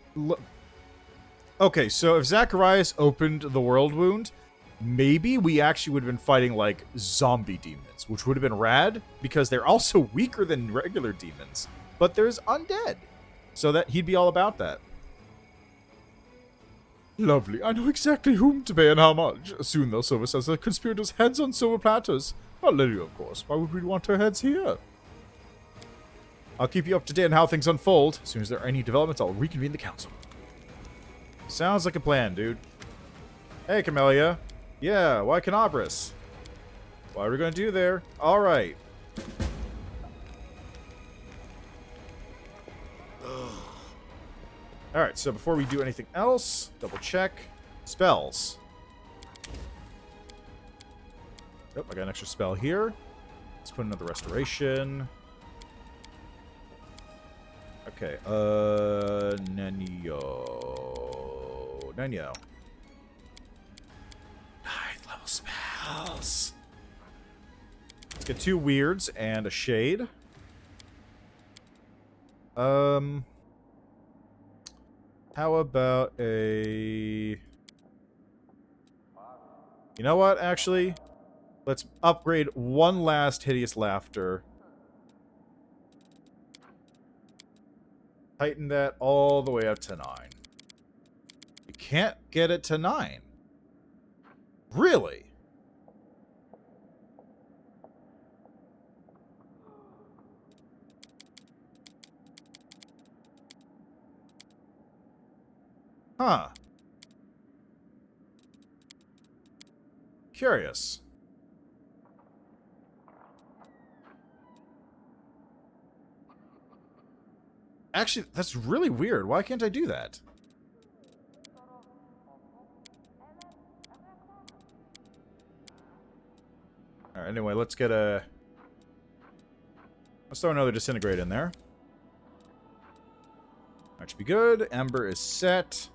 okay, so if Zacharias opened the world wound, maybe we actually would have been fighting, like, zombie demons, which would have been rad, because they're also weaker than regular demons. But there's undead, so that he'd be all about that. Lovely. I know exactly whom to pay and how much. Soon they'll serve us as the conspirators' heads on silver platters. Not Lydia, of course. Why would we want her heads here? I'll keep you up to date on how things unfold. As soon as there are any developments, I'll reconvene the council. Sounds like a plan, dude. Hey, Camellia. Yeah, why Canabras? What are we going to do there? Alright. Alright, so before we do anything else, double check. Spells. Oh, I got an extra spell here. Let's put another restoration. Okay, Nenyo. 9th level spells. Let's get 2 weirds and a shade. How about a... You know what, actually? Let's upgrade one last Hideous Laughter. Tighten that all the way up to 9. You can't get it to 9. Really? Huh. Curious. Actually, that's really weird. Why can't I do that? Alright, anyway, let's get a... Let's throw another disintegrate in there. That should be good. Ember is set.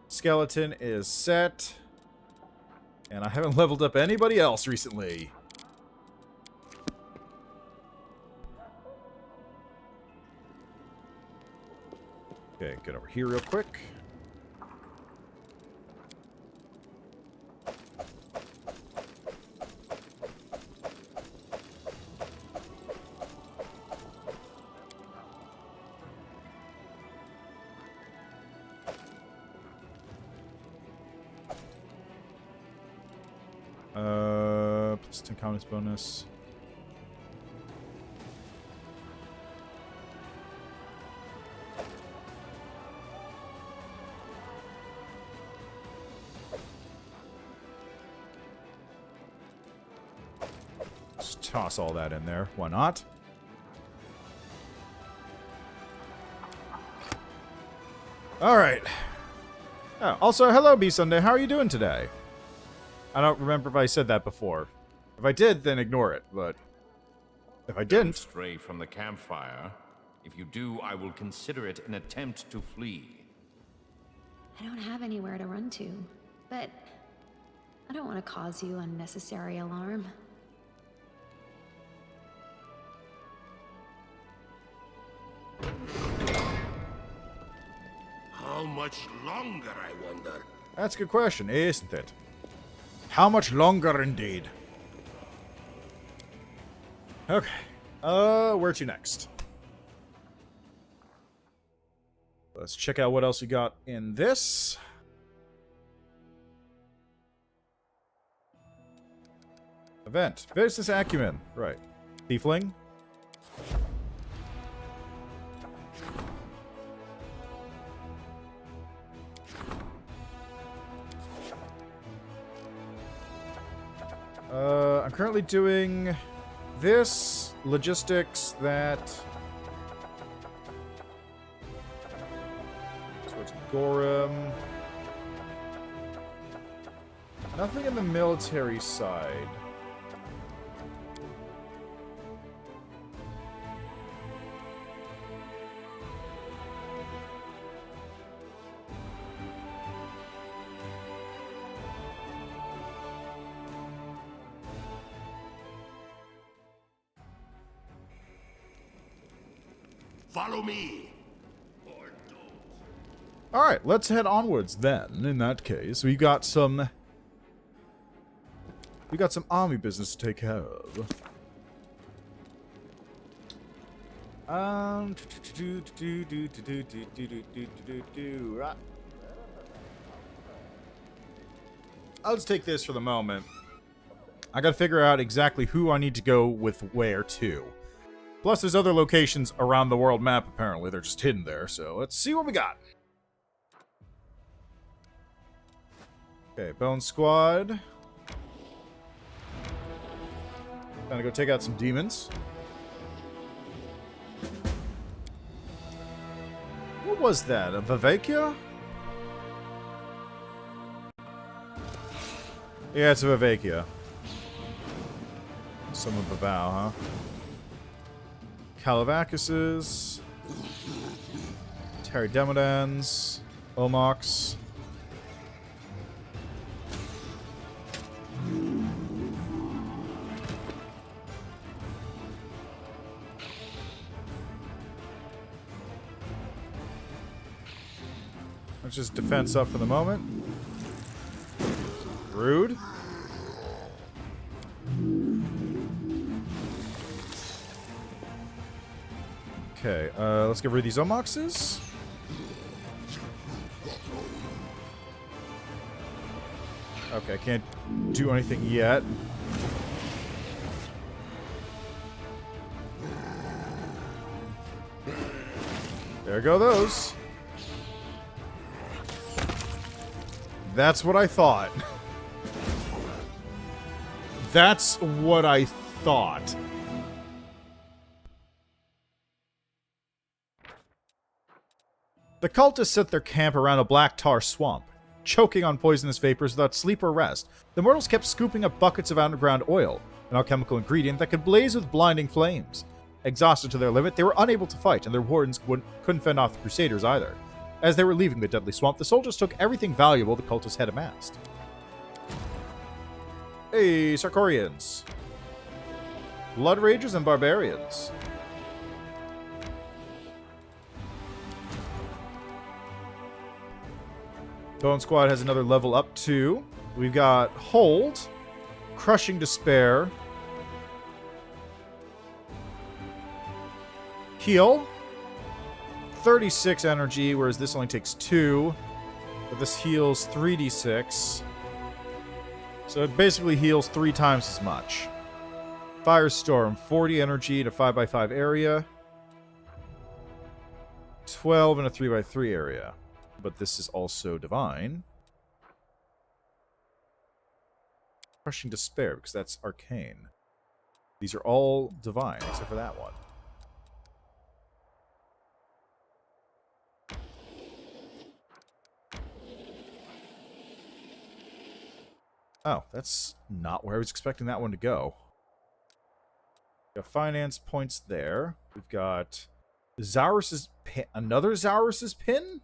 Skeleton is set. And I haven't leveled up anybody else recently. Okay, get over here real quick. Plus 10 confidence bonus. Just toss all that in there. Why not? Alright. Oh, also, hello, B-Sunday. How are you doing today? I don't remember if I said that before. If I did, then ignore it, but if I Don't didn't... stray from the campfire. If you do, I will consider it an attempt to flee. I don't have anywhere to run to, but I don't want to cause you unnecessary alarm. How much longer, I wonder? That's a good question, isn't it? How much longer, indeed? Okay. Where to next? Let's check out what else we got in this. Event. Business acumen. Right. Tiefling. I'm currently doing this, logistics, that. Towards Gorham. Nothing in the military side. Follow me. Alright, let's head onwards then, in that case. We got some army business to take care of. I'll just take this for the moment. I gotta figure out exactly who I need to go with where to. Plus, there's other locations around the world map, apparently. They're just hidden there, so let's see what we got. Okay, Bone Squad. Gonna go take out some demons. What was that? A Vivacia? Yeah, it's a Vivacia. Some of the vow, huh? Calavacuses, Pterodemodons, Omox. Let's just defense up for the moment. Rude. Okay, let's get rid of these Omoxes. Okay, I can't do anything yet. There go those. That's what I thought. That's what I thought. The cultists set their camp around a black tar swamp, choking on poisonous vapors without sleep or rest. The mortals kept scooping up buckets of underground oil, an alchemical ingredient that could blaze with blinding flames. Exhausted to their limit, they were unable to fight, and their wardens couldn't fend off the Crusaders either. As they were leaving the deadly swamp, the soldiers took everything valuable the cultists had amassed. Hey, Sarkorians. Blood Ragers and Barbarians. Bone Squad has another level up too. We've got Hold, Crushing Despair, Heal, 36 energy, whereas this only takes 2. But this heals 3d6. So it basically heals 3 times as much. Firestorm, 40 energy in a 5x5 area. 12 in a 3x3 area. But this is also divine. Crushing Despair, because that's arcane. These are all divine, except for that one. Oh, that's not where I was expecting that one to go. We've got finance points there. We've got Zaurus's pin. Another Zaurus's pin?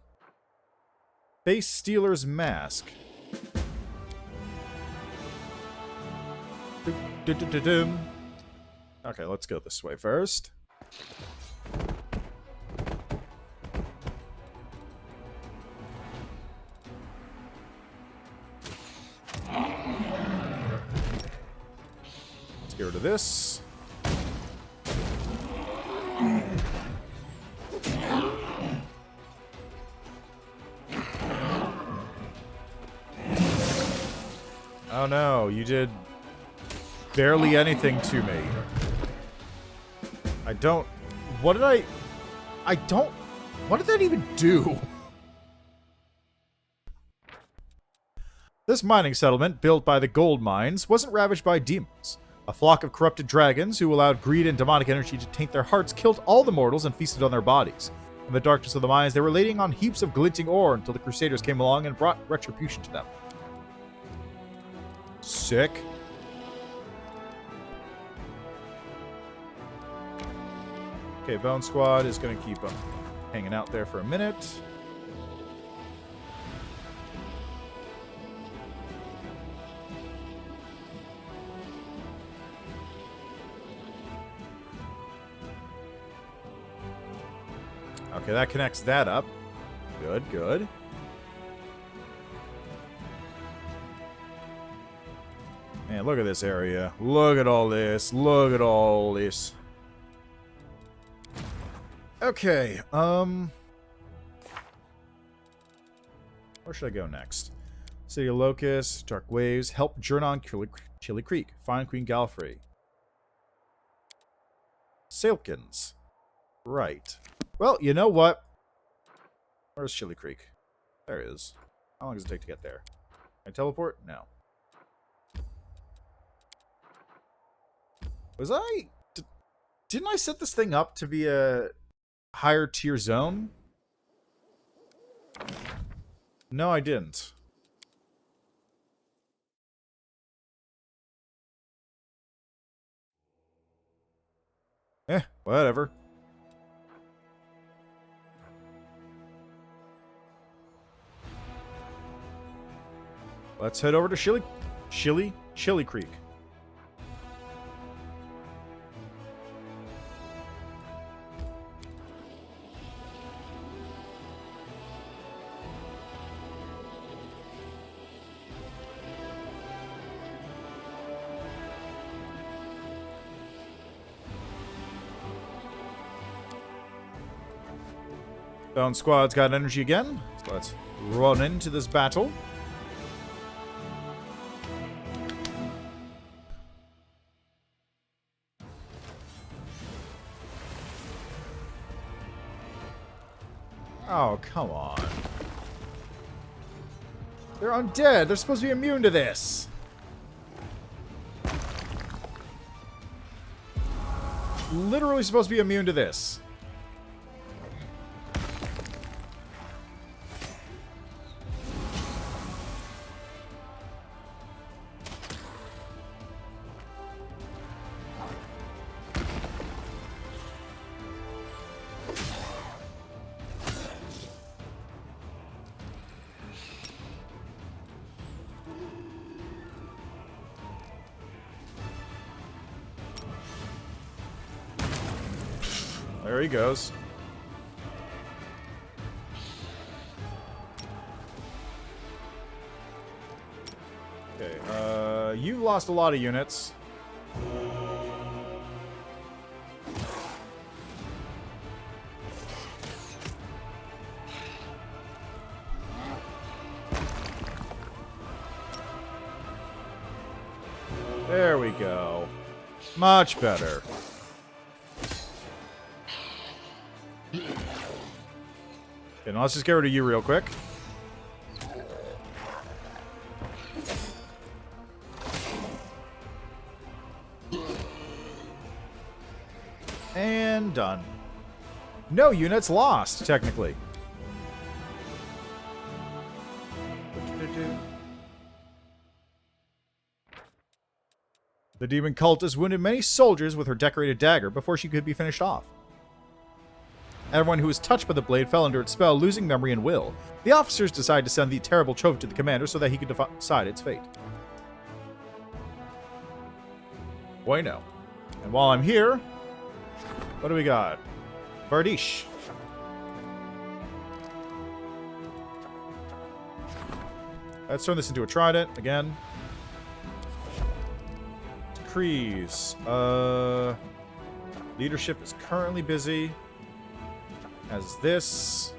Face Stealer's Mask. Okay, let's go this way first. Let's get rid of this. Oh no, you did barely anything to me. I don't... What did I don't... What did that even do? This mining settlement, built by the gold mines, wasn't ravaged by demons. A flock of corrupted dragons who allowed greed and demonic energy to taint their hearts killed all the mortals and feasted on their bodies. In the darkness of the mines, they were laying on heaps of glinting ore until the Crusaders came along and brought retribution to them. Sick. Okay, Bone Squad is going to keep hanging out there for a minute. Okay, that connects that up. Good, good. Man, look at this area. Look at all this. Look at all this. Okay, where should I go next? City of Locust, Dark Waves, help Jurnon Chili Creek, find Queen Galfrey. Sailkins. Right. Well, you know what? Where's Chili Creek? There it is. How long does it take to get there? Can I teleport? No. Was I... Didn't I set this thing up to be a higher tier zone? No, I didn't. Whatever. Let's head over to Chili Creek. Bone Squad's got energy again, so let's run into this battle. Oh, come on. They're undead. They're supposed to be immune to this. Literally supposed to be immune to this. There he goes. Okay, you've lost a lot of units. There we go. Much better. Okay, now let's just get rid of you real quick. And done. No units lost, technically. The demon cultist wounded many soldiers with her decorated dagger before she could be finished off. Everyone who was touched by the blade fell under its spell, losing memory and will. The officers decided to send the terrible trophy to the commander so that he could decide its fate. Bueno. And while I'm here, what do we got? Bardish. Let's turn this into a trident again. Decrees. Leadership is currently busy. As this.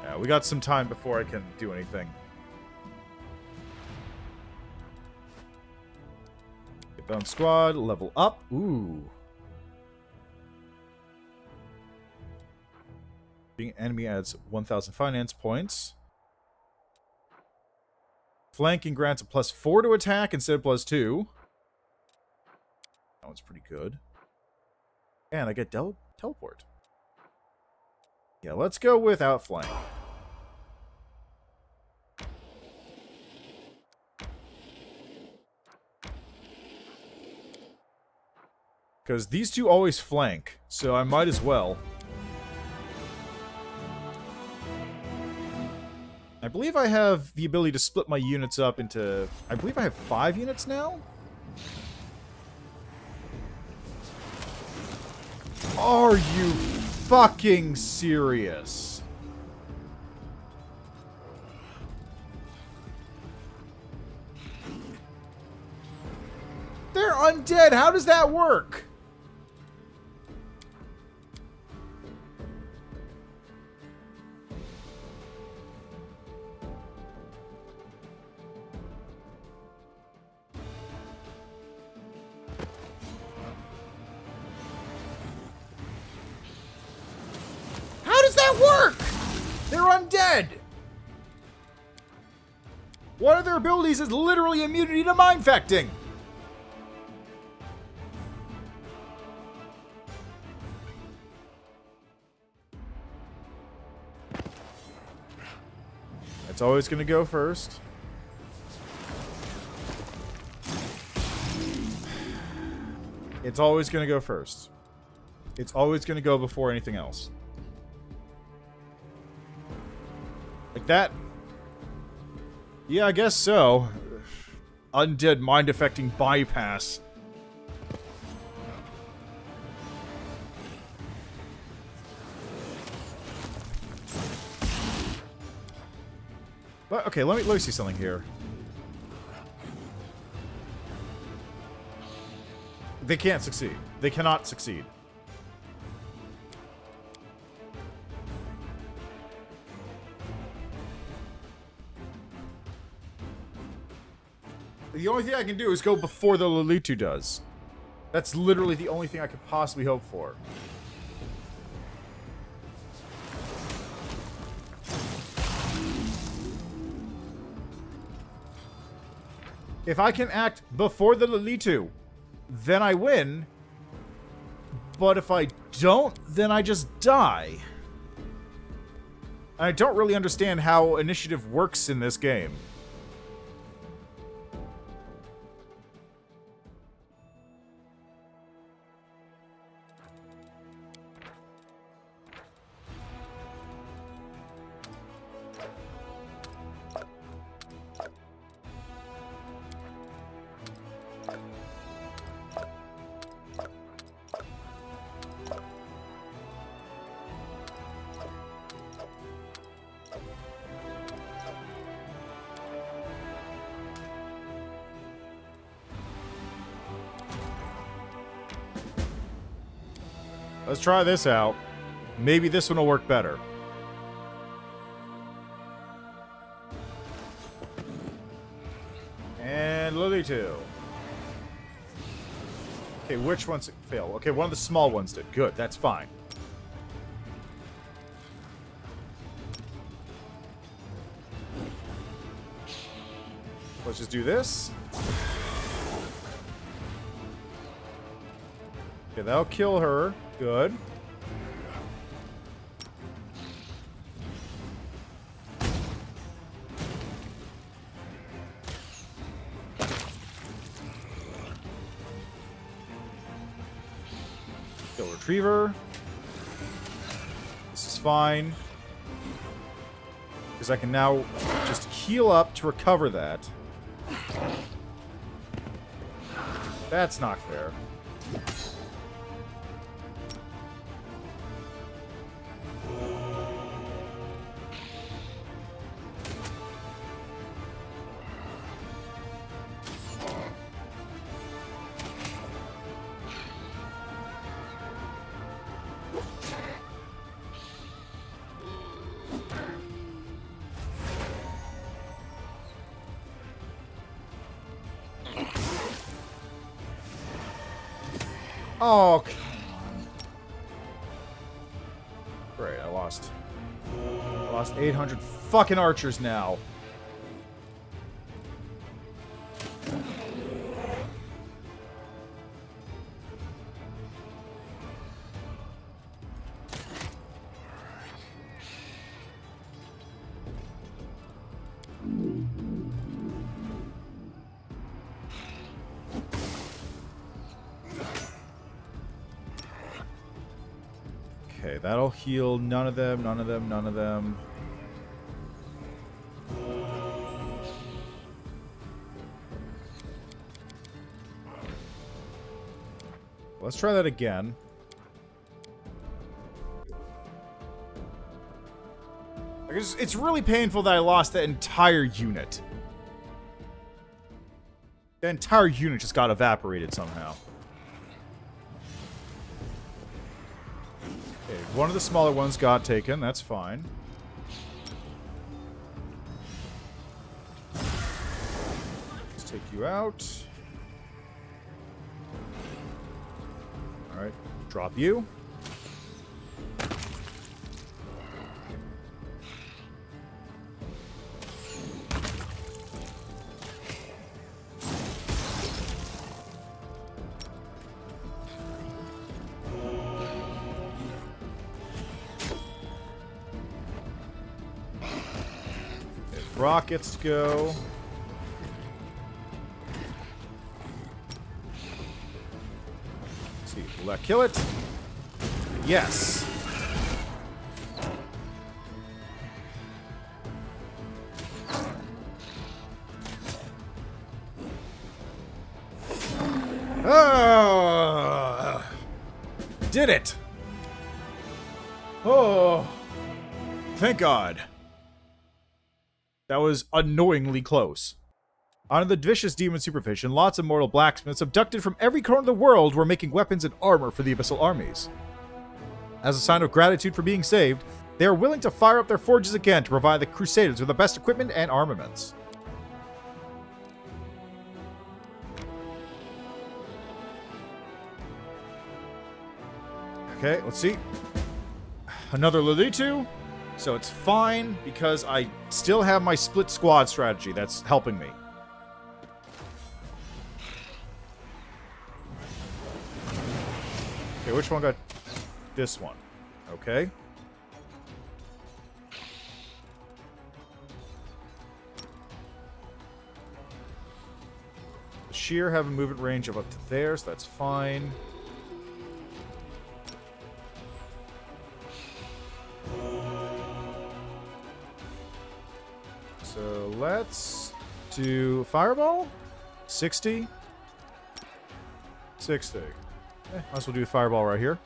Yeah, we got some time before I can do anything. Get down squad, level up. Ooh. Being enemy adds 1,000 finance points. Flanking grants a +4 to attack instead of +2. That one's pretty good. And I get teleport. Yeah, let's go with outflank. Because these two always flank, so I might as well. I believe I have the ability to split my units up into... I believe I have 5 units now? Are you fucking serious? They're undead! How does that work? Work! They're undead! One of their abilities is literally immunity to mind-fecting! It's always gonna go first. It's always gonna go first. It's always gonna go before anything else. Like that? Yeah, I guess so. Undead mind-affecting bypass. But, okay, let me see something here. They can't succeed. They cannot succeed. The only thing I can do is go before the Lilitu does. That's literally the only thing I could possibly hope for. If I can act before the Lilitu, then I win. But if I don't, then I just die. I don't really understand how initiative works in this game. Let's try this out. Maybe this one will work better. And Lily 2. Okay, which ones failed? Okay, one of the small ones did. Good, that's fine. Let's just do this. Okay, that'll kill her. Good. Kill Retriever. This is fine. Because I can now just heal up to recover that. That's not fair. Oh, come on. Great, I lost 800 fucking archers now. Okay, that'll heal none of them, none of them, none of them. Let's try that again. It's really painful that I lost that entire unit. The entire unit just got evaporated somehow. Okay, one of the smaller ones got taken. That's fine. Let's take you out. Alright, drop you. Rockets to go. Let's see, will that kill it? Yes. Did it. Oh, thank God. That was annoyingly close. On the vicious demon supervision, lots of mortal blacksmiths abducted from every corner of the world were making weapons and armor for the Abyssal armies. As a sign of gratitude for being saved, they are willing to fire up their forges again to provide the Crusaders with the best equipment and armaments. Okay, let's see. Another Lilitu. So it's fine, because I still have my split squad strategy that's helping me. Okay, which one got this one? Okay. The Sheer have a movement range of up to there, so that's fine. So let's do Fireball. 60. 60. Might as well do Fireball right here.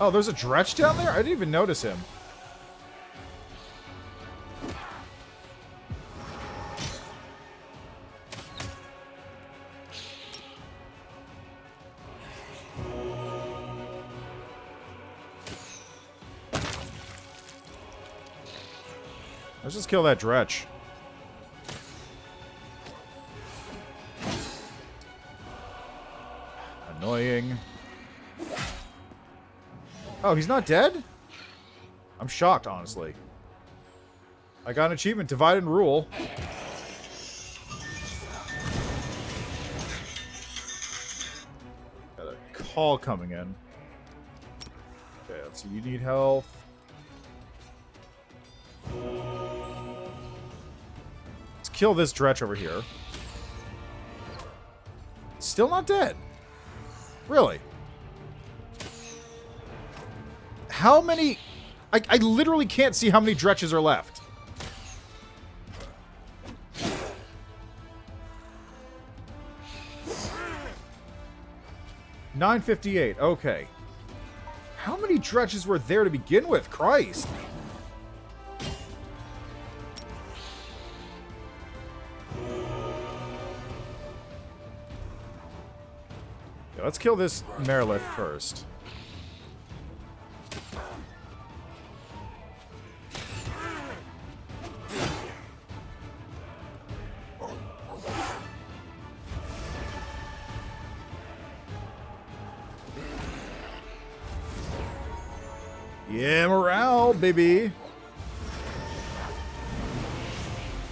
Oh, there's a Dretch down there? I didn't even notice him. Let's just kill that Dretch. Annoying. Oh, he's not dead? I'm shocked, honestly. I got an achievement, Divide and Rule. Got a call coming in. Okay, let's see. You need health. Let's kill this Dretch over here. Still not dead. Really? How many... I literally can't see how many Dretches are left. $9.58. Okay. How many Dretches were there to begin with? Christ. Okay, let's kill this Merilith first. Yeah, morale, baby.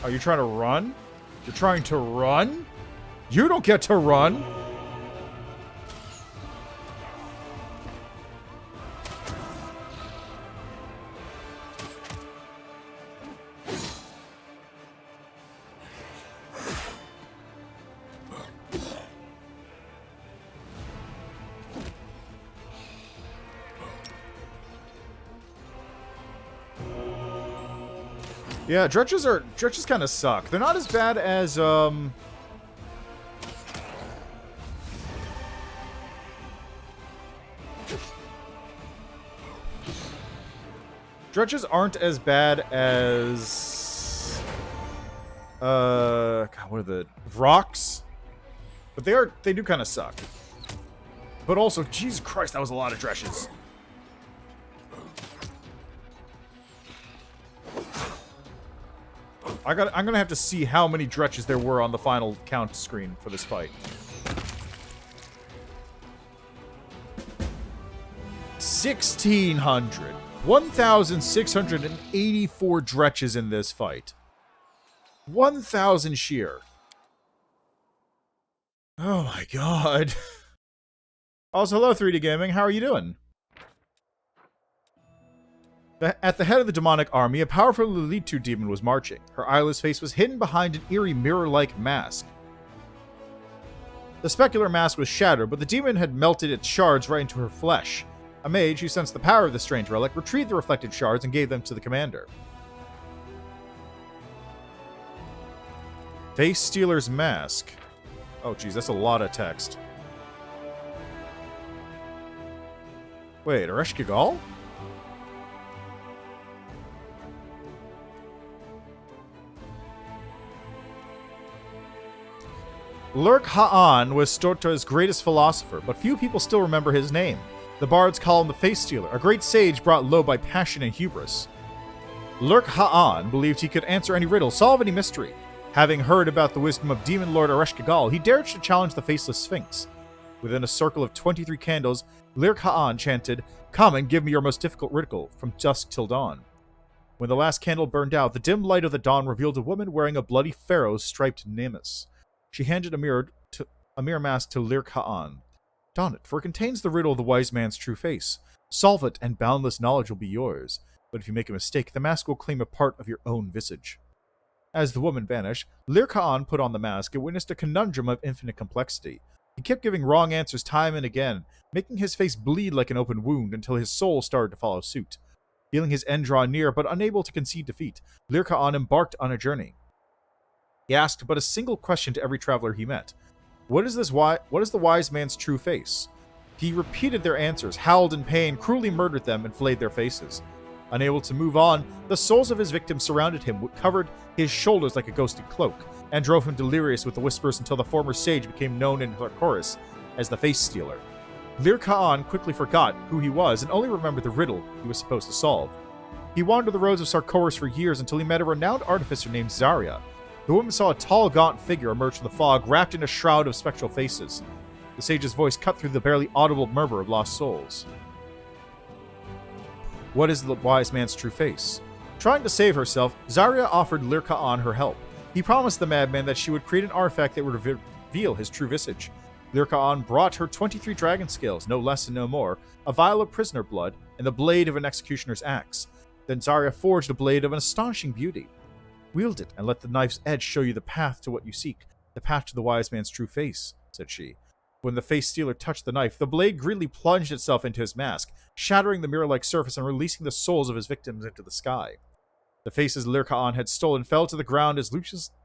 Are you trying to run? You're trying to run? You don't get to run. Yeah, Dretches kind of suck. They're not as bad as Dretches aren't as bad as God, what are the Rocks? But they do kind of suck. But also, Jesus Christ, that was a lot of Dretches. I'm gonna have to see how many Dretches there were on the final count screen for this fight. 1,600. 1,684 Dretches in this fight. 1,000 sheer. Oh my god. Also, hello 3D Gaming, how are you doing? At the head of the demonic army, a powerful Lilitu demon was marching. Her eyeless face was hidden behind an eerie mirror-like mask. The specular mask was shattered, but the demon had melted its shards right into her flesh. A mage, who sensed the power of the strange relic, retrieved the reflected shards and gave them to the commander. Face Stealer's Mask. Oh, geez, that's a lot of text. Wait, Aresh Kigal? Lurk Ha'an was Storta's greatest philosopher, but few people still remember his name. The bards call him the Face Stealer, a great sage brought low by passion and hubris. Lurk Ha'an believed he could answer any riddle, solve any mystery. Having heard about the wisdom of Demon Lord Aresh Kigal, he dared to challenge the Faceless Sphinx. Within a circle of 23 candles, Lurk Ha'an chanted, "Come and give me your most difficult riddle, from dusk till dawn." When the last candle burned out, the dim light of the dawn revealed a woman wearing a bloody pharaoh's striped namus. She handed a mirror mask to Lurk Ha'an. Don it, for it contains the riddle of the wise man's true face. Solve it, and boundless knowledge will be yours. But if you make a mistake, the mask will claim a part of your own visage. As the woman vanished, Lurk Ha'an put on the mask and witnessed a conundrum of infinite complexity. He kept giving wrong answers time and again, making his face bleed like an open wound until his soul started to follow suit. Feeling his end draw near, but unable to concede defeat, Lurk Ha'an embarked on a journey. He asked but a single question to every traveler he met. What is the wise man's true face? He repeated their answers, howled in pain, cruelly murdered them, and flayed their faces. Unable to move on, the souls of his victims surrounded him, covered his shoulders like a ghostly cloak, and drove him delirious with the whispers until the former sage became known in her chorus as the Face Stealer. Lir Ka'an quickly forgot who he was and only remembered the riddle he was supposed to solve. He wandered the roads of Sarkoris for years until he met a renowned artificer named Zarya. The woman saw a tall, gaunt figure emerge from the fog, wrapped in a shroud of spectral faces. The sage's voice cut through the barely audible murmur of lost souls. What is the wise man's true face? Trying to save herself, Zarya offered Lir Ka'an her help. He promised the madman that she would create an artifact that would reveal his true visage. Lir Ka'an brought her 23 dragon scales, no less and no more, a vial of prisoner blood, and the blade of an executioner's axe. Then Zarya forged a blade of an astonishing beauty. Wield it and let the knife's edge show you the path to what you seek, the path to the wise man's true face, said she. When the Face Stealer touched the knife, the blade greedily plunged itself into his mask, shattering the mirror-like surface and releasing the souls of his victims into the sky. The faces Lir Ka'an had stolen fell to the ground as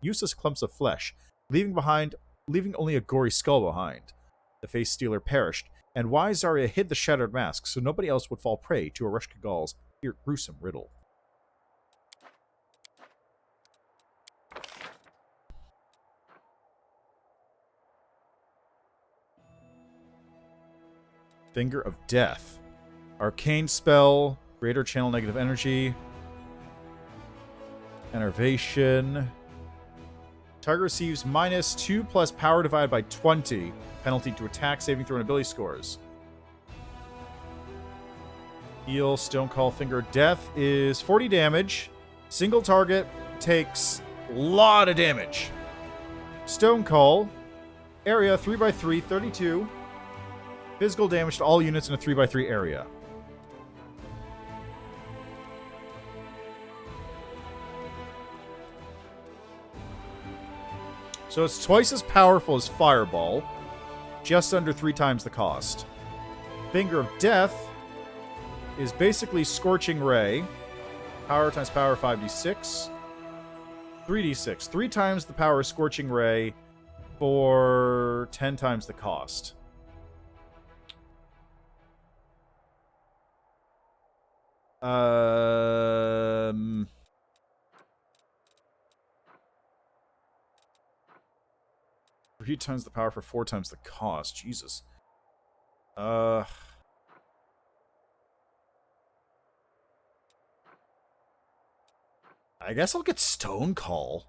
useless clumps of flesh, leaving only a gory skull behind. The Face Stealer perished, and wise Zarya hid the shattered mask so nobody else would fall prey to Ereshkigal Ghal's gruesome riddle. Finger of Death. Arcane spell. Greater channel negative energy. Enervation. Target receives -2 plus power divided by 20. Penalty to attack, saving throw, and ability scores. Heal Stonecall Finger of Death is 40 damage. Single target takes a lot of damage. Stonecall. Area 3x3, 32. Physical damage to all units in a 3x3 area. So it's twice as powerful as Fireball, just under 3 times the cost. Finger of Death is basically Scorching Ray. Power times power, 5d6. 3d6. 3 times the power of Scorching Ray for 10 times the cost. Three times the power for 4 times the cost. Jesus. I guess I'll get Stone Call.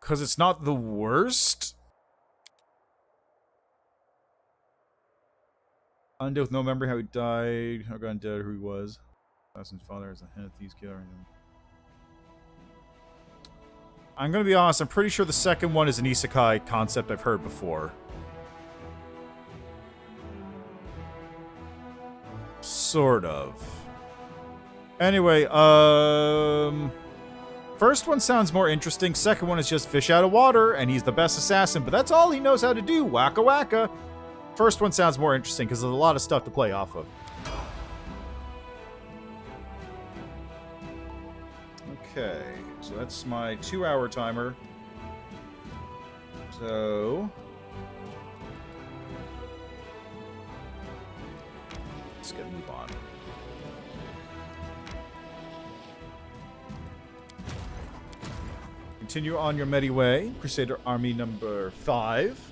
Because it's not the worst. Undead with no memory how he died. How gone dead who he was. Assassin's father is a head of thieves killer. I'm going to be honest, I'm pretty sure the second one is an isekai concept I've heard before. Sort of. Anyway, first one sounds more interesting. Second one is just fish out of water, and he's the best assassin, but that's all he knows how to do. Waka waka. First one sounds more interesting because there's a lot of stuff to play off of. Okay, so that's my 2-hour timer. So let's get a move on. Continue on your merry way, Crusader Army number 5.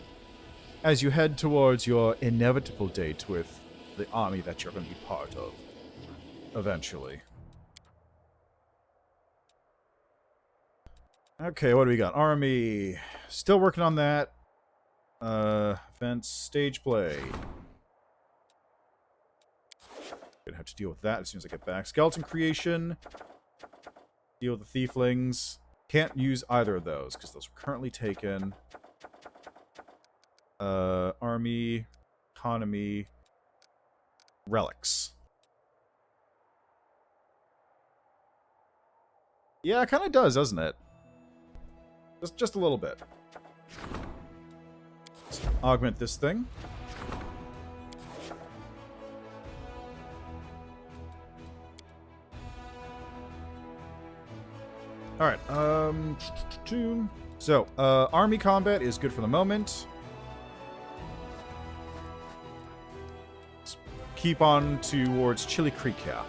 As you head towards your inevitable date with the army that you're going to be part of, eventually. Okay, what do we got? Army. Still working on that. Events, stage play. Gonna have to deal with that as soon as I get back. Skeleton creation. Deal with the thieflings. Can't use either of those because those are currently taken. Army, economy, relics. Yeah, it kind of does, doesn't it? Just a little bit. Let's augment this thing. Alright, so, army combat is good for the moment. keep on towards Chili Creek here.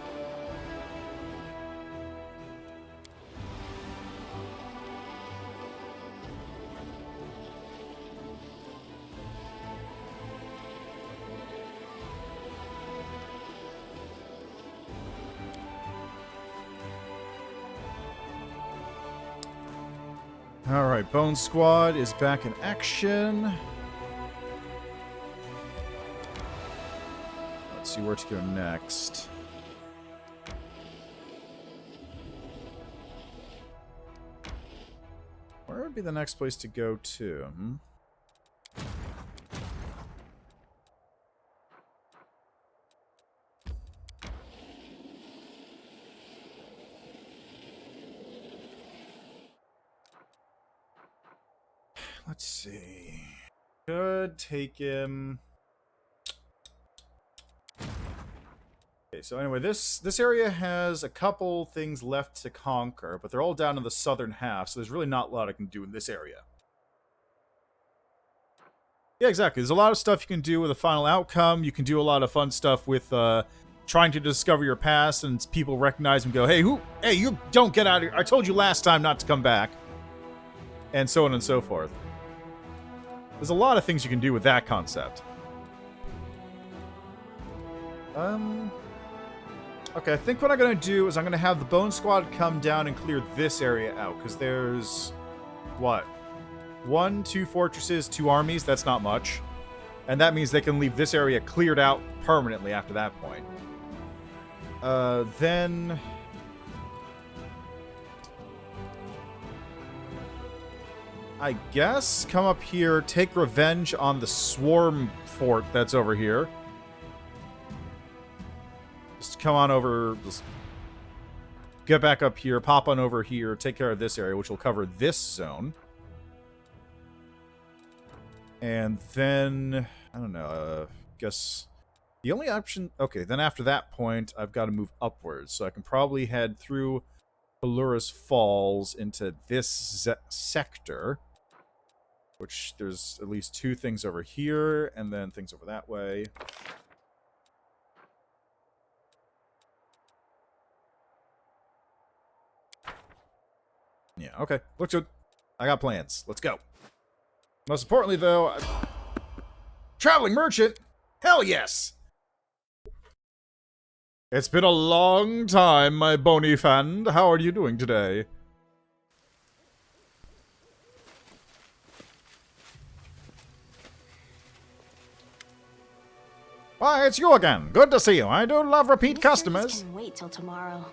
Alright, Bone Squad is back in action. Let's see where to go next. Where would be the next place to go to? Let's see. Could take him. Okay, so anyway, this area has a couple things left to conquer, but they're all down in the southern half, so there's really not a lot I can do in this area. Yeah, exactly. There's a lot of stuff you can do with a final outcome. You can do a lot of fun stuff with trying to discover your past, and people recognize and go, hey, hey, you don't get out of here. I told you last time not to come back. And so on and so forth. There's a lot of things you can do with that concept. Okay, I think what I'm going to do is I'm going to have the Bone Squad come down and clear this area out, because there's, what? 1, 2 fortresses, 2 armies, that's not much. And that means they can leave this area cleared out permanently after that point. Then... I guess come up here, take revenge on the swarm fort that's over here. Just come on over, just get back up here, pop on over here, take care of this area, which will cover this zone. And then, I don't know, guess the only option... Okay, then after that point, I've got to move upwards. So I can probably head through Pulura's Falls into this sector. Which there's at least 2 things over here, and then things over that way. Yeah, okay. Looks good. I got plans. Let's go. Most importantly, though... Traveling merchant? Hell yes! It's been a long time, my bony friend. How are you doing today? Why, it's you again. Good to see you. I do love repeat customers. Can wait till tomorrow.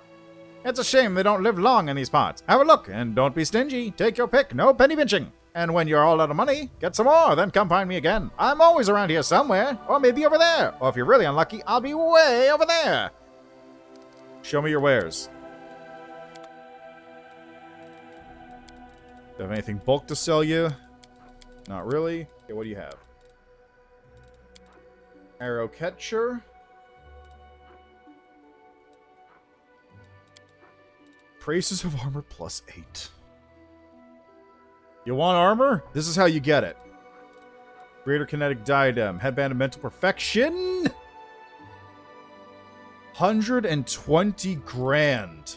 It's a shame they don't live long in these parts. Have a look, and don't be stingy. Take your pick, no penny pinching. And when you're all out of money, get some more, then come find me again. I'm always around here somewhere, or maybe over there. Or if you're really unlucky, I'll be way over there. Show me your wares. Do you have anything bulk to sell you? Not really. Okay, what do you have? Arrow catcher. Traces of armor +8. You want armor? This is how you get it. Greater kinetic diadem. Headband of mental perfection. 120 grand.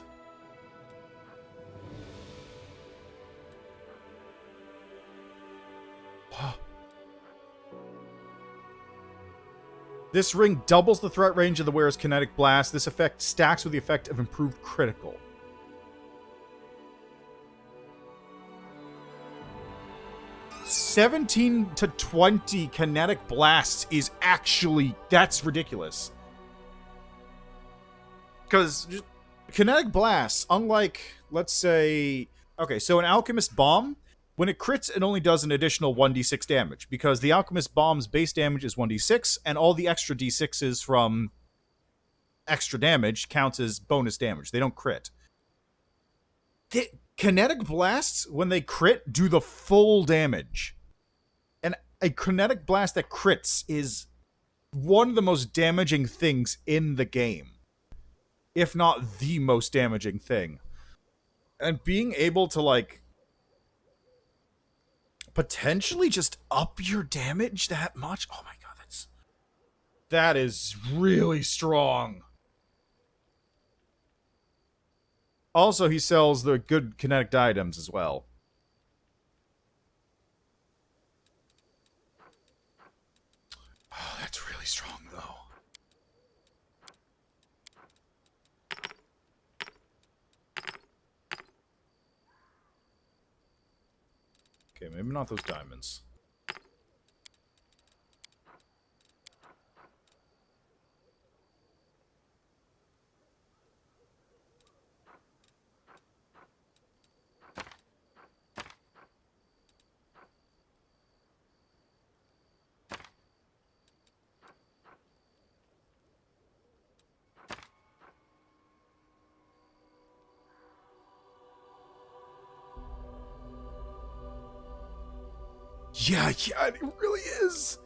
This ring doubles the threat range of the wearer's kinetic blast. This effect stacks with the effect of improved critical. $17 to $20 kinetic blast is actually... That's ridiculous. Because kinetic blasts, unlike, let's say... Okay, so an alchemist bomb... When it crits, it only does an additional 1d6 damage, because the Alchemist Bomb's base damage is 1d6, and all the extra d6s from extra damage counts as bonus damage. They don't crit. Kinetic Blasts, when they crit, do the full damage. And a Kinetic Blast that crits is one of the most damaging things in the game. If not the most damaging thing. And being able to, like, potentially just up your damage that much? Oh my god, That is really strong. Also, he sells the good kinetic items as well. Oh, that's really strong, though. Okay, maybe not those diamonds. Yeah, it really is.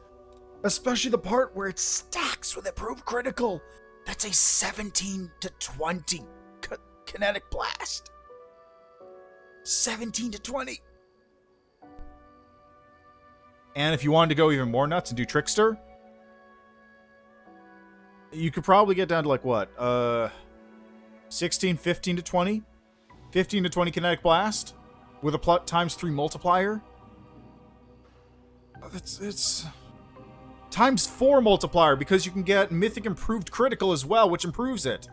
Especially the part where it stacks with improved critical. That's a 17 to 20 kinetic blast. 17 to 20. And if you wanted to go even more nuts and do Trickster, you could probably get down to like what? 16, 15 to 20? 15 to 20 kinetic blast with a ×3 multiplier. It's ×4 multiplier because you can get Mythic Improved Critical as well, which improves it.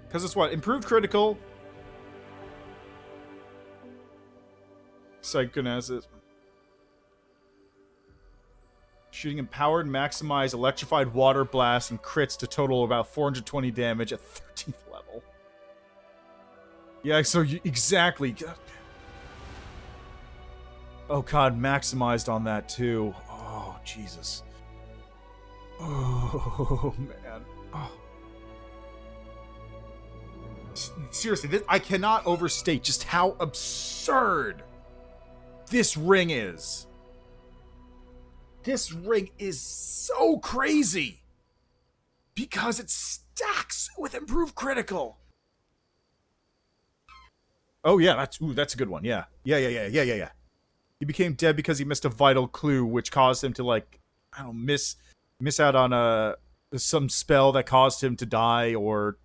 Because it's what? Improved Critical. Psychokinesis. Shooting Empowered, Maximized, Electrified Water Blast, and crits to total about 420 damage at 13th level. Yeah, so exactly. Oh god, maximized on that too. Oh, Jesus. Oh, man. Oh. Seriously, I cannot overstate just how absurd this ring is. This ring is so crazy because it stacks with improved critical. Oh yeah, that's a good one. Yeah. He became dead because he missed a vital clue, which caused him to like, I don't know, miss out on some spell that caused him to die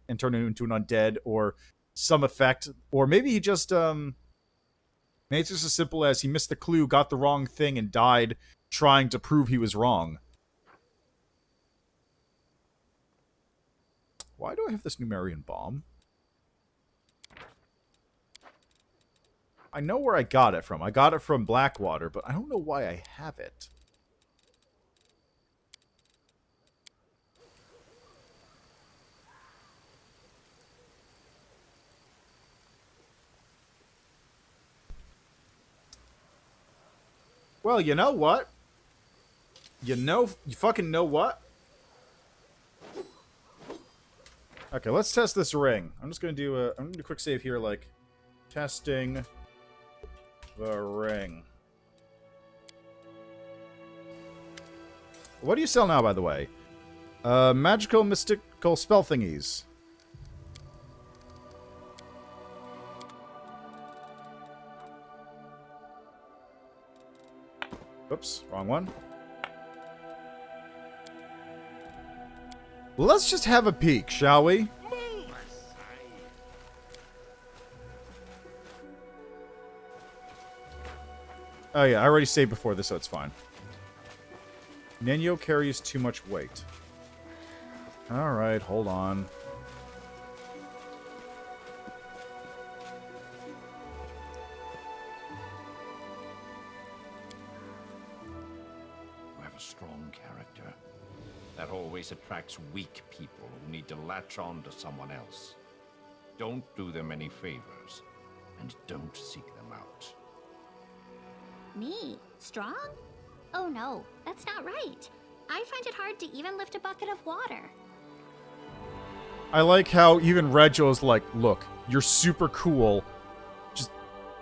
and turn him into an undead, or some effect, or maybe he just maybe it's just as simple as he missed the clue, got the wrong thing, and died trying to prove he was wrong. Why do I have this Numerian bomb? I know where I got it from. I got it from Blackwater, but I don't know why I have it. Well, you know what? You fucking know what? Okay, let's test this ring. I'm just gonna do a quick save here, like testing the ring. What do you sell now, by the way? Magical, mystical spell thingies. Oops, wrong one. Let's just have a peek, shall we? Oh yeah, I already saved before this, so it's fine. Nenyo carries too much weight. Alright, hold on. You have a strong character. That always attracts weak people who need to latch on to someone else. Don't do them any favors, and don't seek them out. Me? Strong? Oh no, that's not right. I find it hard to even lift a bucket of water. I like how even Reggio's like, look, you're super cool.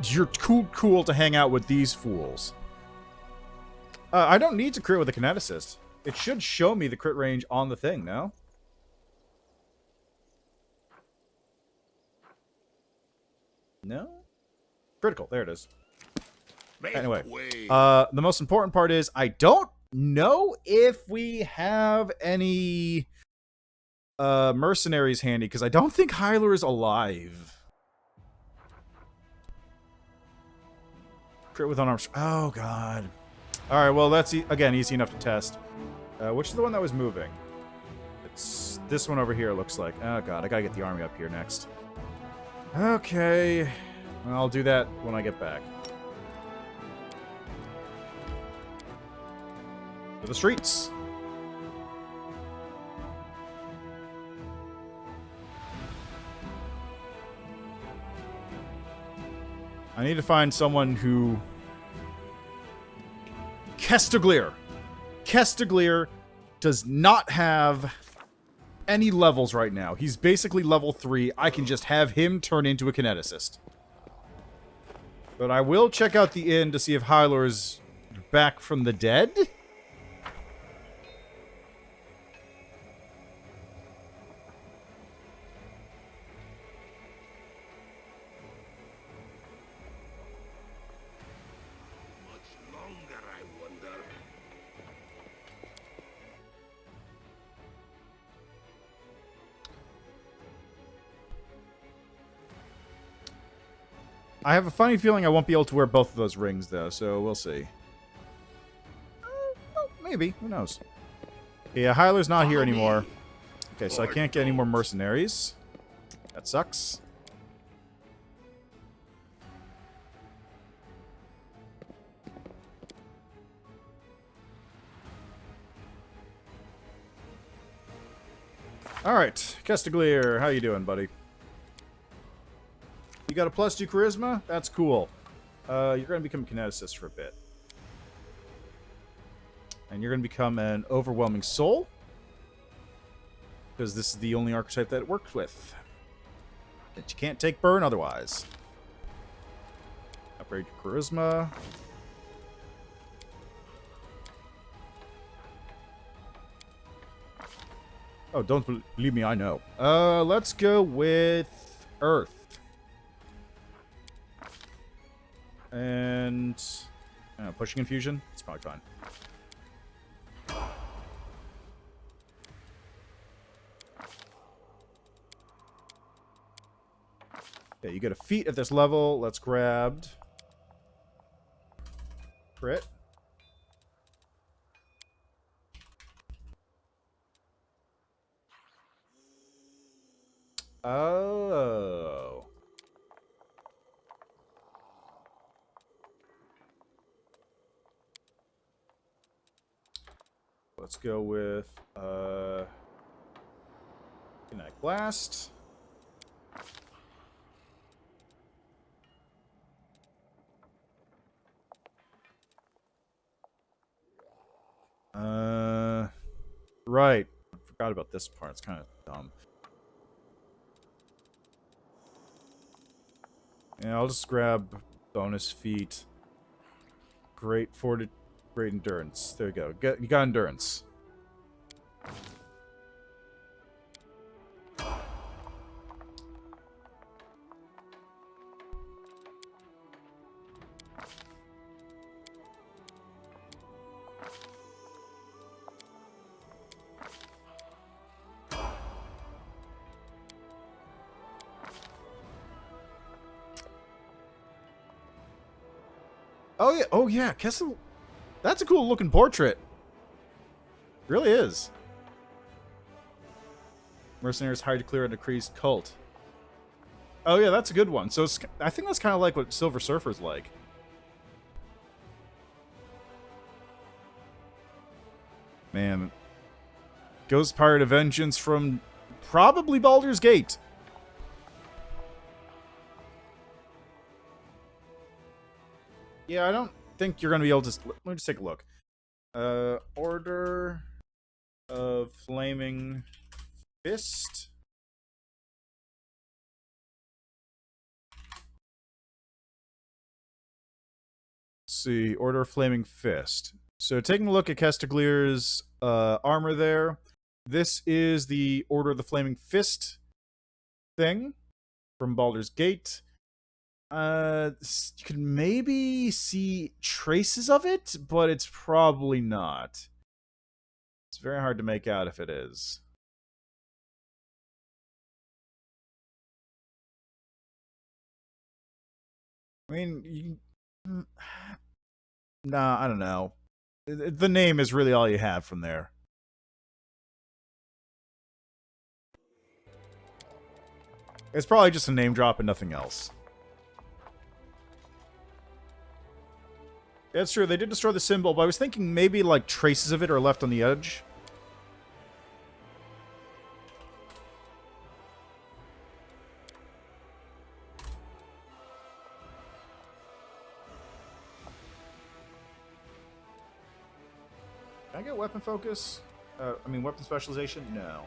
You're cool to hang out with these fools. I don't need to crit with a kineticist. It should show me the crit range on the thing, no? No? Critical, there it is. Make Anyway, way. the most important part is I don't know if we have any mercenaries handy, because I don't think Hyler is alive. Crit with unarmed. Oh god. All right, well that's again easy enough to test. Which is the one that was moving? It's this one over here. It looks like. Oh god, I gotta get the army up here next. Okay, I'll do that when I get back. To the streets. I need to find someone who... Kestaglir. Kestaglir does not have any levels right now. He's basically level 3. I can just have him turn into a kineticist. But I will check out the inn to see if Hyler is back from the dead. Much longer, I wonder. I have a funny feeling I won't be able to wear both of those rings, though, so we'll see. Well, maybe. Who knows? Yeah, Hyler's not here anymore. Okay, so I can't get any more mercenaries. That sucks. Alright, Kestaglir, how you doing, buddy? You got a +2 charisma? That's cool. You're going to become a kineticist for a bit. And you're going to become an overwhelming soul. Because this is the only archetype that it works with. That you can't take burn otherwise. Upgrade your charisma. Oh, don't believe me, I know. Let's go with Earth. And pushing infusion. It's probably fine. Okay, you get a feat at this level. Let's grab crit. Oh. Let's go with Kinetic Blast. Right. I forgot about this part. It's kind of dumb. Yeah, I'll just grab bonus feat. Great endurance. There you go. You got endurance. Oh yeah, Kessel. That's a cool looking portrait. It really is. Mercenaries hired to clear a decreased cult. Oh yeah, that's a good one. So I think that's kind of like what Silver Surfer's like. Man. Ghost Pirate of Vengeance from probably Baldur's Gate. Yeah, I don't think you're going to be able to... Let me just take a look. Order of Flaming Fist. Let's see, Order of Flaming Fist. So taking a look at Kestaglir's armor there, this is the Order of the Flaming Fist thing from Baldur's Gate. You can maybe see traces of it, but it's probably not. It's very hard to make out if it is. I mean, nah, I don't know. The name is really all you have from there. It's probably just a name drop and nothing else. Yeah, it's true. They did destroy the symbol, but I was thinking maybe like traces of it are left on the edge. Can I get weapon focus? I mean, weapon specialization? No.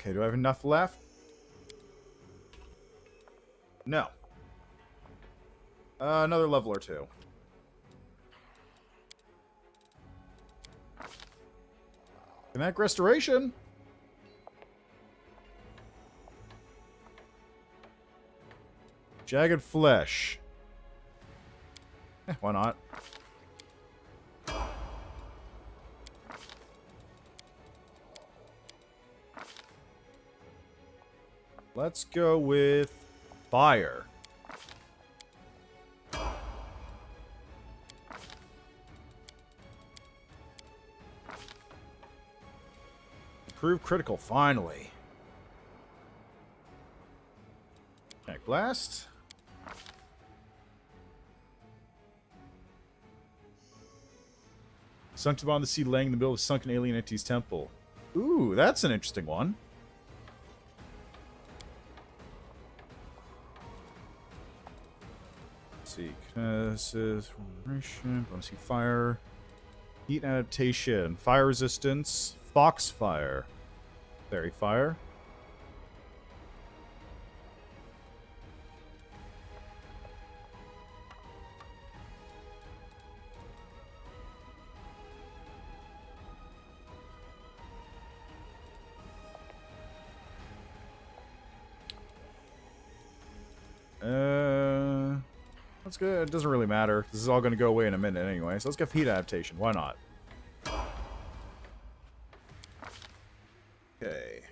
Okay, do I have enough left? No. Another level or two. Kinetic restoration. Jagged flesh. Why not? Let's go with fire. Improve critical, finally. Kinetic blast. Sunk to the bottom of the sea, laying in the middle of a sunken alien entity's temple. Ooh, that's an interesting one. Let's see. Bonus fire. Heat adaptation. Fire resistance. Foxfire. Fairy fire. That's good. It doesn't really matter. This is all going to go away in a minute anyway. So let's get heat adaptation. Why not? Okay.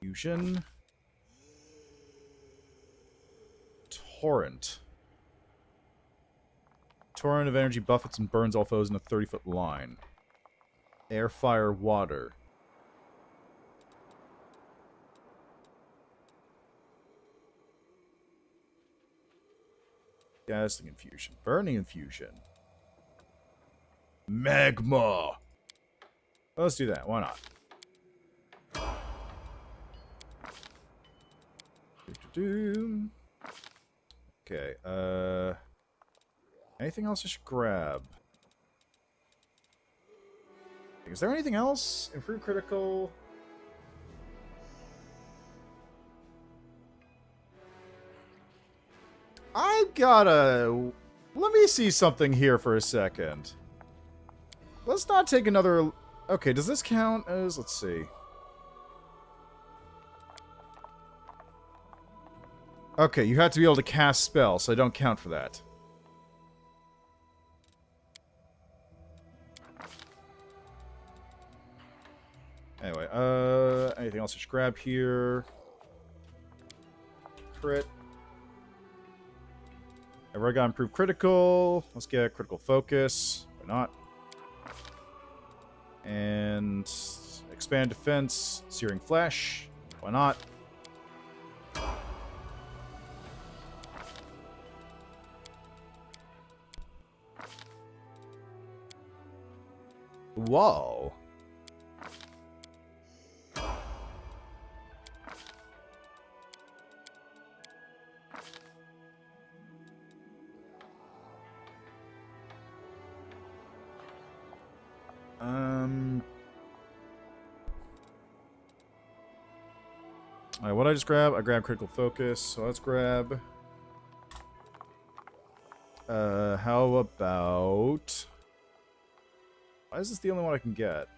Fusion. Torrent. Torrent of energy buffets and burns all foes in a 30-foot line. Air, fire, water. Gassing infusion. Burning infusion. Magma! Well, let's do that. Why not? Okay, anything else I should grab? Is there anything else? Improve critical... I've gotta... Let me see something here for a second. Let's not take another... Okay, does this count as... Let's see. Okay, you have to be able to cast spells, so I don't count for that. Anyway, anything else I should grab here? Crit. I've already got improved critical. Let's get critical focus. Why not? And expand defense, searing flesh. Why not? Whoa. Alright, what did I just grab? I grabbed critical focus, so let's grab... how about... Why is this the only one I can get?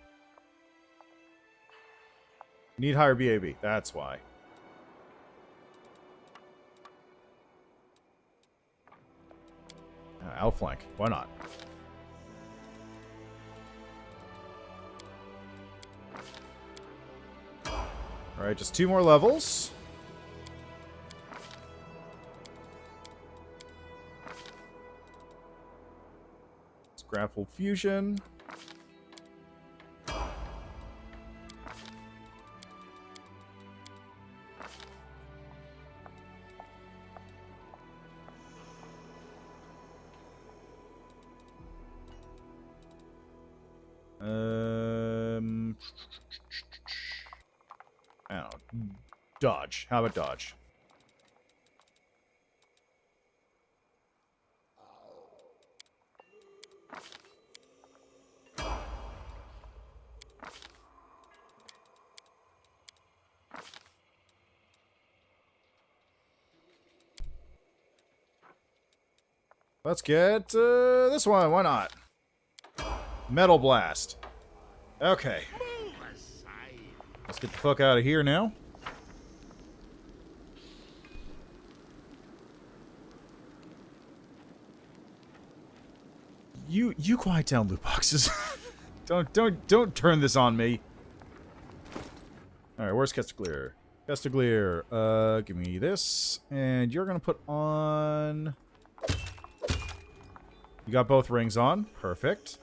Need higher BAB, that's why. Outflank, why not? Alright, just 2 more levels. Let's grapple fusion. I don't know. Dodge. How about dodge? Let's get this one. Why not? Metal Blast. Okay. Let's get the fuck out of here now. You quiet down, loot boxes. don't turn this on me. All right, where's Castiglier? Castiglier, give me this, and you're gonna put on. You got both rings on. Perfect.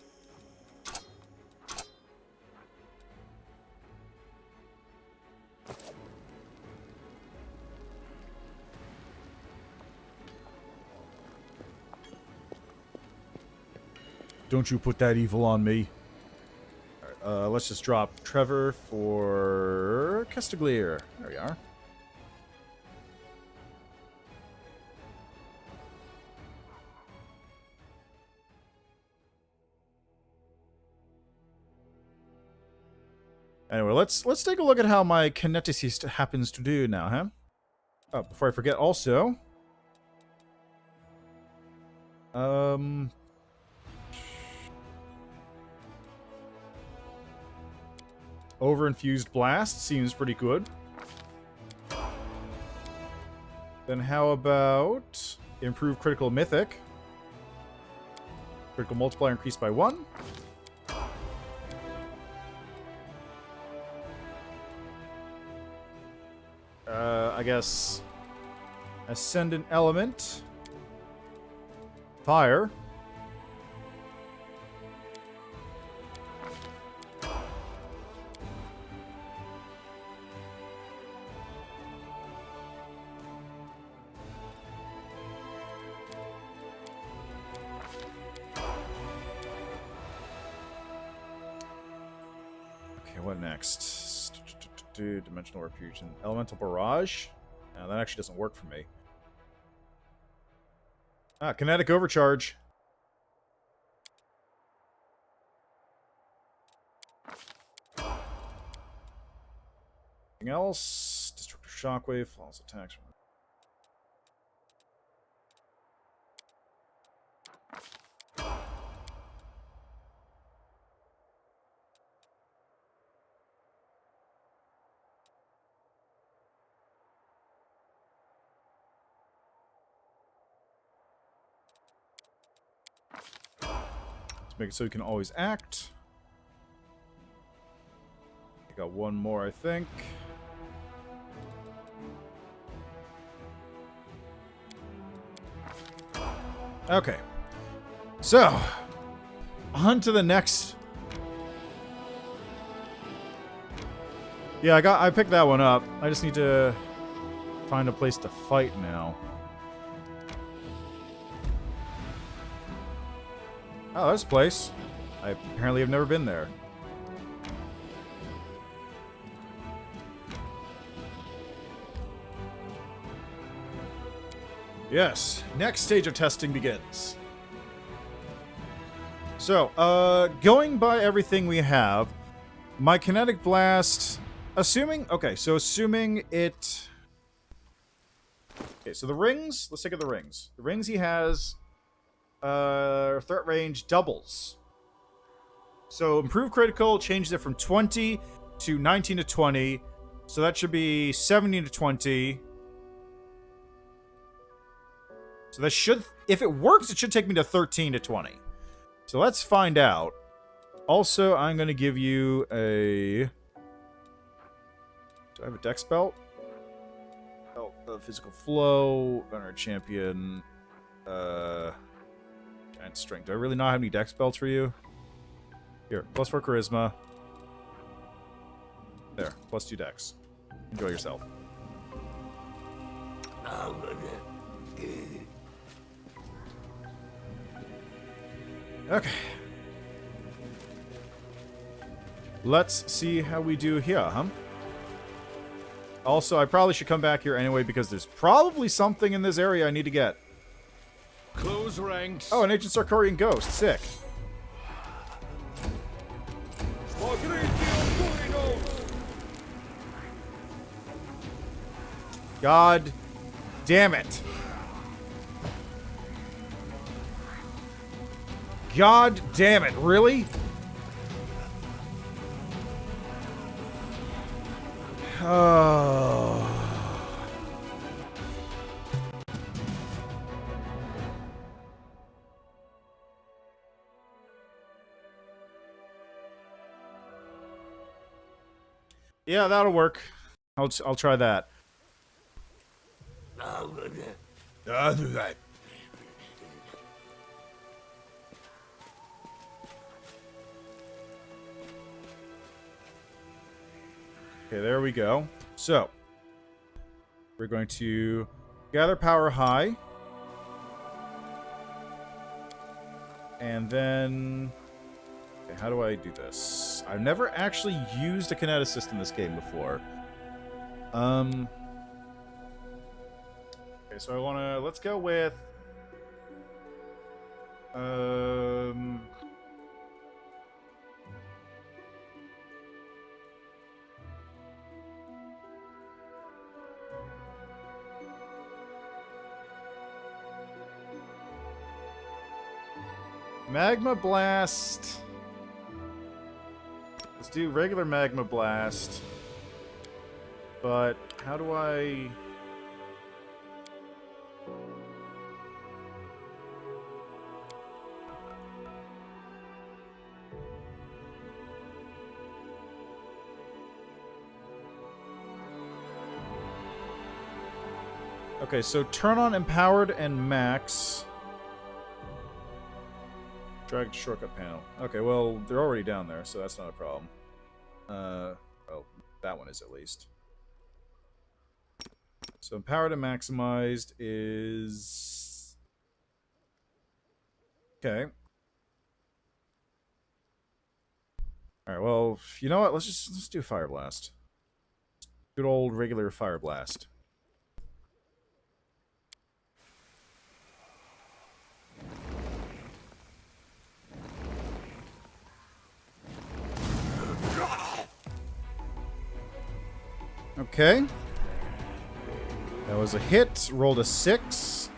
Don't you put that evil on me. Alright, let's just drop Trevor for Castiglier. There we are. Anyway, let's take a look at how my kineticist happens to do now, huh? Oh, before I forget, also, over-infused blast seems pretty good. Then how about improved critical mythic? Critical multiplier increased by 1. I guess Ascendant Element. Fire. Okay, what next? Dimensional Refusion. Elemental Barrage? No, that actually doesn't work for me. Ah, Kinetic Overcharge. Anything else? Destructive Shockwave. Flawless attacks. Make it so you can always act. I got one more, I think. Okay. So, on to the next. Yeah, I picked that one up. I just need to find a place to fight now. Oh, there's a place. I apparently have never been there. Yes, next stage of testing begins. So, going by everything we have, my kinetic blast, assuming it... Okay, so the rings, let's take the rings. The rings he has, threat range doubles. So, improved critical changes it from 20 to 19 to 20. So that should be 17 to 20. So that should, if it works, it should take me to 13 to 20. So let's find out. Also, I'm going to give you a... Do I have a dex belt? Belt of physical flow, Veteran Champion, Giant Strength. Do I really not have any dex belts for you? Here, +4 Charisma. There, +2 dex. Enjoy yourself. Okay. Let's see how we do here, huh? Also, I probably should come back here anyway because there's probably something in this area I need to get. Close ranks. Oh, an Ancient Sarkorian Ghost. Sick. God damn it. God damn it, really? Oh. Yeah, that'll work. I'll try that. I'll do that. Okay, there we go. So, we're going to gather power high. And then... Okay, how do I do this? I've never actually used a kineticist in this game before. Okay, so I want to... Let's go with... Magma Blast. Let's do regular Magma Blast. But how do I... Okay, so turn on Empowered and Max. Drag to shortcut panel. Okay, well, they're already down there, so that's not a problem. Well, that one is at least. So Empowered and Maximized is... Okay. Alright, well, you know what? Let's do Fire Blast. Good old regular Fire Blast. Okay. That was a hit. Rolled a 6.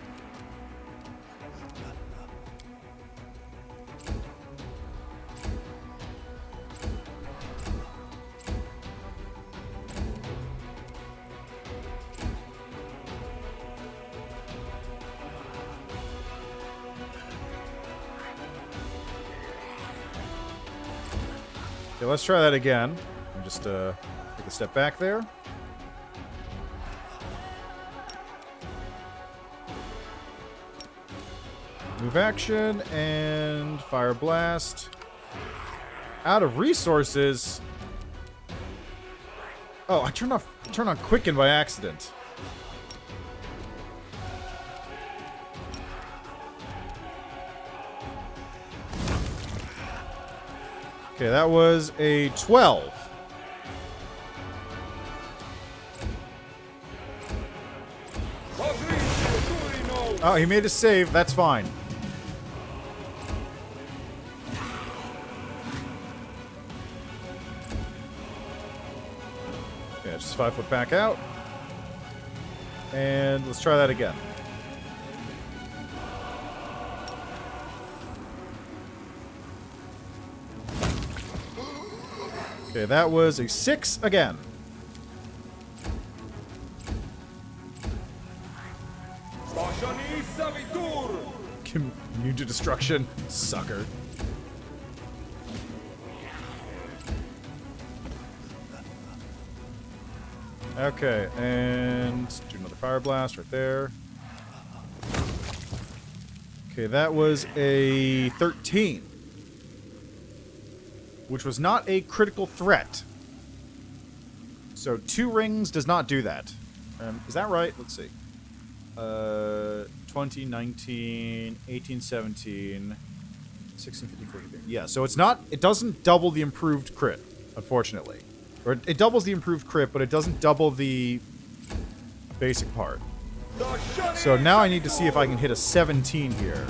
Okay, let's try that again. me just take a step back there. Move action and fire blast. Out of resources. Oh, I turned on Quicken by accident. Okay, that was a 12. Oh, he made a save. That's fine. Yeah, just 5 foot back out. And let's try that again. Okay, that was a 6 again. Immune to destruction, sucker. Okay, and do another fire blast right there. Okay, that was a 13. Which was not a critical threat. So 2 rings does not do that. Is that right? Let's see. 20, 19, 18, 17, 16, 15, 14. Yeah, so it's not... It doesn't double the improved crit, unfortunately. Or it doubles the improved crit, but it doesn't double the basic part. So now I need to see if I can hit a 17 here.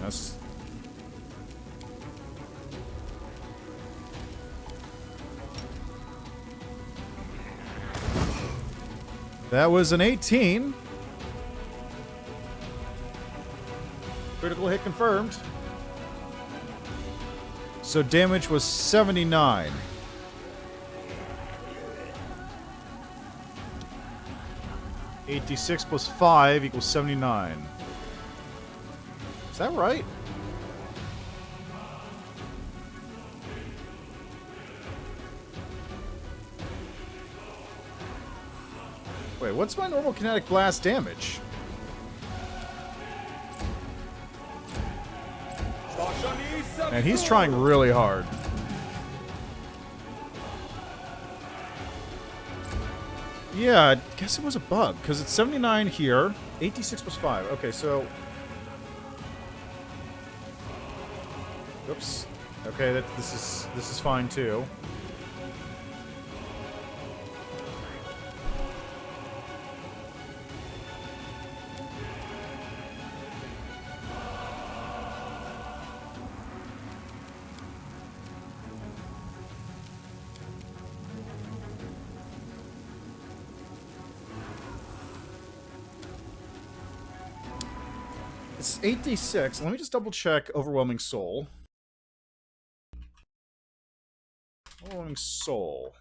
That's... That was an 18. Critical hit confirmed. So damage was 79. $86 plus 5 equals 79. Is that right? Wait, what's my normal kinetic blast damage? And he's trying really hard. Yeah, I guess it was a bug, because it's 79 here, 86 plus 5. Okay, so... Oops. Okay, this is fine too. It's 8d6. Let me just double check Overwhelming Soul. Overwhelming Soul.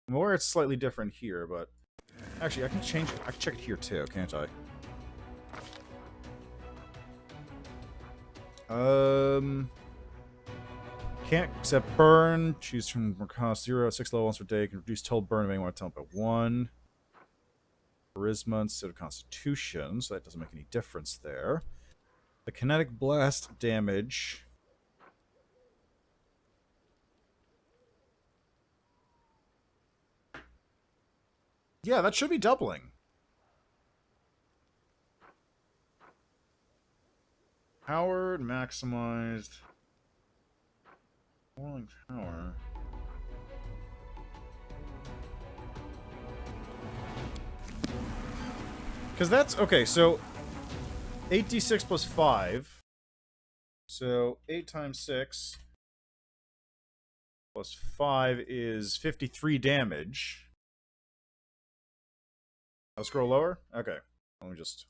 I'm aware it's slightly different here, but... Actually, I can change it. I can check it here too, can't I? Can't accept burn. Choose from cost 0, 6 level once per day. Can reduce total burn if anyone want to tell them by 1. Charisma instead of Constitution, so that doesn't make any difference there. The kinetic blast damage. Yeah, that should be doubling. Powered, maximized. Rolling power. Because that's... Okay, so... 8d6 plus 5. So, 8 times 6... plus 5 is 53 damage. I'll scroll lower? Okay. Let me just...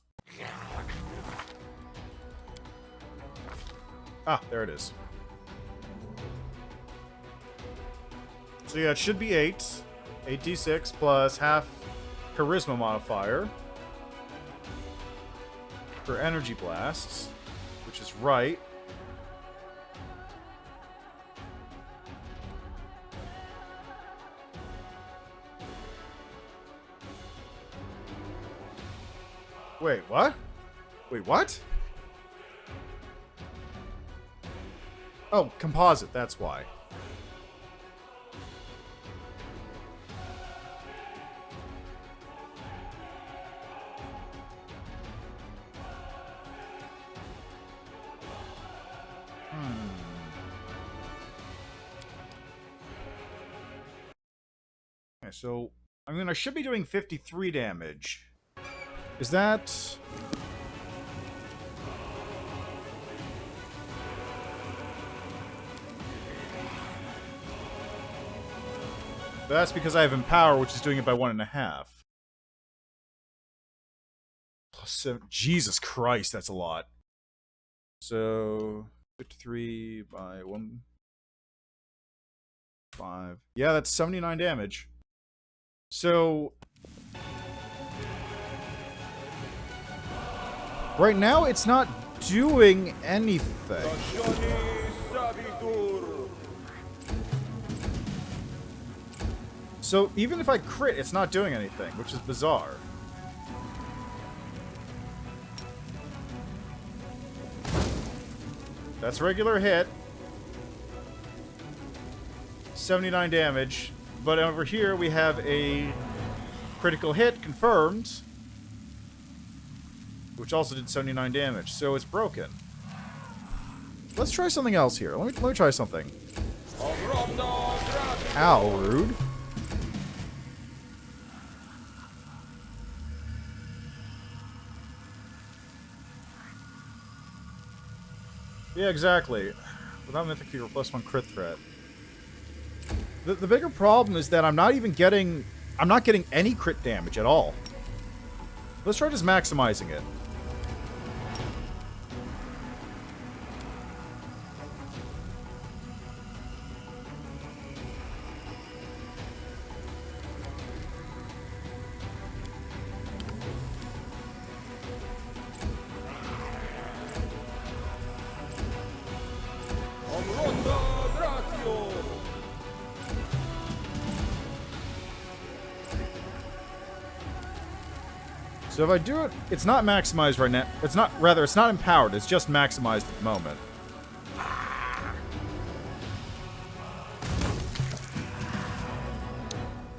Ah, there it is. So yeah, it should be 8. 8d6 plus half charisma modifier. For energy blasts, which is right. Wait, what? Wait, what? Oh, composite, that's why. Okay, so I mean, I should be doing 53 damage. Is that... That's because I have Empower, which is doing it by 1.5. Plus 7. Jesus Christ, that's a lot. So 53 by 1. 5. Yeah, that's 79 damage. So right now, it's not doing anything. So even if I crit, it's not doing anything, which is bizarre. That's a regular hit. 79 damage. But over here, we have a critical hit confirmed, which also did 79 damage. So it's broken. Let's try something else here. Let me try something. Ow, rude. Yeah, exactly. Without Mythic Fever, +1 crit threat. The bigger problem is that I'm not getting any crit damage at all. Let's try just maximizing it. So if I do it, it's not maximized right now. It's not empowered. It's just maximized at the moment.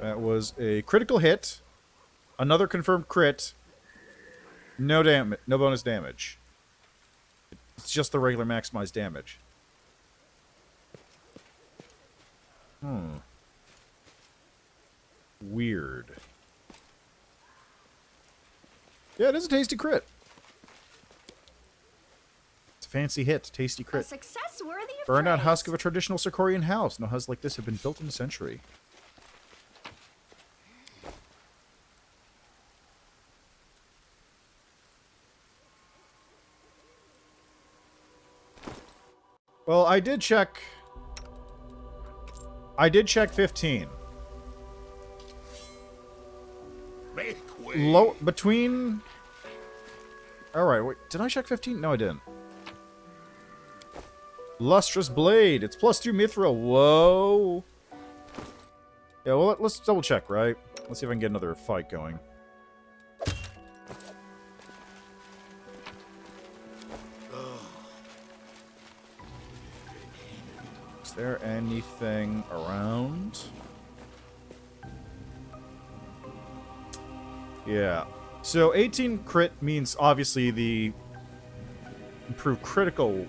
That was a critical hit. Another confirmed crit. No damage. No bonus damage. It's just the regular maximized damage. Weird. Yeah, it is a tasty crit. It's a fancy hit. Tasty A crit. success worthy of Burned out praise. husk of a traditional Circorian house. No husks like this have been built in a century. Well, I did check 15. Make way. Low between. Alright, wait. Did I check 15? No, I didn't. Lustrous Blade. It's +2 Mithril. Whoa. Yeah, well, let's double check, right? Let's see if I can get another fight going. Is there anything around? Yeah. So 18 crit means obviously the improved critical.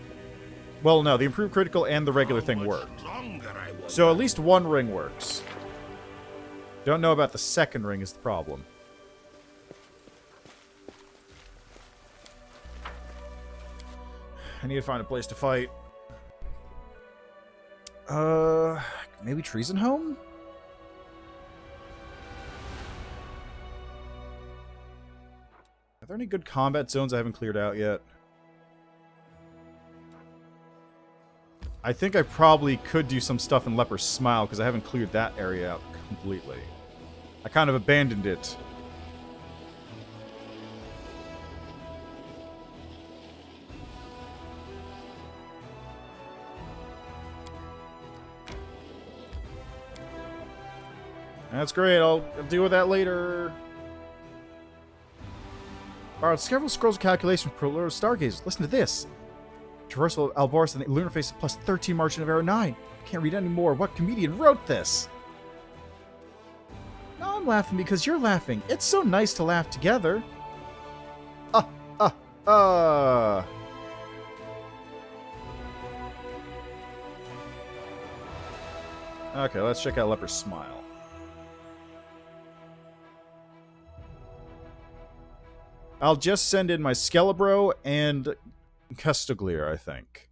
Well, no, the improved critical and the regular thing worked. So at least one ring works. Don't know about the second ring is the problem. I need to find a place to fight. Maybe Treason Home? Are there any good combat zones I haven't cleared out yet? I think I probably could do some stuff in Leper's Smile, because I haven't cleared that area out completely. I kind of abandoned it. That's great, I'll deal with that later. Borrowed several scrolls of calculation from Pulura Stargazers. Listen to this. Traversal of Alboris and the lunar face plus 13 margin of error 9. Can't read any more. What comedian wrote this? No, I'm laughing because you're laughing. It's so nice to laugh together. Okay, let's check out Leper's Smile. I'll just send in my Skelebro and Castiglier, I think.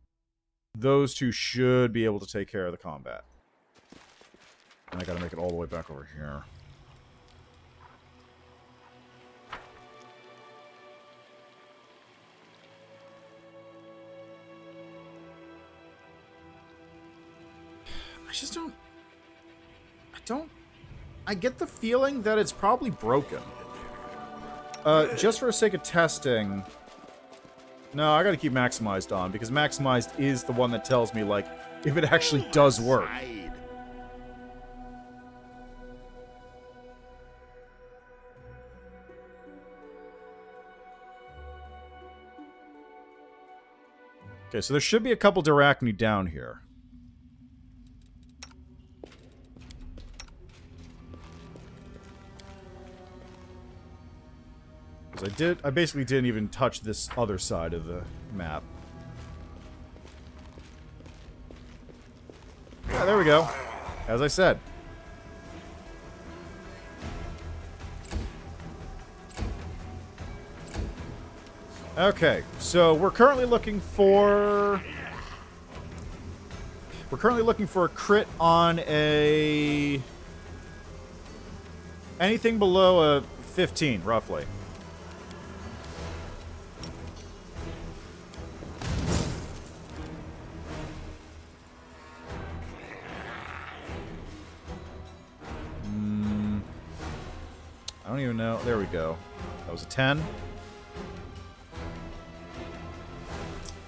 Those two should be able to take care of the combat. And I gotta make it all the way back over here. I get the feeling that it's probably broken. Just for the sake of testing... No, I gotta keep Maximized on, because Maximized is the one that tells me, like, if it actually does work. Okay, so there should be a couple Darachni down here. Because I basically didn't even touch this other side of the map. Yeah, there we go. As I said. Okay, so we're currently looking for... a crit on a... anything below a 15, roughly. I don't even know. There we go. That was a 10.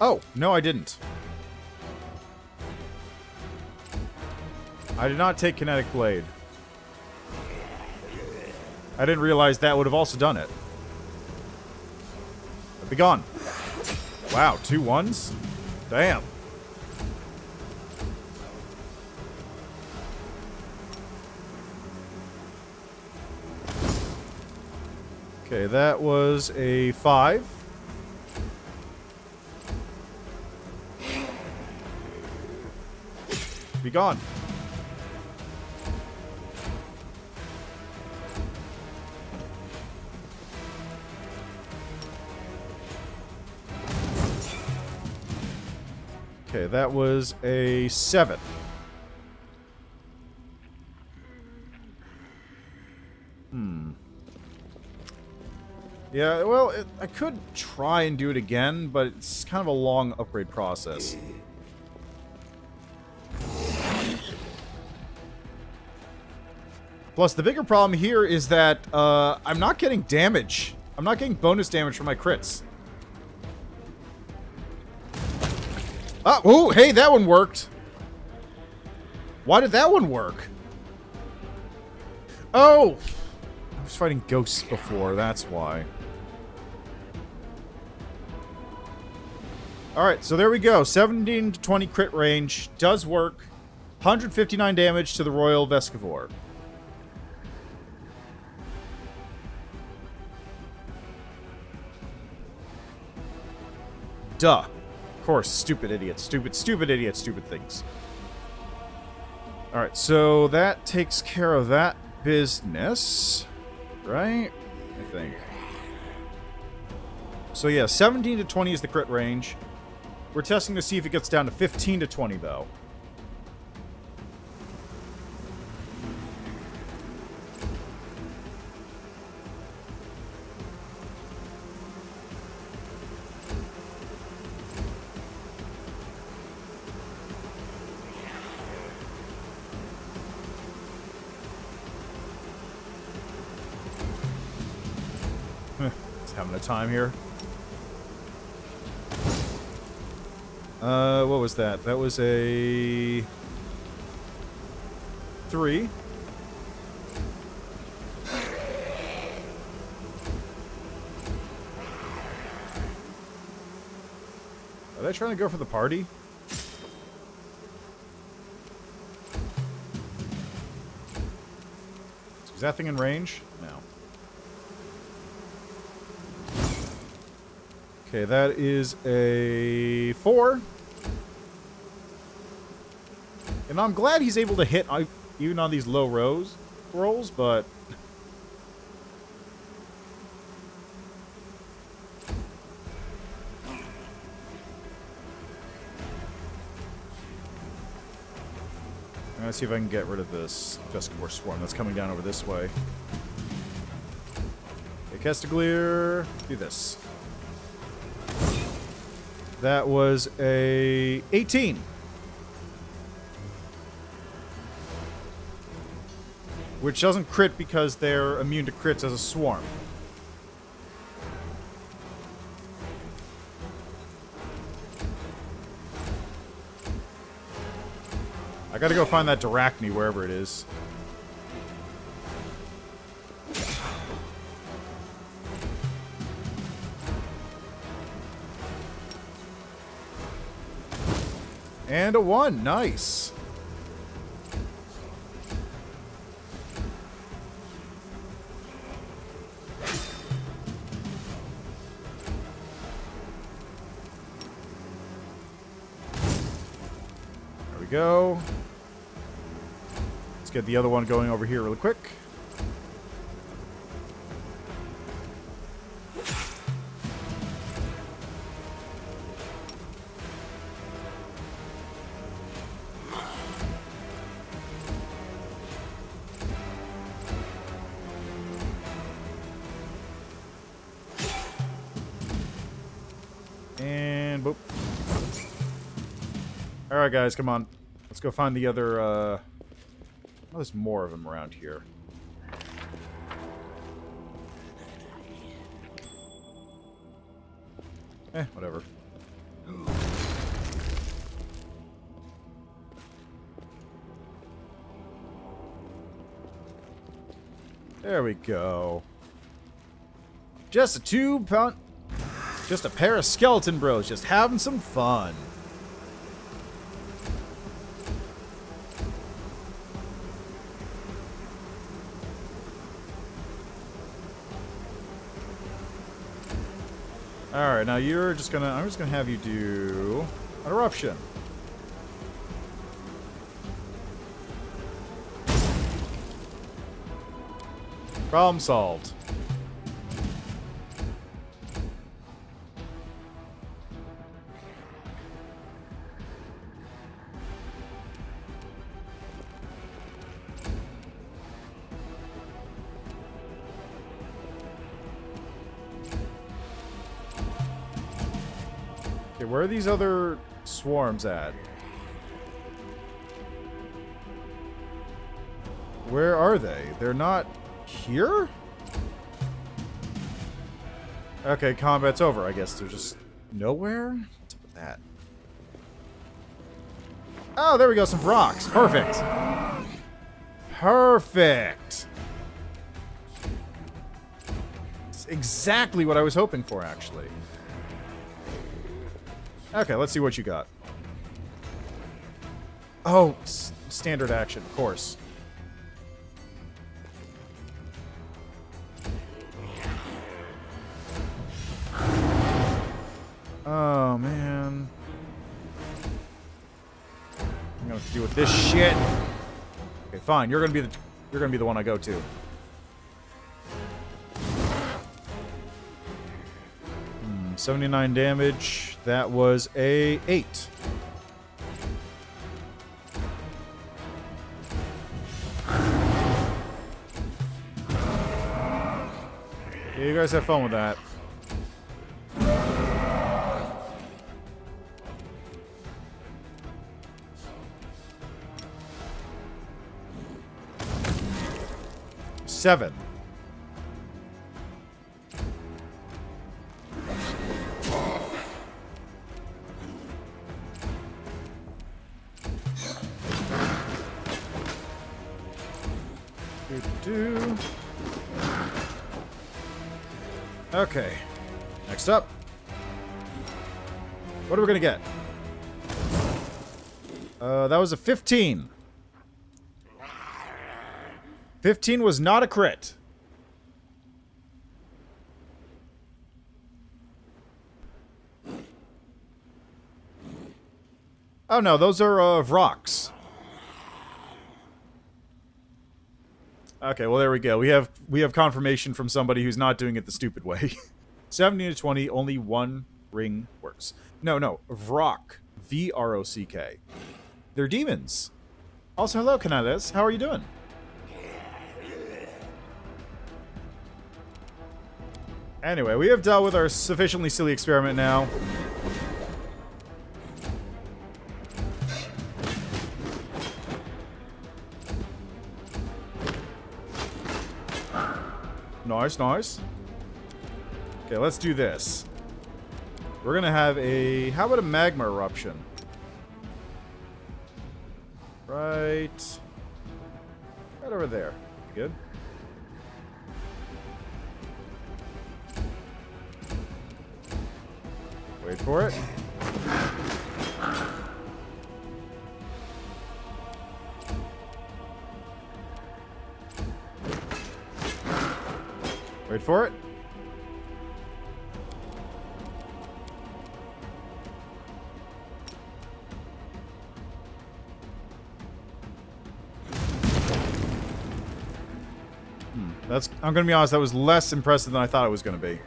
Oh, no, I didn't. I did not take Kinetic Blade. I didn't realize that would have also done it. Be gone. Wow, 2 1s? Damn. Okay, that was a 5. Be gone. Okay, that was a 7. Yeah, well, I could try and do it again, but it's kind of a long upgrade process. Plus, the bigger problem here is that I'm not getting damage. I'm not getting bonus damage from my crits. Oh, hey, that one worked. Why did that one work? Oh! I was fighting ghosts before, that's why. Alright, so there we go. 17 to 20 crit range. Does work. 159 damage to the Royal Vescivore. Duh. Of course, stupid idiots. Stupid idiots, stupid things. Alright, so that takes care of that business. Right? I think. So yeah, 17 to 20 is the crit range. We're testing to see if it gets down to 15 to 20, though. It's having a time here. What was that? That was a 3. Are they trying to go for the party? Is that thing in range? No. Okay, that is a 4. And I'm glad he's able to hit even on these low rolls, but... I'm gonna see if I can get rid of this Vescamore Swarm that's coming down over this way. Okay, Kestigleer, do this. That was a 18. Which doesn't crit because they're immune to crits as a swarm. I gotta go find that Darachne wherever it is. And a 1. Nice. There we go. Let's get the other one going over here really quick. And boop. Alright guys, come on. Let's go find the other, oh, there's more of them around here. Whatever. There we go. Just a just a pair of skeleton bros, just having some fun. Alright, now you're just gonna... I'm just gonna have you do an eruption. Problem solved. Okay, where are these other swarms at? Where are they? They're not here? Okay, combat's over. I guess they're just nowhere? What's up with that? Oh, there we go. Some rocks. Perfect. Perfect. It's exactly what I was hoping for, actually. Okay, let's see what you got. Oh, standard action, of course. Oh, man. I'm gonna have to deal with this shit. Okay, fine. You're gonna be the one I go to. 79 damage. That was a 8. Yeah, you guys have fun with that. Seven. Okay. Next up. What are we gonna get? That was a 15. 15 was not a crit. Oh no, those are Vrox. Okay, well there we go. We have confirmation from somebody who's not doing it the stupid way. 17 to 20, only one ring works. No, Vrock. V-R-O-C-K. They're demons. Also, hello, Canales. How are you doing? Anyway, we have dealt with our sufficiently silly experiment now. Nice, nice. Okay, let's do this. We're gonna have a... How about a magma eruption? Right over there. Good. Wait for it. Wait for it. I'm gonna be honest, that was less impressive than I thought it was gonna be.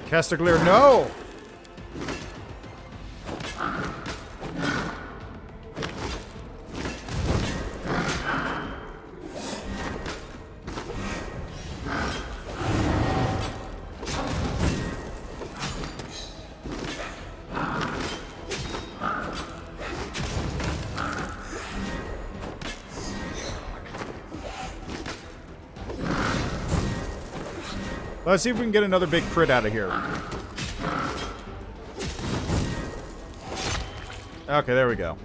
Castiglier, no! Let's see if we can get another big crit out of here. Okay, there we go.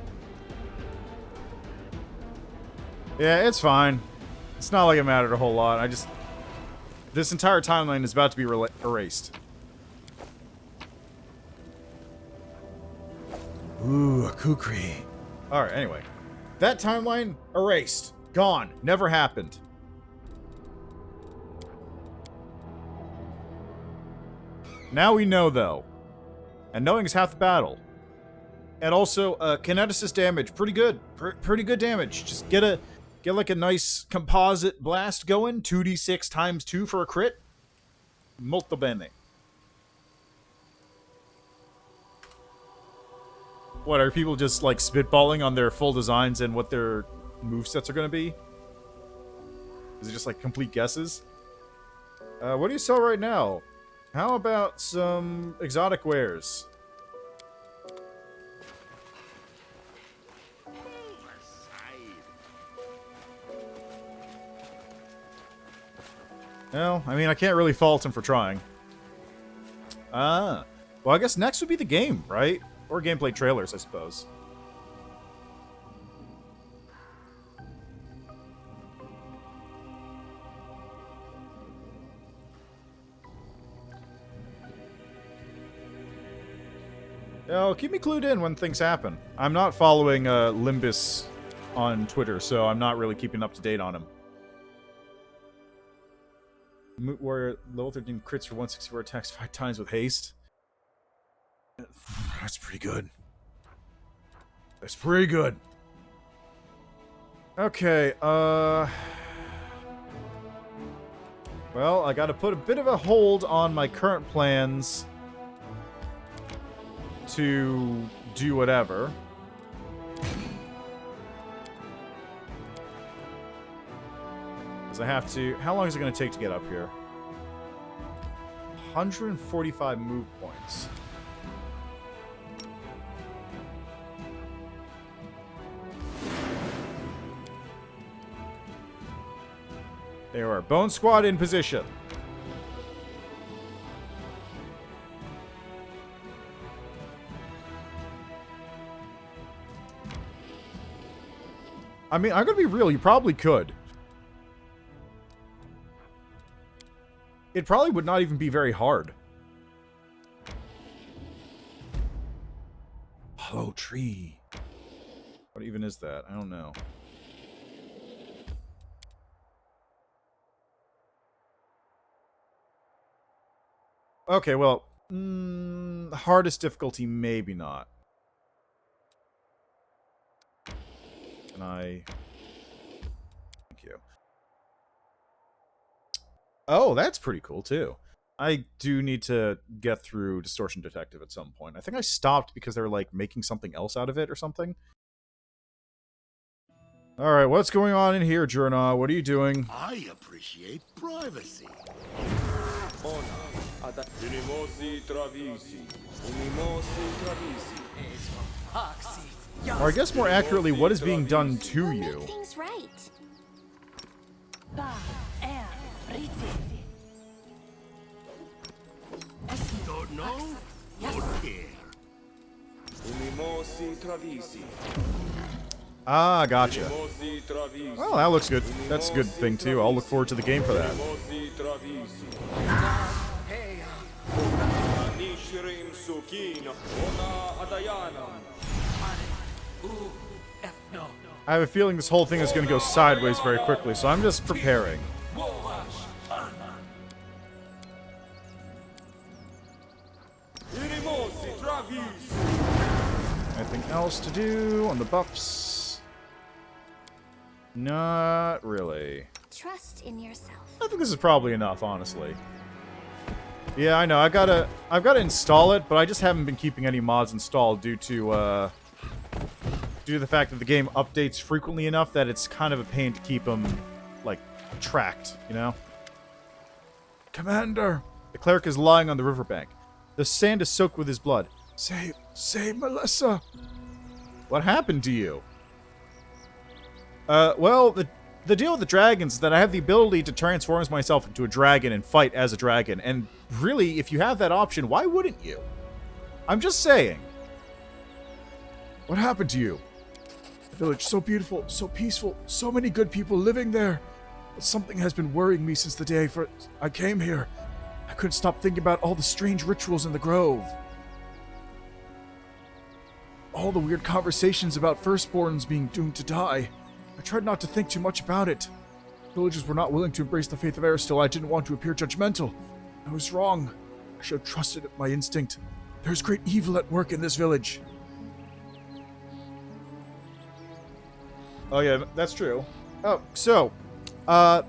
Yeah, it's fine. It's not like it mattered a whole lot. This entire timeline is about to be erased. Ooh, a kukri. Alright, anyway. That timeline, erased. Gone. Never happened. Now we know, though. And knowing is half the battle. And also, kineticist damage. Pretty good. Pretty good damage. Just get like a nice composite blast going. 2d6 times 2 for a crit. Molto bene. What, are people just, like, spitballing on their full designs and what their movesets are going to be? Is it just, like, complete guesses? What do you sell right now? How about some exotic wares? Well, I mean, I can't really fault him for trying. Well, I guess next would be the game, right? Or gameplay trailers, I suppose. Oh, keep me clued in when things happen. I'm not following Limbus on Twitter, so I'm not really keeping up to date on him. Moot Warrior, level 13 crits for 164 attacks 5 times with haste. That's pretty good. That's pretty good. Okay, well, I gotta put a bit of a hold on my current plans to do whatever. Because I have to... How long is it going to take to get up here? 145 move points. There we are. Bone Squad in position. I mean, I'm gonna be real, you probably could. It probably would not even be very hard. Hollow tree. What even is that? I don't know. Okay, well, hardest difficulty, maybe not. Can I... Thank you. Oh, that's pretty cool, too. I do need to get through Distortion Detective at some point. I think I stopped because they were, like, making something else out of it or something. Alright, what's going on in here, Jurna? What are you doing? I appreciate privacy. Or I guess more accurately, what is being done to We'll you? make things right. Don't know? Don't care. Ah, gotcha. Well, that looks good. That's a good thing, too. I'll look forward to the game for that. I have a feeling this whole thing is going to go sideways very quickly, so I'm just preparing. Anything else to do on the buffs? Not really. Trust in yourself. I think this is probably enough, honestly. Yeah, I know. I've got to install it, but I just haven't been keeping any mods installed due to the fact that the game updates frequently enough that it's kind of a pain to keep them, like, tracked, you know? Commander! The cleric is lying on the riverbank. The sand is soaked with his blood. Save Melissa! What happened to you? Well, the deal with the dragons is that I have the ability to transform myself into a dragon and fight as a dragon. And really, if you have that option, why wouldn't you? I'm just saying. What happened to you? The village, so beautiful, so peaceful, so many good people living there. But something has been worrying me since the day I came here. I couldn't stop thinking about all the strange rituals in the grove. All the weird conversations about firstborns being doomed to die. I tried not to think too much about it. Villagers were not willing to embrace the faith of Aristil. I didn't want to appear judgmental. I was wrong. I should have trusted my instinct. There's great evil at work in this village. Oh yeah, that's true. Oh, so,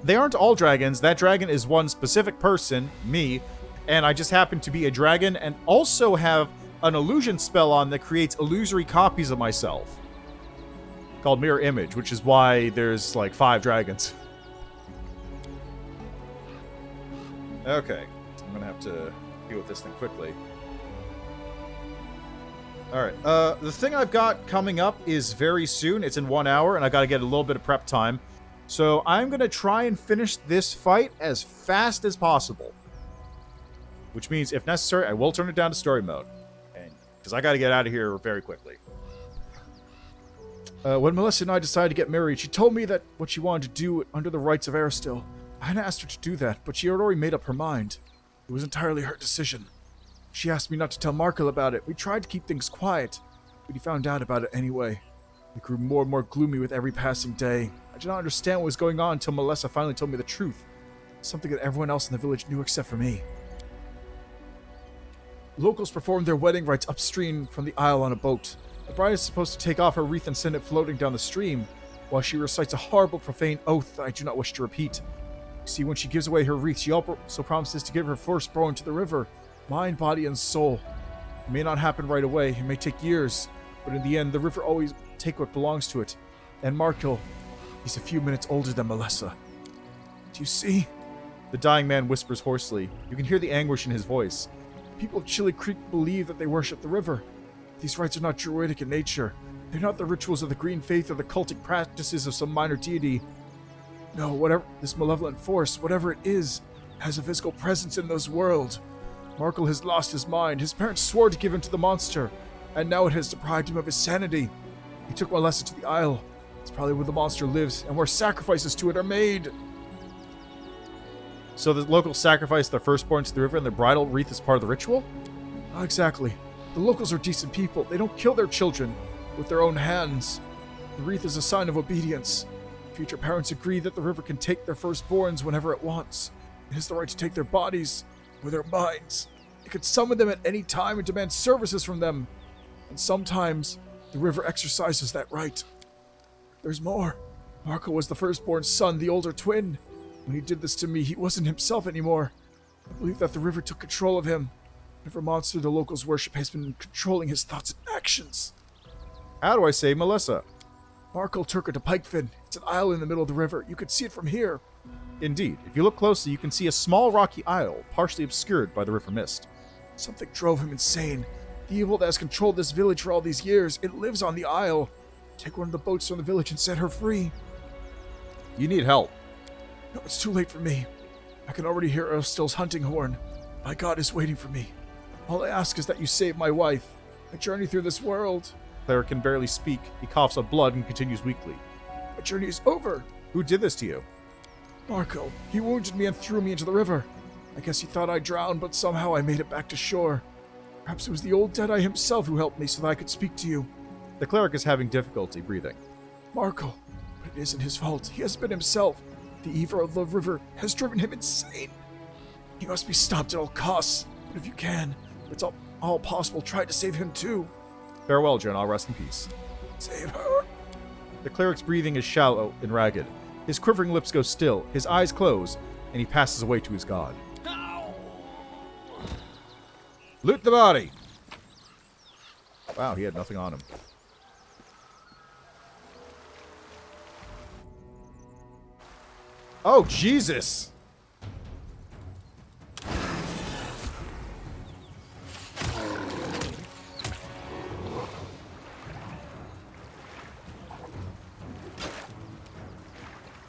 they aren't all dragons. That dragon is one specific person, me, and I just happen to be a dragon and also have an illusion spell on that creates illusory copies of myself. Called Mirror Image, which is why there's, like, 5 dragons. Okay. I'm gonna have to deal with this thing quickly. Alright, the thing I've got coming up is very soon. It's in 1 hour, and I gotta get a little bit of prep time. So I'm gonna try and finish this fight as fast as possible. Which means, if necessary, I will turn it down to story mode. Because I gotta get out of here very quickly. When Melissa and I decided to get married, she told me that what she wanted to do under the rights of Aristil. I hadn't asked her to do that, but she had already made up her mind. It was entirely her decision. She asked me not to tell Markel about it. We tried to keep things quiet, but he found out about it anyway. It grew more and more gloomy with every passing day. I did not understand what was going on until Melissa finally told me the truth. Something that everyone else in the village knew except for me. Locals performed their wedding rites upstream from the isle on a boat. The bride is supposed to take off her wreath and send it floating down the stream, while she recites a horrible, profane oath that I do not wish to repeat. You see, when she gives away her wreath, she also promises to give her firstborn to the river, mind, body, and soul. It may not happen right away, it may take years, but in the end, the river always take what belongs to it. And Markel, he's a few minutes older than Melissa. Do you see? The dying man whispers hoarsely. You can hear the anguish in his voice. People of Chili Creek believe that they worship the river. These rites are not druidic in nature. They're not the rituals of the green faith or the cultic practices of some minor deity. No, whatever this malevolent force, whatever it is, has a physical presence in this world. Markel has lost his mind. His parents swore to give him to the monster, and now it has deprived him of his sanity. He took Melissa to the isle. It's probably where the monster lives and where sacrifices to it are made. So the locals sacrifice their firstborn to the river and the bridal wreath is part of the ritual? Not exactly. The locals are decent people. They don't kill their children with their own hands. The wreath is a sign of obedience. Future parents agree that the river can take their firstborns whenever it wants. It has the right to take their bodies or their minds. It can summon them at any time and demand services from them. And sometimes the river exercises that right. There's more. Marco was the firstborn son, the older twin. When he did this to me, he wasn't himself anymore. I believe that the river took control of him. Whatever monster the locals worship has been controlling his thoughts and actions. How do I save Melissa? Marco took her to Pikefin. It's an isle in the middle of the river. You can see it from here. Indeed. If you look closely, you can see a small rocky isle, partially obscured by the river mist. Something drove him insane. The evil that has controlled this village for all these years, it lives on the isle. Take one of the boats from the village and set her free. You need help. No, it's too late for me. I can already hear Erstil's hunting horn. My god is waiting for me. All I ask is that you save my wife. My journey through this world. Cleric can barely speak. He coughs up blood and continues weakly. My journey is over. Who did this to you? Marco. He wounded me and threw me into the river. I guess he thought I drowned, but somehow I made it back to shore. Perhaps it was the old Deadeye himself who helped me so that I could speak to you. The cleric is having difficulty breathing. Marco. But it isn't his fault. He has been himself. The evil of the river has driven him insane. He must be stopped at all costs. But if you can, if it's all possible, try to save him too. Farewell, Jen. I'll rest in peace. Save her. The cleric's breathing is shallow and ragged. His quivering lips go still, his eyes close, and he passes away to his god. Loot the body! Wow, he had nothing on him. Oh, Jesus!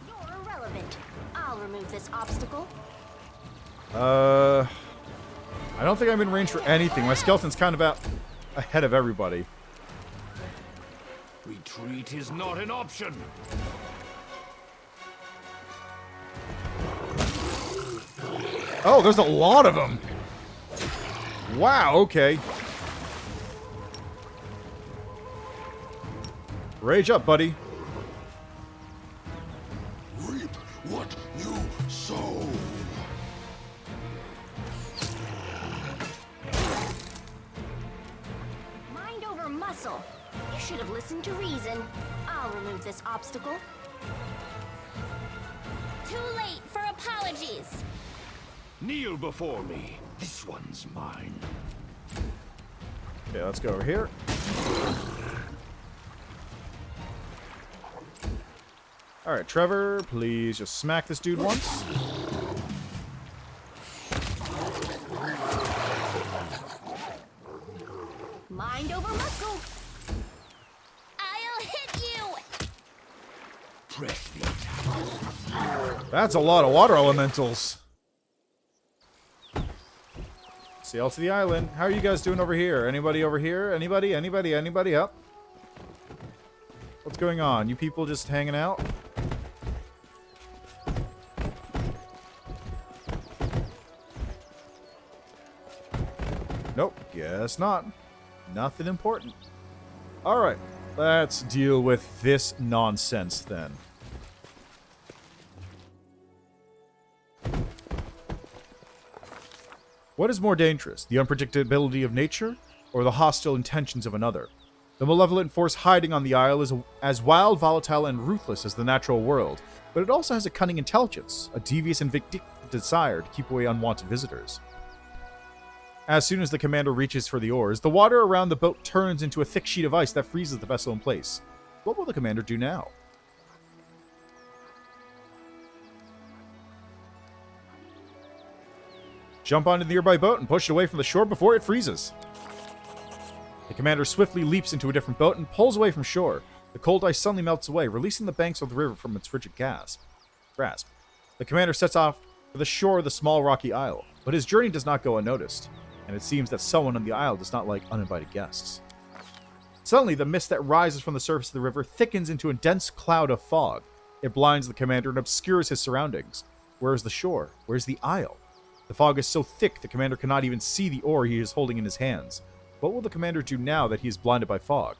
You're irrelevant. I'll remove this obstacle. I don't think I'm in range for anything. My skeleton's kind of out ahead of everybody. Retreat is not an option. Oh, there's a lot of them! Wow, okay. Rage up, buddy. Reap what you sow. Mind over muscle. You should have listened to reason. I'll remove this obstacle. Too late for apologies. Kneel before me. This one's mine. Okay, let's go over here. Alright, Trevor, please just smack this dude once. Mind over muscle. I'll hit you. Press the attack. That's a lot of water elementals. Sail to the island. How are you guys doing over here? Anybody over here? Anybody? Anybody up? What's going on? You people just hanging out? Nope, guess not. Nothing important. Alright, let's deal with this nonsense then. What is more dangerous, the unpredictability of nature, or the hostile intentions of another? The malevolent force hiding on the isle is as wild, volatile, and ruthless as the natural world, but it also has a cunning intelligence, a devious and vindictive desire to keep away unwanted visitors. As soon as the commander reaches for the oars, the water around the boat turns into a thick sheet of ice that freezes the vessel in place. What will the commander do now? Jump onto the nearby boat and push it away from the shore before it freezes. The commander swiftly leaps into a different boat and pulls away from shore. The cold ice suddenly melts away, releasing the banks of the river from its frigid grasp. The commander sets off for the shore of the small rocky isle, but his journey does not go unnoticed, and it seems that someone on the isle does not like uninvited guests. Suddenly, the mist that rises from the surface of the river thickens into a dense cloud of fog. It blinds the commander and obscures his surroundings. Where is the shore? Where's the isle? The fog is so thick the commander cannot even see the oar he is holding in his hands. What will the commander do now that he is blinded by fog?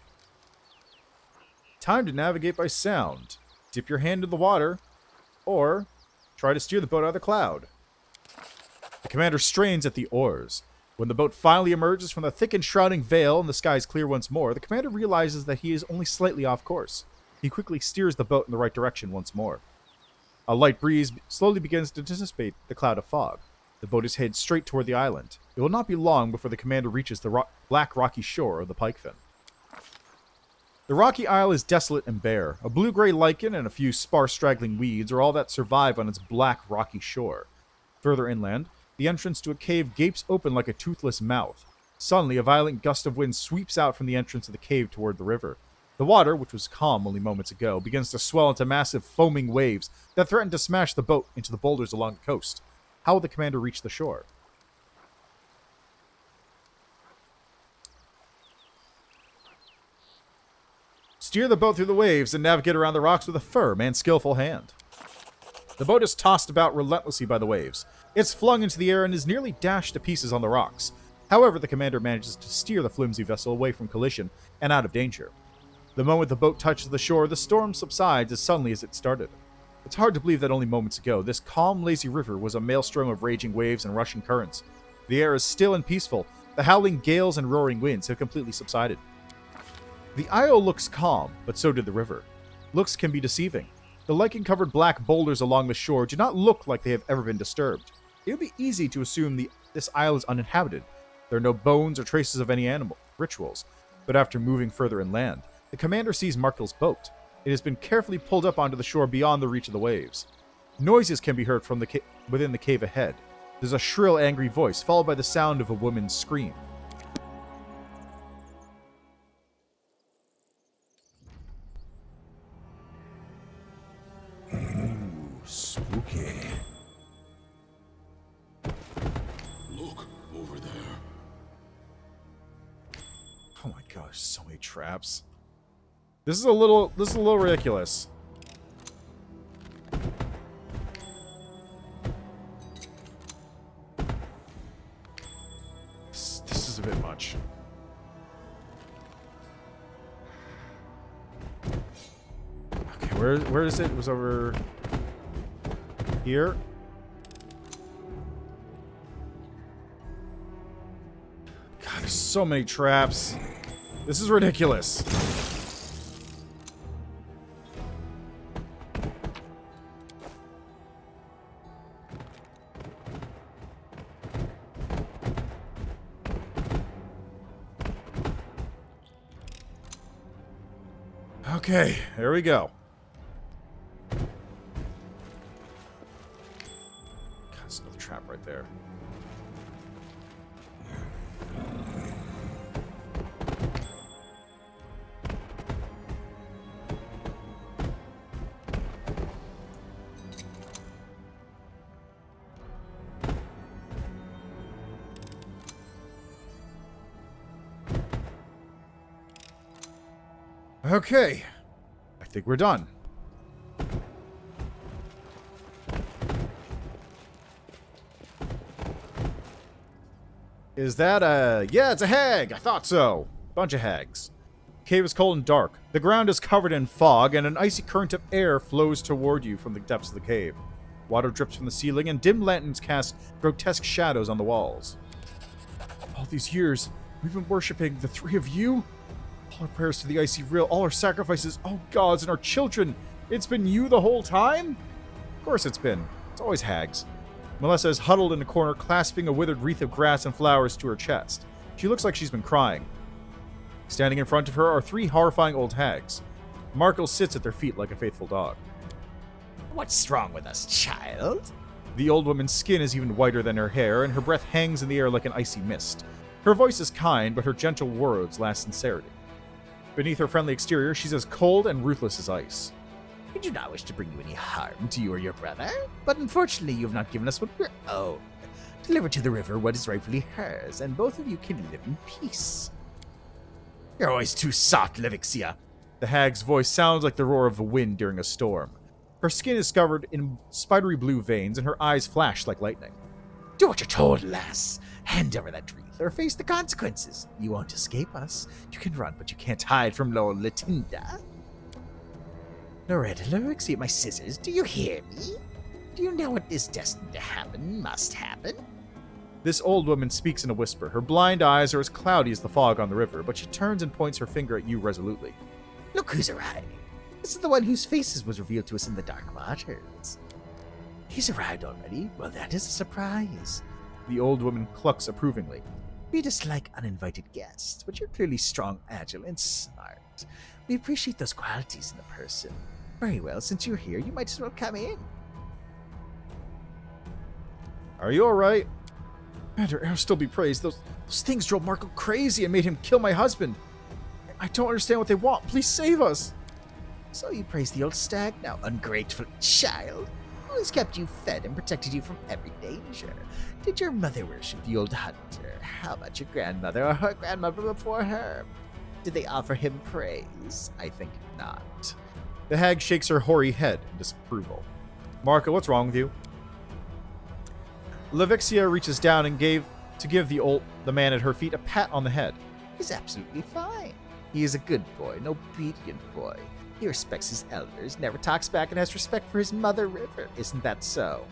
Time to navigate by sound. Dip your hand in the water, or try to steer the boat out of the cloud. The commander strains at the oars. When the boat finally emerges from the thick and shrouding veil and the sky is clear once more, the commander realizes that he is only slightly off course. He quickly steers the boat in the right direction once more. A light breeze slowly begins to dissipate the cloud of fog. The boat is headed straight toward the island. It will not be long before the commander reaches the black rocky shore of the Pikefin. The rocky isle is desolate and bare. A blue-gray lichen and a few sparse straggling weeds are all that survive on its black rocky shore. Further inland, the entrance to a cave gapes open like a toothless mouth. Suddenly, a violent gust of wind sweeps out from the entrance of the cave toward the river. The water, which was calm only moments ago, begins to swell into massive foaming waves that threaten to smash the boat into the boulders along the coast. How will the commander reach the shore? Steer the boat through the waves and navigate around the rocks with a firm and skillful hand. The boat is tossed about relentlessly by the waves. It's flung into the air and is nearly dashed to pieces on the rocks. However, the commander manages to steer the flimsy vessel away from collision and out of danger. The moment the boat touches the shore, the storm subsides as suddenly as it started. It's hard to believe that only moments ago, this calm, lazy river was a maelstrom of raging waves and rushing currents. The air is still and peaceful. The howling gales and roaring winds have completely subsided. The isle looks calm, but so did the river. Looks can be deceiving. The lichen-covered black boulders along the shore do not look like they have ever been disturbed. It would be easy to assume this isle is uninhabited. There are no bones or traces of any animal rituals. But after moving further inland, the commander sees Markel's boat. It has been carefully pulled up onto the shore beyond the reach of the waves. Noises can be heard from within the cave ahead. There's a shrill, angry voice, followed by the sound of a woman's scream. Spooky. Look over there. Oh my gosh, so many traps. This is a little ridiculous. This is a bit much. Okay, where is it? It was over here. God, there's so many traps. This is ridiculous. Okay, there we go. God, there's another trap right there. Okay, I think we're done. Is that a... Yeah, it's a hag! I thought so! Bunch of hags. Cave is cold and dark. The ground is covered in fog, and an icy current of air flows toward you from the depths of the cave. Water drips from the ceiling, and dim lanterns cast grotesque shadows on the walls. All these years, we've been worshipping the three of you? All our prayers to the icy rill, all our sacrifices, all gods and our children. It's been you the whole time? Of course it's been. It's always hags. Melissa is huddled in a corner, clasping a withered wreath of grass and flowers to her chest. She looks like she's been crying. Standing in front of her are three horrifying old hags. Markel sits at their feet like a faithful dog. What's wrong with us, child? The old woman's skin is even whiter than her hair, and her breath hangs in the air like an icy mist. Her voice is kind, but her gentle words lack sincerity. Beneath her friendly exterior, she's as cold and ruthless as ice. We do not wish to bring you any harm to you or your brother, but unfortunately you have not given us what we're owed. Deliver to the river what is rightfully hers, and both of you can live in peace. You're always too soft, Levixia. The hag's voice sounds like the roar of the wind during a storm. Her skin is covered in spidery blue veins, and her eyes flash like lightning. Do what you're told, lass. Hand over that wreath, or face the consequences. You won't escape us. You can run, but you can't hide from Lord Latinda. Loretta, Levixia, my scissors, do you hear me? Do you know what is destined to happen must happen? This old woman speaks in a whisper. Her blind eyes are as cloudy as the fog on the river, but she turns and points her finger at you resolutely. Look who's arrived. This is the one whose faces was revealed to us in the dark waters. He's arrived already? Well, that is a surprise. The old woman clucks approvingly. We dislike uninvited guests, but you're clearly strong, agile, and smart. We appreciate those qualities in a person. Very well, since you're here, you might as well come in. Are you alright? Commander, Air still be praised. Those things drove Marco crazy and made him kill my husband. I don't understand what they want. Please save us. So you praise the old stag now, ungrateful child? Who has kept you fed and protected you from every danger? Did your mother worship the old hunter? How about your grandmother or her grandmother before her? Did they offer him praise? I think not. The hag shakes her hoary head in disapproval. Marco, what's wrong with you? Levixia reaches down and give the man at her feet a pat on the head. He's absolutely fine. He is a good boy, an obedient boy. He respects his elders, never talks back, and has respect for his mother river. Isn't that so?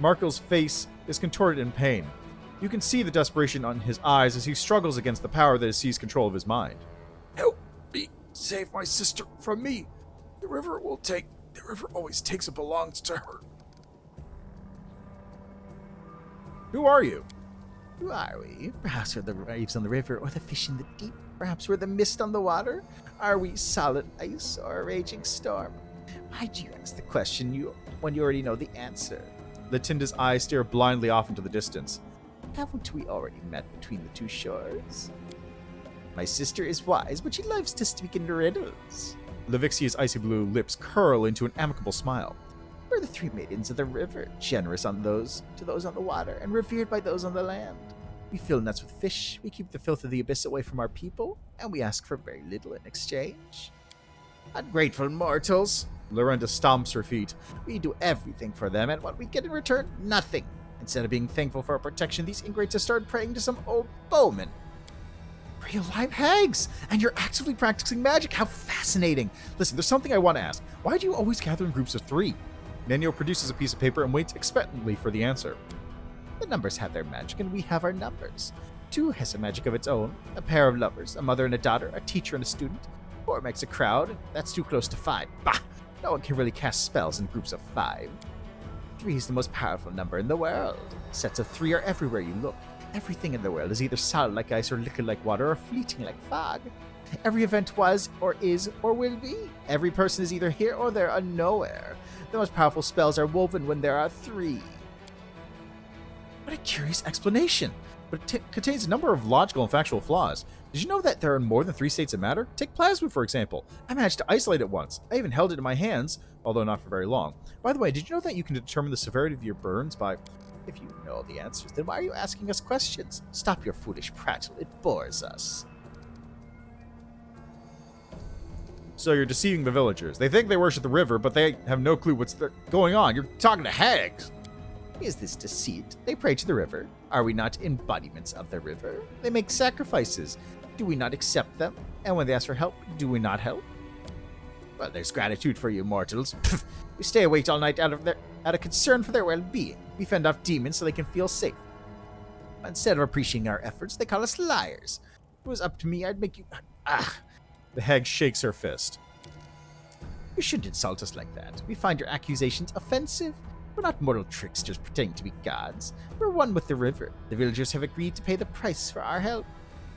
Marco's face is contorted in pain. You can see the desperation on his eyes as he struggles against the power that has seized control of his mind. Help me. Save my sister from me. The river always takes what belongs to her. Who are you? Who are we? Perhaps we're the waves on the river or the fish in the deep. Perhaps we're the mist on the water. Are we solid ice or a raging storm? Why do you ask the question when you already know the answer? Latinda's eyes stare blindly off into the distance. Haven't we already met between the two shores? My sister is wise, but she loves to speak in riddles. Levixia's icy blue lips curl into an amicable smile. We're the three maidens of the river, generous to those on the water, and revered by those on the land. We fill nets with fish, we keep the filth of the abyss away from our people, and we ask for very little in exchange. Ungrateful mortals! Lorenda stomps her feet. We do everything for them, and what we get in return? Nothing. Instead of being thankful for our protection, these ingrates have started praying to some old bowman. Real live hags! And you're actively practicing magic! How fascinating! Listen, there's something I want to ask. Why do you always gather in groups of 3? Nenio produces a piece of paper and waits expectantly for the answer. The numbers have their magic, and we have our numbers. 2 has a magic of its own. A pair of lovers, a mother and a daughter, a teacher and a student. 4 makes a crowd. That's too close to 5. Bah! No one can really cast spells in groups of 5. 3 is the most powerful number in the world. Sets of 3 are everywhere you look. Everything in the world is either solid like ice or liquid like water or fleeting like fog. Every event was or is or will be. Every person is either here or there or nowhere. The most powerful spells are woven when there are 3. What a curious explanation, but it contains a number of logical and factual flaws. Did you know that there are more than 3 states of matter? Take plasma, for example. I managed to isolate it once. I even held it in my hands, although not for very long. By the way, did you know that you can determine the severity of your burns by... If you know the answers, then why are you asking us questions? Stop your foolish prattle. It bores us. So you're deceiving the villagers. They think they worship the river, but they have no clue what's going on. You're talking to hags. Is this deceit? They pray to the river. Are we not embodiments of the river? They make sacrifices. Do we not accept them? And when they ask for help, do we not help? Well, there's gratitude for you mortals. We stay awake all night out of concern for their well-being. We fend off demons so they can feel safe. Instead of appreciating our efforts, they call us liars. If it was up to me, I'd make you... The hag shakes her fist. You shouldn't insult us like that. We find your accusations offensive. We're not mortal tricksters pretending to be gods. We're one with the river. The villagers have agreed to pay the price for our help.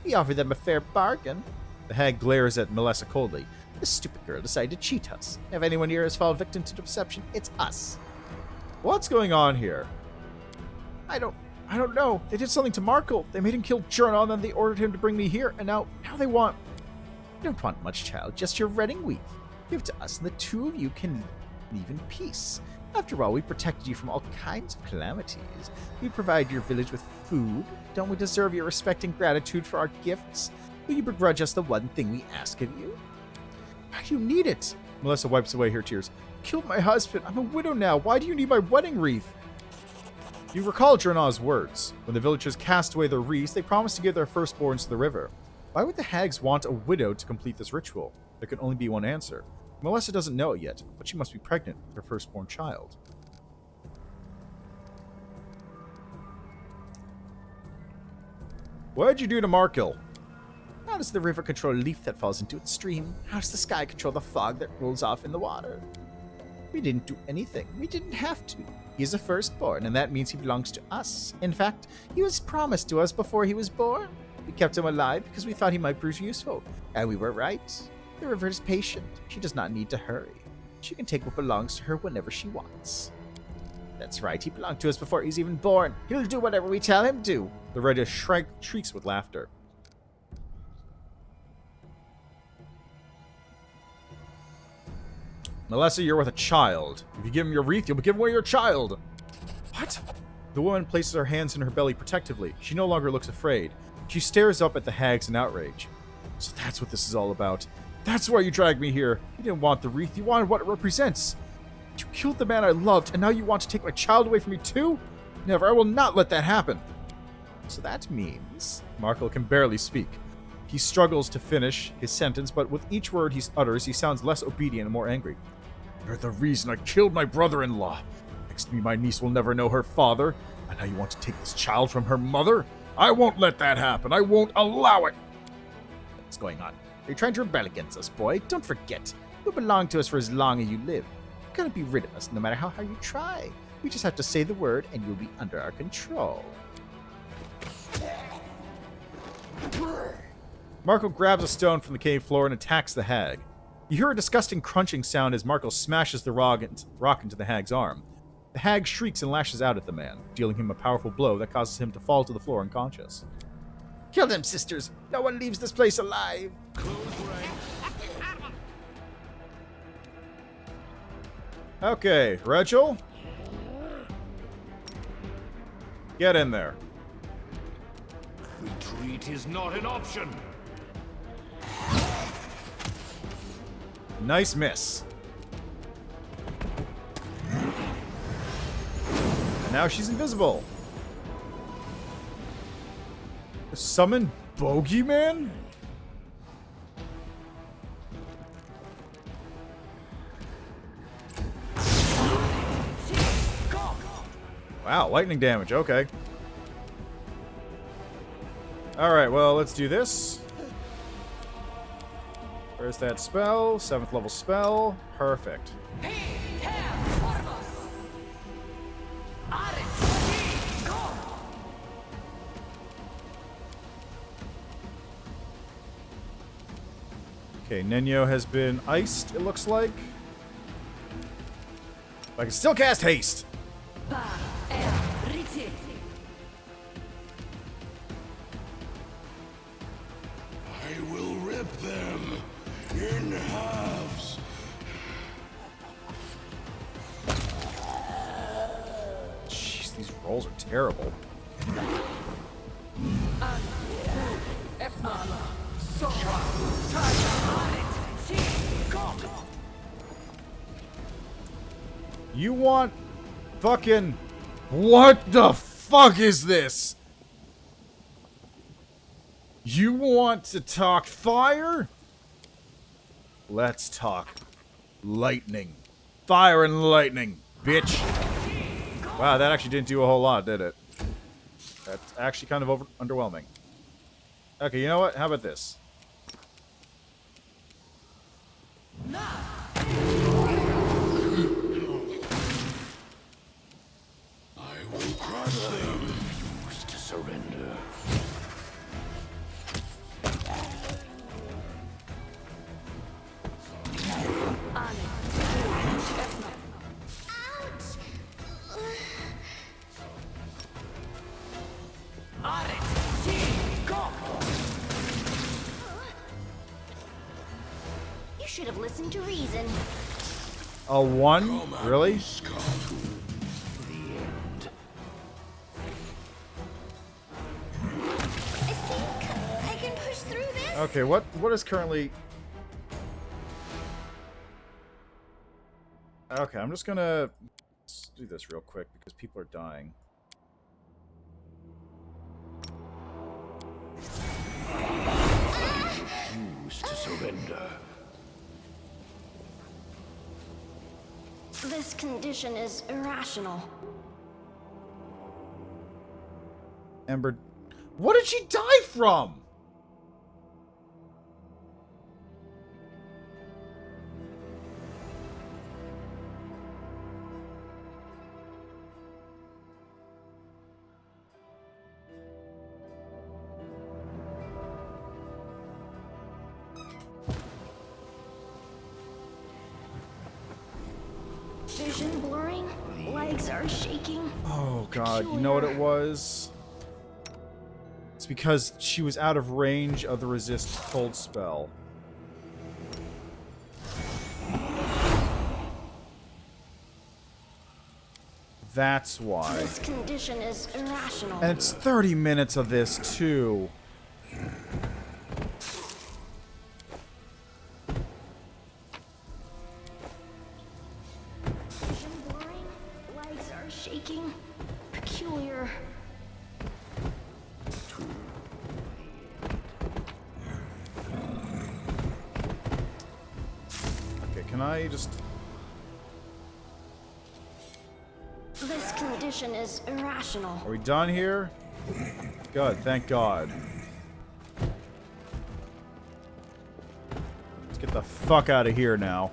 We offer them a fair bargain. The hag glares at Melissa coldly. This stupid girl decided to cheat us. If anyone here has fallen victim to deception, it's us. What's going on here? I don't know. They did something to Markle. They made him kill Journal, and then they ordered him to bring me here, and now they want... You don't want much, child. Just your wedding weave. Give it to us, and the 2 of you can live in peace. After all, we protected you from all kinds of calamities. We provide your village with food. Don't we deserve your respect and gratitude for our gifts? Will you begrudge us the one thing we ask of you? Why do you need it? Melissa wipes away her tears. Killed my husband. I'm a widow now. Why do you need my wedding wreath? You recall Drenaw's words. When the villagers cast away their wreaths, they promised to give their firstborns to the river. Why would the hags want a widow to complete this ritual? There can only be one answer. Melissa doesn't know it yet, but she must be pregnant with her firstborn child. What'd you do to Markil? How does the river control a leaf that falls into its stream? How does the sky control the fog that rolls off in the water? We didn't do anything. We didn't have to. He is a firstborn, and that means he belongs to us. In fact, he was promised to us before he was born. We kept him alive because we thought he might prove useful. And we were right. The river is patient. She does not need to hurry. She can take what belongs to her whenever she wants. That's right, he belonged to us before he's even born. He'll do whatever we tell him to. Loretta shrieks with laughter. Melissa, you're with a child. If you give him your wreath, you'll be giving away your child. What? The woman places her hands in her belly protectively. She no longer looks afraid. She stares up at the hags in outrage. So that's what this is all about. That's why you dragged me here. You didn't want the wreath. You wanted what it represents. You killed the man I loved, and now you want to take my child away from me too? Never. I will not let that happen. So that means... Markil can barely speak. He struggles to finish his sentence, but with each word he utters, he sounds less obedient and more angry. You're the reason I killed my brother-in-law. Next to me, my niece will never know her father, and now you want to take this child from her mother? I won't let that happen. I won't allow it. What's going on? Are you trying to rebel against us, boy? Don't forget. You'll belong to us for as long as you live. You gotta be rid of us, no matter how hard you try. We just have to say the word, and you'll be under our control. Markil grabs a stone from the cave floor and attacks the hag. You hear a disgusting crunching sound as Markil smashes the rock into the hag's arm. The hag shrieks and lashes out at the man, dealing him a powerful blow that causes him to fall to the floor unconscious. Kill them, sisters! No one leaves this place alive! Okay, Rachel? Get in there. Retreat is not an option. Nice miss. And now she's invisible. Summon Bogeyman? Wow, lightning damage, okay. Alright, well, let's do this. Where's that spell? 7th level spell. Perfect. Okay, Nenyo has been iced, it looks like. But I can still cast haste. I will rip them in halves. Jeez, these rolls are terrible. You want fucking... What the fuck is this? You want to talk fire? Let's talk lightning. Fire and lightning, bitch. Wow, that actually didn't do a whole lot, did it? That's actually kind of underwhelming. Okay, you know what? How about this? I will crush them. Refuse to surrender. You should have listened to reason. A 1? Really? I think I can push through this. Okay, what is currently... Okay, I'm just gonna... Let's do this real quick because people are dying. Refuse to surrender. This condition is irrational. Ember... What did she die from? Vision blurring, legs are shaking. Oh god, you know what it was? It's because she was out of range of the resist cold spell. That's why. This condition is irrational. And it's 30 minutes of this, too. Vision blurring, legs are shaking. Peculiar. Okay, can I just... This condition is irrational. Are we done here? Good, thank God. Let's get the fuck out of here now.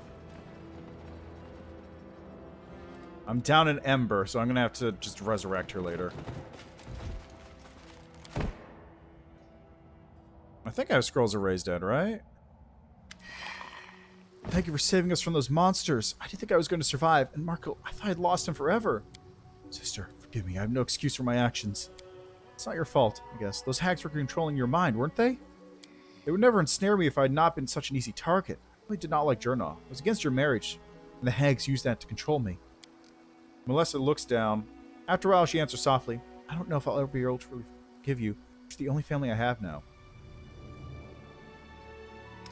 I'm down in Ember, so I'm gonna have to just resurrect her later. I think I have Scrolls of Raised Dead, right? Thank you for saving us from those monsters. I didn't think I was going to survive, and Marco, I thought I'd lost him forever. Sister, forgive me. I have no excuse for my actions. It's not your fault, I guess. Those hags were controlling your mind, weren't they? They would never ensnare me if I had not been such an easy target. I really did not like Jurnal. It was against your marriage, and the hags used that to control me. Melissa looks down. After a while, she answers softly, I don't know if I'll ever be able to really forgive you. It's the only family I have now.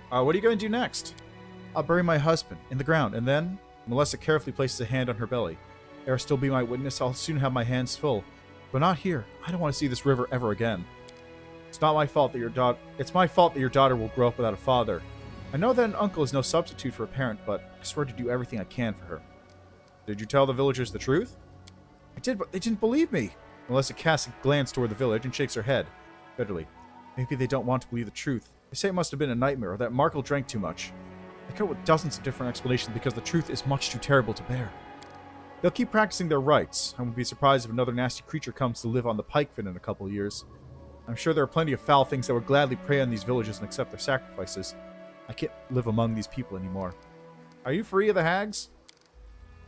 What are you going to do next? I'll bury my husband in the ground, and then... Melissa carefully places a hand on her belly. Ere still be my witness, I'll soon have my hands full. But not here. I don't want to see this river ever again. It's not my fault that your daughter... It's my fault that your daughter will grow up without a father. I know that an uncle is no substitute for a parent, but I swear to do everything I can for her. Did you tell the villagers the truth? I did, but they didn't believe me. Melissa casts a glance toward the village and shakes her head, bitterly. Maybe they don't want to believe the truth. They say it must have been a nightmare, or that Markle drank too much. They come up with dozens of different explanations because the truth is much too terrible to bear. They'll keep practicing their rites. I wouldn't be surprised if another nasty creature comes to live on the Pikefin in a couple of years. I'm sure there are plenty of foul things that would gladly prey on these villages and accept their sacrifices. I can't live among these people anymore. Are you free of the hags?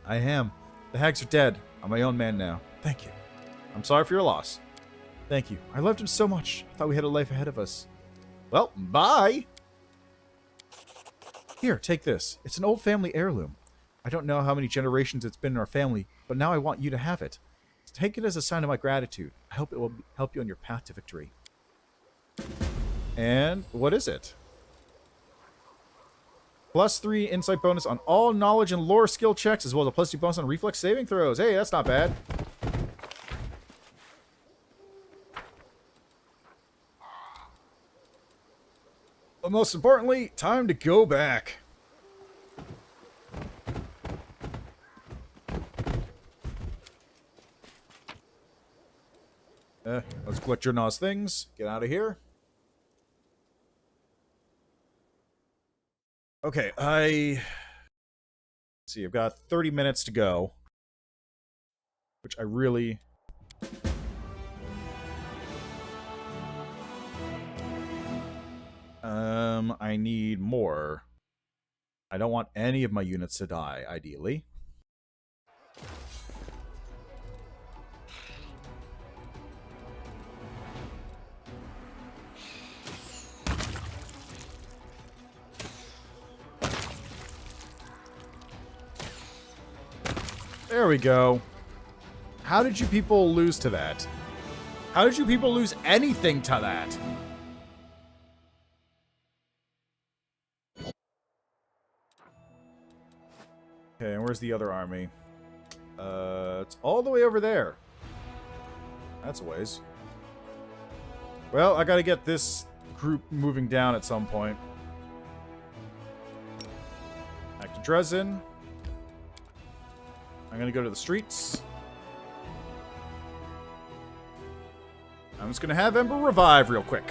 I am. The hags are dead. I'm my own man now. Thank you. I'm sorry for your loss. Thank you. I loved him so much. I thought we had a life ahead of us. Well, bye! Here, take this. It's an old family heirloom. I don't know how many generations it's been in our family, but now I want you to have it. Take it as a sign of my gratitude. I hope it will help you on your path to victory. And what is it? +3 insight bonus on all knowledge and lore skill checks, as well as a +2 bonus on reflex saving throws. Hey, that's not bad. But most importantly, time to go back. Let's collect Jurnal's things. Get out of here. Okay, let's see, I've got 30 minutes to go. Which I really... I need more. I don't want any of my units to die, ideally. There we go. How did you people lose to that? How did you people lose anything to that? Okay, and where's the other army? It's all the way over there. That's a ways. Well, I gotta get this group moving down at some point. Back to Dresden. I'm gonna go to the streets. I'm just gonna have Ember revive real quick.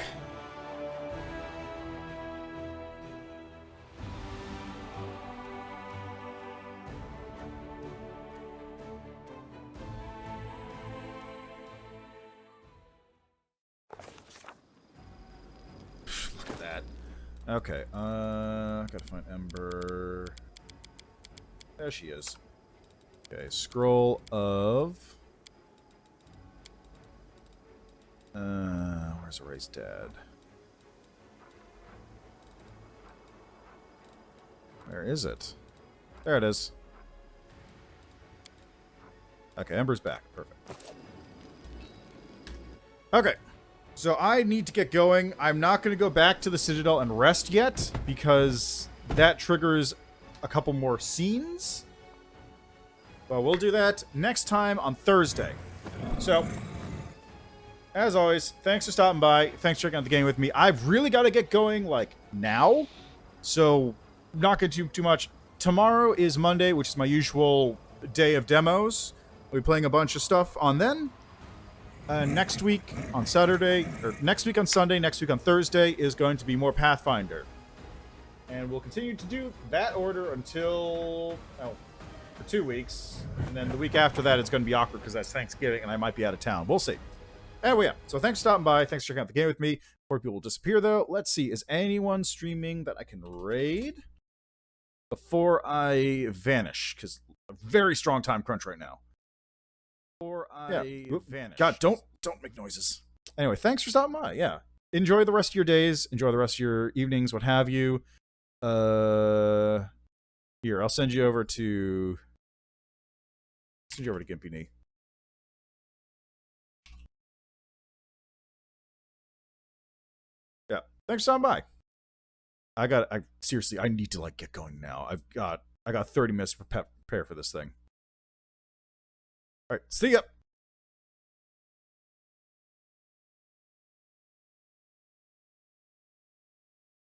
Look at that. Okay, gotta find Ember. There she is. Okay, scroll of... where's Ray's dad? Where is it? There it is. Okay, Ember's back. Perfect. Okay. So I need to get going. I'm not going to go back to the Citadel and rest yet, because that triggers a couple more scenes. But we'll do that next time on Thursday. So, as always, thanks for stopping by. Thanks for checking out the game with me. I've really got to get going, like, now. So, not going to do too much. Tomorrow is Monday, which is my usual day of demos. We'll be playing a bunch of stuff on then. Next week on Saturday, or next week on Sunday, next week on Thursday is going to be more Pathfinder. And we'll continue to do that order until, for 2 weeks. And then the week after that, it's going to be awkward because that's Thanksgiving and I might be out of town. We'll see. Anyway, yeah. So thanks for stopping by. Thanks for checking out the game with me. Before people disappear, though, let's see. Is anyone streaming that I can raid before I vanish? Because a very strong time crunch right now. Before I vanish. God, don't make noises. Anyway, thanks for stopping by. Yeah. Enjoy the rest of your days. Enjoy the rest of your evenings, what have you. Here, I'll send you over to... Send you over to Gimpy Knee. Yeah. Thanks for stopping by. Seriously, I need to, like, get going now. I got 30 minutes to prepare for this thing. Alright, see ya!